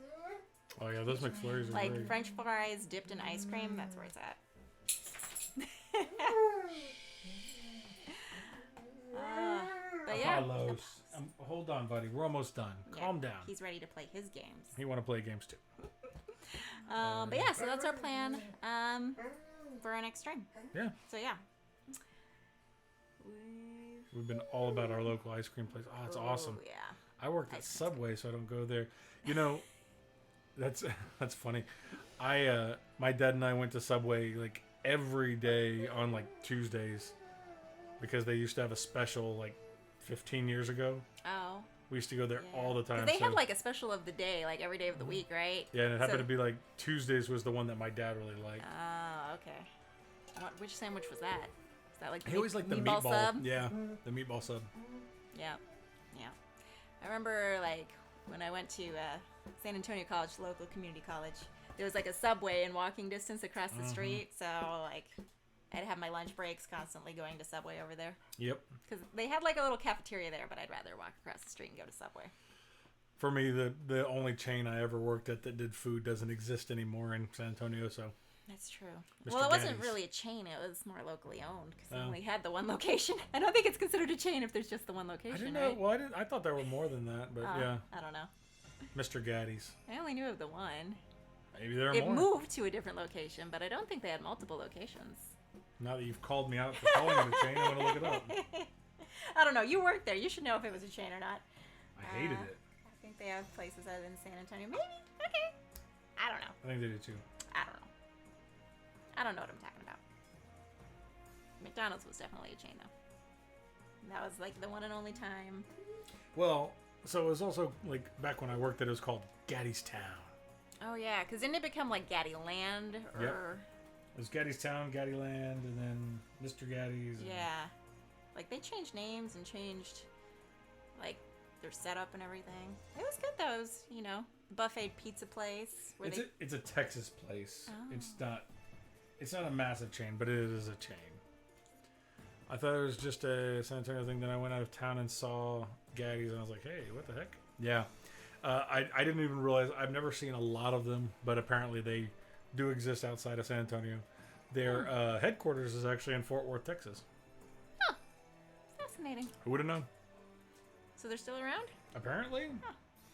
Oh yeah, those McFlurries are like great. French fries dipped in ice cream. That's where it's at. But yeah. Carlos, hold on, buddy. We're almost done. Yeah, Calm down. He's ready to play his games. He want to play games too. But yeah, so that's our plan for our next stream. Yeah. So yeah. We've been all about our local ice cream place. Oh, it's awesome. Yeah. I worked at Subway, so I don't go there. You know, that's funny. My dad and I went to Subway like every day on like Tuesdays because they used to have a special like 15 years ago. Oh. We used to go there all the time. They had like a special of the day, like every day of the week, right? Yeah, and it happened to be like Tuesdays was the one that my dad really liked. Oh, okay. Which sandwich was that? Is that like the he always liked the meatball sub? Yeah, the meatball sub. Yeah. I remember like when I went to San Antonio College, local community college, there was like a Subway in walking distance across the street. So like I'd have my lunch breaks constantly going to Subway over there. Yep. Because they had like a little cafeteria there, but I'd rather walk across the street and go to Subway. For me, the only chain I ever worked at that did food doesn't exist anymore in San Antonio, so. That's true. Mr. Well, it wasn't Gaddy's. really a chain. It was more locally owned because they only had the one location. I don't think it's considered a chain if there's just the one location, I didn't know. right? Well, I thought there were more than that, but yeah. I don't know. Mr. Gaddy's. I only knew of the one. Maybe there are It more. moved to a different location, but I don't think they had multiple locations. Now that you've called me out for calling it a chain, I'm going to look it up. I don't know. You worked there. You should know if it was a chain or not. I hated it. I think they have places other than San Antonio. Maybe. Okay. I don't know. I think they do too. I don't know. I don't know what I'm talking about. McDonald's was definitely a chain, though. That was like the one and only time. Well, so it was also like back when I worked, it was called Gaddy's Town. Oh yeah, because didn't it become like Gaddy Land or? Yep. It was Gaddy's Town, Gaddy Land, and then Mr. Gaddy's. Yeah, like they changed names and changed like their setup and everything. It was good though. It was, buffet pizza place. It's a Texas place. Oh. It's not a massive chain, but it is a chain. I thought it was just a San Antonio thing. Then I went out of town and saw Gaddy's, and I was like, hey, what the heck? Yeah. I didn't even realize. I've never seen a lot of them, but apparently they do exist outside of San Antonio. Their headquarters is actually in Fort Worth, Texas. Huh. Fascinating. Who would have known? So they're still around? Apparently.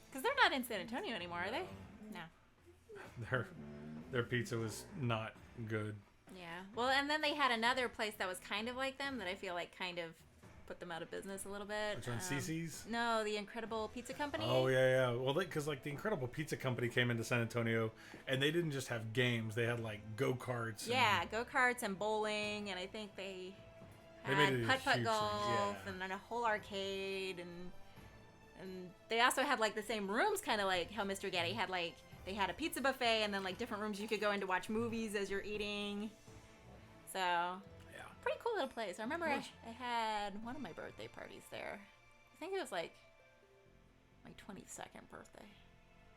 Because they're not in San Antonio anymore, are they? No. Their pizza was not good. Yeah. Well, and then they had another place that was kind of like them that I feel like kind of put them out of business a little bit. Which one, CC's? No, the Incredible Pizza Company. Oh, yeah. Well, because, like, the Incredible Pizza Company came into San Antonio, and they didn't just have games. They had, like, go-karts. Yeah, go-karts and bowling, and I think they had putt-putt golf, and then a whole arcade, and they also had, like, the same rooms, kind of like how Mr. Getty had, like, they had a pizza buffet, and then, like, different rooms you could go in to watch movies as you're eating. So... pretty cool little place. I remember I had one of my birthday parties there. I think it was like my 22nd birthday.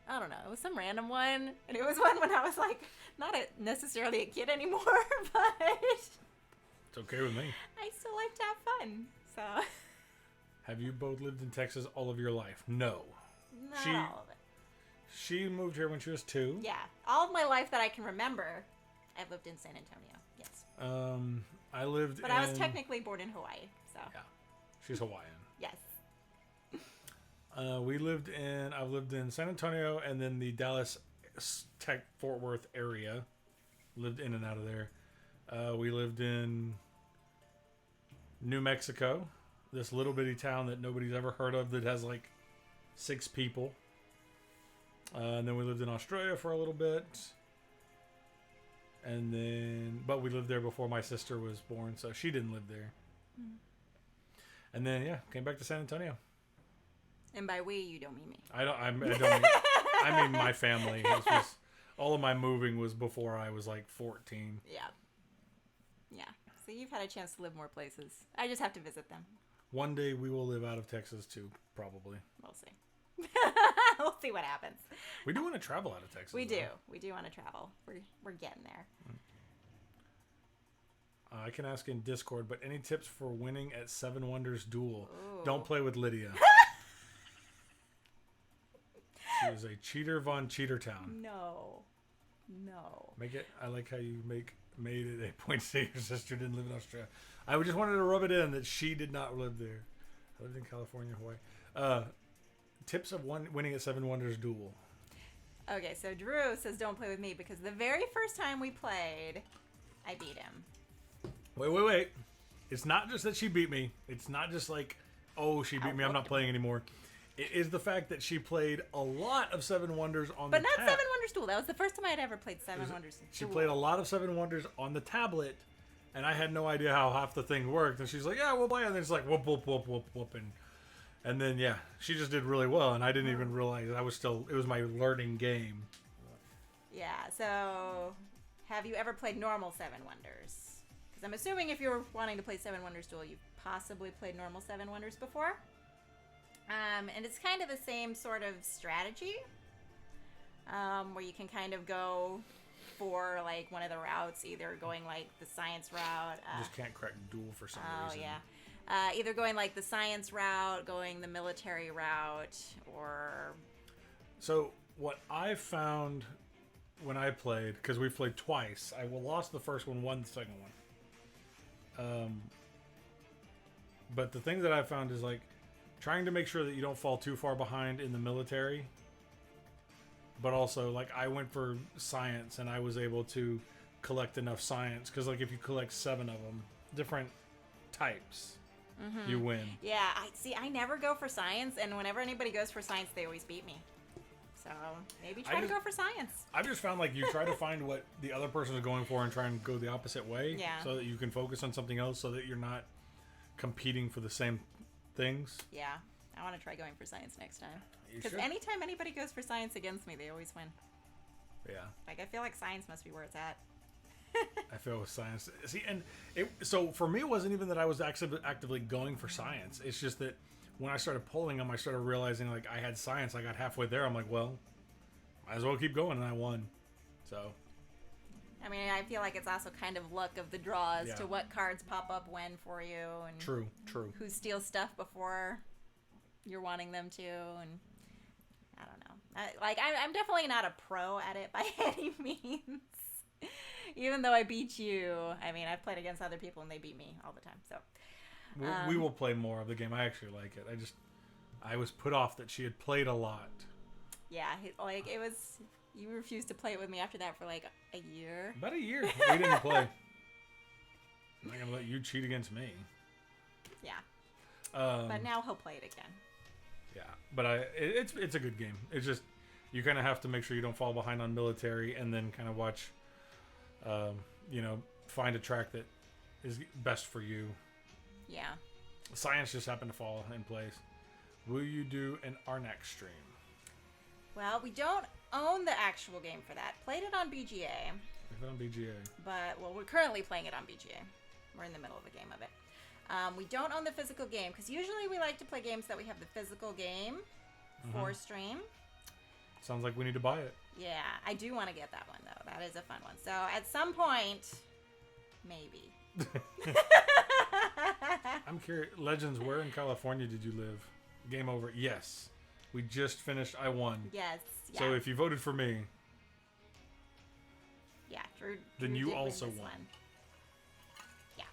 I don't know. It was some random one. And it was one when I was like not necessarily a kid anymore, but it's okay with me. I still like to have fun. So have you both lived in Texas all of your life? No. Not all of it. She moved here when she was 2. Yeah. All of my life that I can remember, I've lived in San Antonio. Yes. I lived But I was technically born in Hawaii, so. Yeah. She's Hawaiian. Yes. I've lived in San Antonio and then the Dallas Tech Fort Worth area. Lived in and out of there. We lived in New Mexico, this little bitty town that nobody's ever heard of that has like 6 people. And then we lived in Australia for a little bit. And then, but we lived there before my sister was born, so she didn't live there. Mm. And then, came back to San Antonio. And by we, you don't mean me. I don't. I mean my family. All of my moving was before I was like 14. Yeah. So you've had a chance to live more places. I just have to visit them. One day we will live out of Texas too, probably. We'll see. We'll see what happens. We do want to travel out of Texas. We do want to travel. We're getting there. I can ask in Discord, but any tips for winning at 7 Wonders Duel? Ooh. Don't play with Lydia. She is a cheater von Cheatertown. No. Make it. I like how you made it a point to say your sister didn't live in Australia. I just wanted to rub it in that she did not live there. I lived in California, Hawaii. Tips of winning at 7 Wonders Duel. Okay, so Drew says don't play with me because the very first time we played, I beat him. Wait. It's not just that she beat me. It's not just like, oh, she beat me, I'm not playing anymore. It is the fact that she played a lot of 7 Wonders on the tablet. But not 7 Wonders Duel. That was the first time I had ever played 7 Wonders Duel. She played a lot of 7 Wonders on the tablet, and I had no idea how half the thing worked. And she's like, yeah, we'll play. And then it's like, whoop, whoop, whoop, whoop, whoop. And then, she just did really well, and I didn't even realize it was my learning game. Yeah, so have you ever played normal 7 Wonders? Because I'm assuming if you're wanting to play 7 Wonders Duel, you've possibly played normal 7 Wonders before. And it's kind of the same sort of strategy, where you can kind of go for, like, one of the routes, either going, like, the science route. I just can't crack Duel for some reason. Oh, yeah. Either going like the science route, going the military route, or... So what I found when I played, because we played twice, I lost the first one, won the second one. But the thing that I found is like trying to make sure that you don't fall too far behind in the military. But also, like, I went for science and I was able to collect enough science. Because, like, if you collect 7 of them, different types... Mm-hmm. You win. Yeah, I never go for science, and whenever anybody goes for science, they always beat me. So maybe try to go for science. I've just found like you try to find what the other person is going for and try and go the opposite way, so that you can focus on something else, so that you're not competing for the same things. Yeah, I want to try going for science next time. Because anytime anybody goes for science against me, they always win. Yeah. Like I feel like science must be where it's at. I feel with science. See, and so for me, it wasn't even that I was actively going for science. It's just that when I started pulling them, I started realizing like I had science. I got halfway there. I'm like, well, might as well keep going, and I won. So. I mean, I feel like it's also kind of luck of the draw as to what cards pop up when for you, and true. Who steals stuff before you're wanting them to, and I don't know. I'm definitely not a pro at it by any means. Even though I beat you, I mean, I've played against other people and they beat me all the time. So we will play more of the game. I actually like it. I was put off that she had played a lot. Yeah, like it was. You refused to play it with me after that for like a year. About a year. We didn't play. I'm not gonna let you cheat against me. Yeah. But now he'll play it again. Yeah, but it's a good game. It's just you kind of have to make sure you don't fall behind on military, and then kind of watch, find a track that is best for you. Yeah. Science just happened to fall in place. Will you do an Arnak stream? Well, we don't own the actual game for that. Played it on BGA. It's on BGA. But, we're currently playing it on BGA. We're in the middle of a game of it. We don't own the physical game, because usually we like to play games that we have the physical game for stream. Sounds like we need to buy it. Yeah, I do want to get that one, though. That is a fun one. So, at some point, maybe. I'm curious. Legends, where in California did you live? Game over. Yes. We just finished. I won. Yes. Yeah. So if you voted for me. Yeah. Drew then you did also win this won. One. Yeah.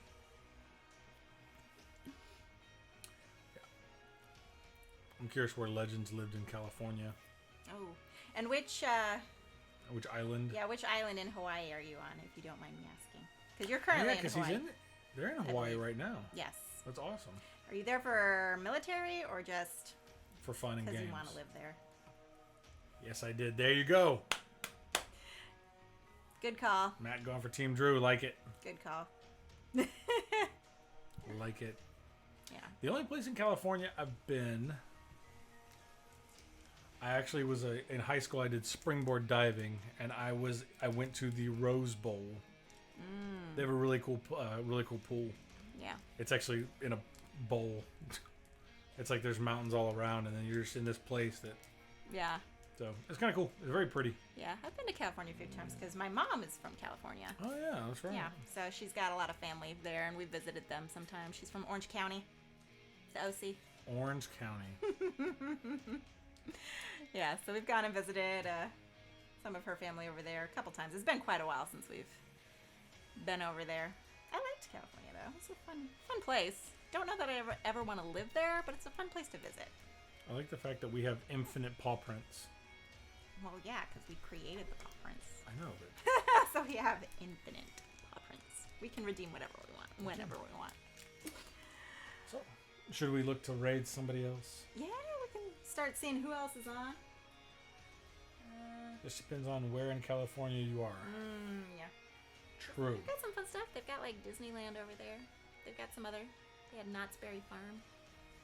I'm curious where Legends lived in California. Oh. And which island? Yeah, which island in Hawaii are you on, if you don't mind me asking? Because you're currently in Hawaii. They're in Hawaii right now. Yes. That's awesome. Are you there for military or just for fun and games? Because you want to live there. Yes, I did. There you go. Good call. Matt going for Team Drew. Like it. Good call. Like it. Yeah. The only place in California I've been, I actually was in high school. I did springboard diving, and I went to the Rose Bowl. They have a really cool pool. Yeah. It's actually in a bowl. It's like there's mountains all around, and then you're just in this place that. Yeah. So it's kind of cool. It's very pretty. Yeah, I've been to California a few times because my mom is from California. Oh yeah, that's right. Yeah, so she's got a lot of family there, and we visited them sometimes. She's from Orange County, the OC. Orange County. Yeah, so we've gone and visited some of her family over there a couple times. It's been quite a while since we've been over there. I liked California though. It's a fun place. Don't know that I ever want to live there, but it's a fun place to visit. I like the fact that we have infinite paw prints. Well, yeah, because we created the paw prints. I know, but so we have infinite paw prints. We can redeem whatever we want, whenever we want. So, should we look to raid somebody else? Yeah, we can start seeing who else is on. This depends on where in California you are. Yeah. True. They've got some fun stuff. They've got like Disneyland over there. They've got some other. They had Knott's Berry Farm.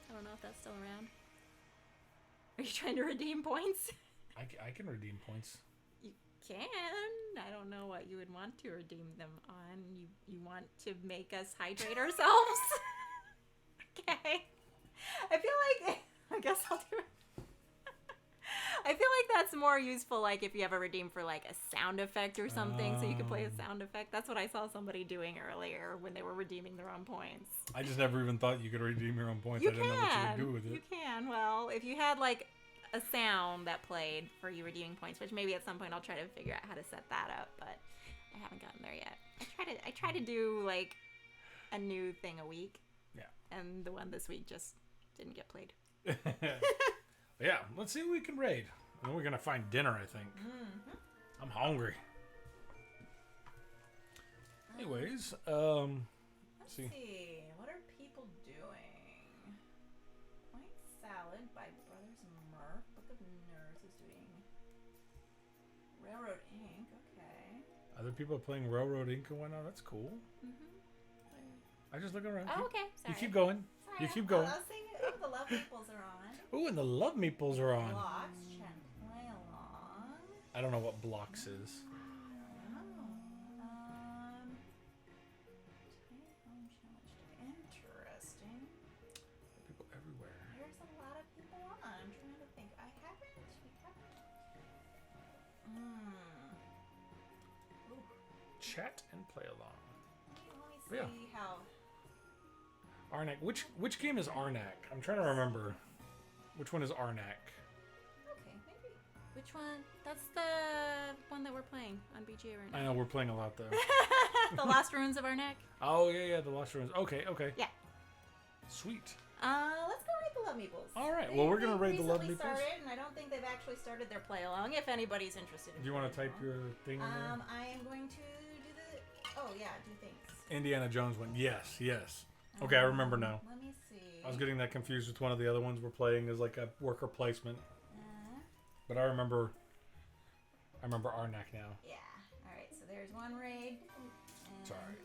I don't know if that's still around. Are you trying to redeem points? I can redeem points. You can. I don't know what you would want to redeem them on. You want to make us hydrate ourselves? Okay. I feel like I guess I'll do it. I feel like that's more useful, like if you ever redeem for like a sound effect or something, so you can play a sound effect. That's what I saw somebody doing earlier when they were redeeming their own points. I just never even thought you could redeem your own points. You I didn't know what you would do with it. You can. Well, if you had like a sound that played for you redeeming points, which maybe at some point I'll try to figure out how to set that up, but I haven't gotten there yet. I try to do like a new thing a week. Yeah. And the one this week just didn't get played. Yeah, let's see what we can raid. And then we're gonna find dinner, I think. I'm hungry. Anyways, let's see. What are people doing? White Salad by Brothers Murph. Book of Nerds is doing Railroad Ink. Okay. Other people are playing Railroad Ink and whatnot. That's cool. I just look around. Oh, okay. Sorry. You keep going. Sorry, You keep going. I was thinking, the Love Meeples are on. Ooh, and the Love Meeples are on. Blocks, trying to play along. I don't know what Blocks is. Interesting. People everywhere. There's a lot of people on. I'm trying to think. We haven't. Chat and play along. Let me see how. Arnak. Which game is Arnak? I'm trying to remember. Which one is Arnak? Okay, maybe. Which one? That's the one that we're playing on BGA right now. I know we're playing a lot though. The Lost Ruins of Arnak. Oh yeah, the Lost Ruins. Okay. Yeah. Sweet. Let's go raid the Love Meeples. All right. Well, we're gonna raid the Love Meeples. Started, and I don't think they've actually started their play along. If anybody's interested. Do you want to type your thing in there? I am going to do the. Oh yeah, do things. Indiana Jones one. Yes. Okay, I remember now. Let me see. I was getting that confused with one of the other ones we're playing as like a worker placement. But I remember Arnak now. Yeah. All right. So there's one raid. Sorry.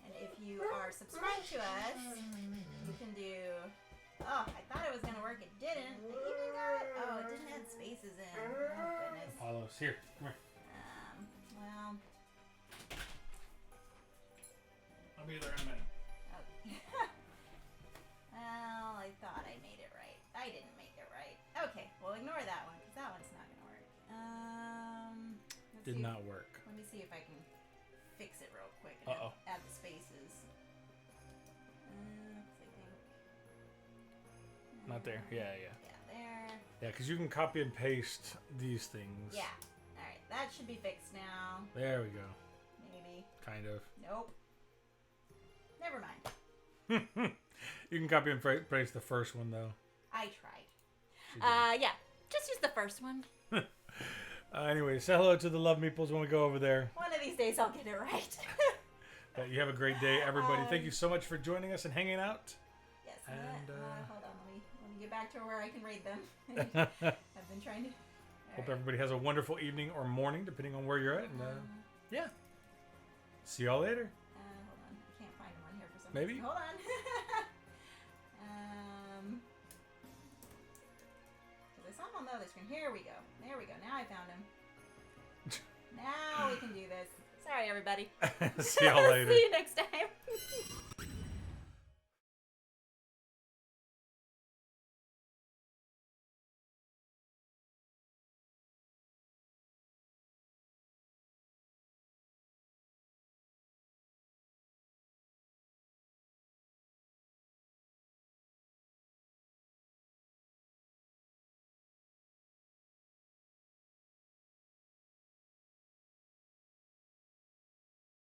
And if you are subscribed to us, you can do. Oh, I thought it was gonna work. It didn't. I even got. Oh, it didn't add spaces in. Oh goodness. Apollo's here. Come here. Well. I'll be there in a minute. Okay. Well, I thought I made it right. I didn't make it right. Okay, well ignore that one because that one's not gonna work. Did not work. Let me see if I can fix it real quick and add the spaces. I think. Not there. Yeah. Yeah, there. Yeah, because you can copy and paste these things. Yeah. All right, that should be fixed now. There we go. Maybe. Kind of. Nope. Never mind. You can copy and paste the first one though. I tried. Yeah. Just use the first one. Anyway, say hello to the Love Meeples when we go over there. One of these days I'll get it right. You have a great day, everybody. Thank you so much for joining us and hanging out. Yes. And hold on. Let me get back to where I can rate them. I've been trying to. Hope everybody has a wonderful evening or morning, depending on where you're at. And yeah. See y'all later. Hold on. I can't find them on here for some Maybe. reason. Hold on. I saw them on the other screen. Here we go. There we go. Now I found him. Now we can do this. Sorry, everybody. See y'all later. See you next time.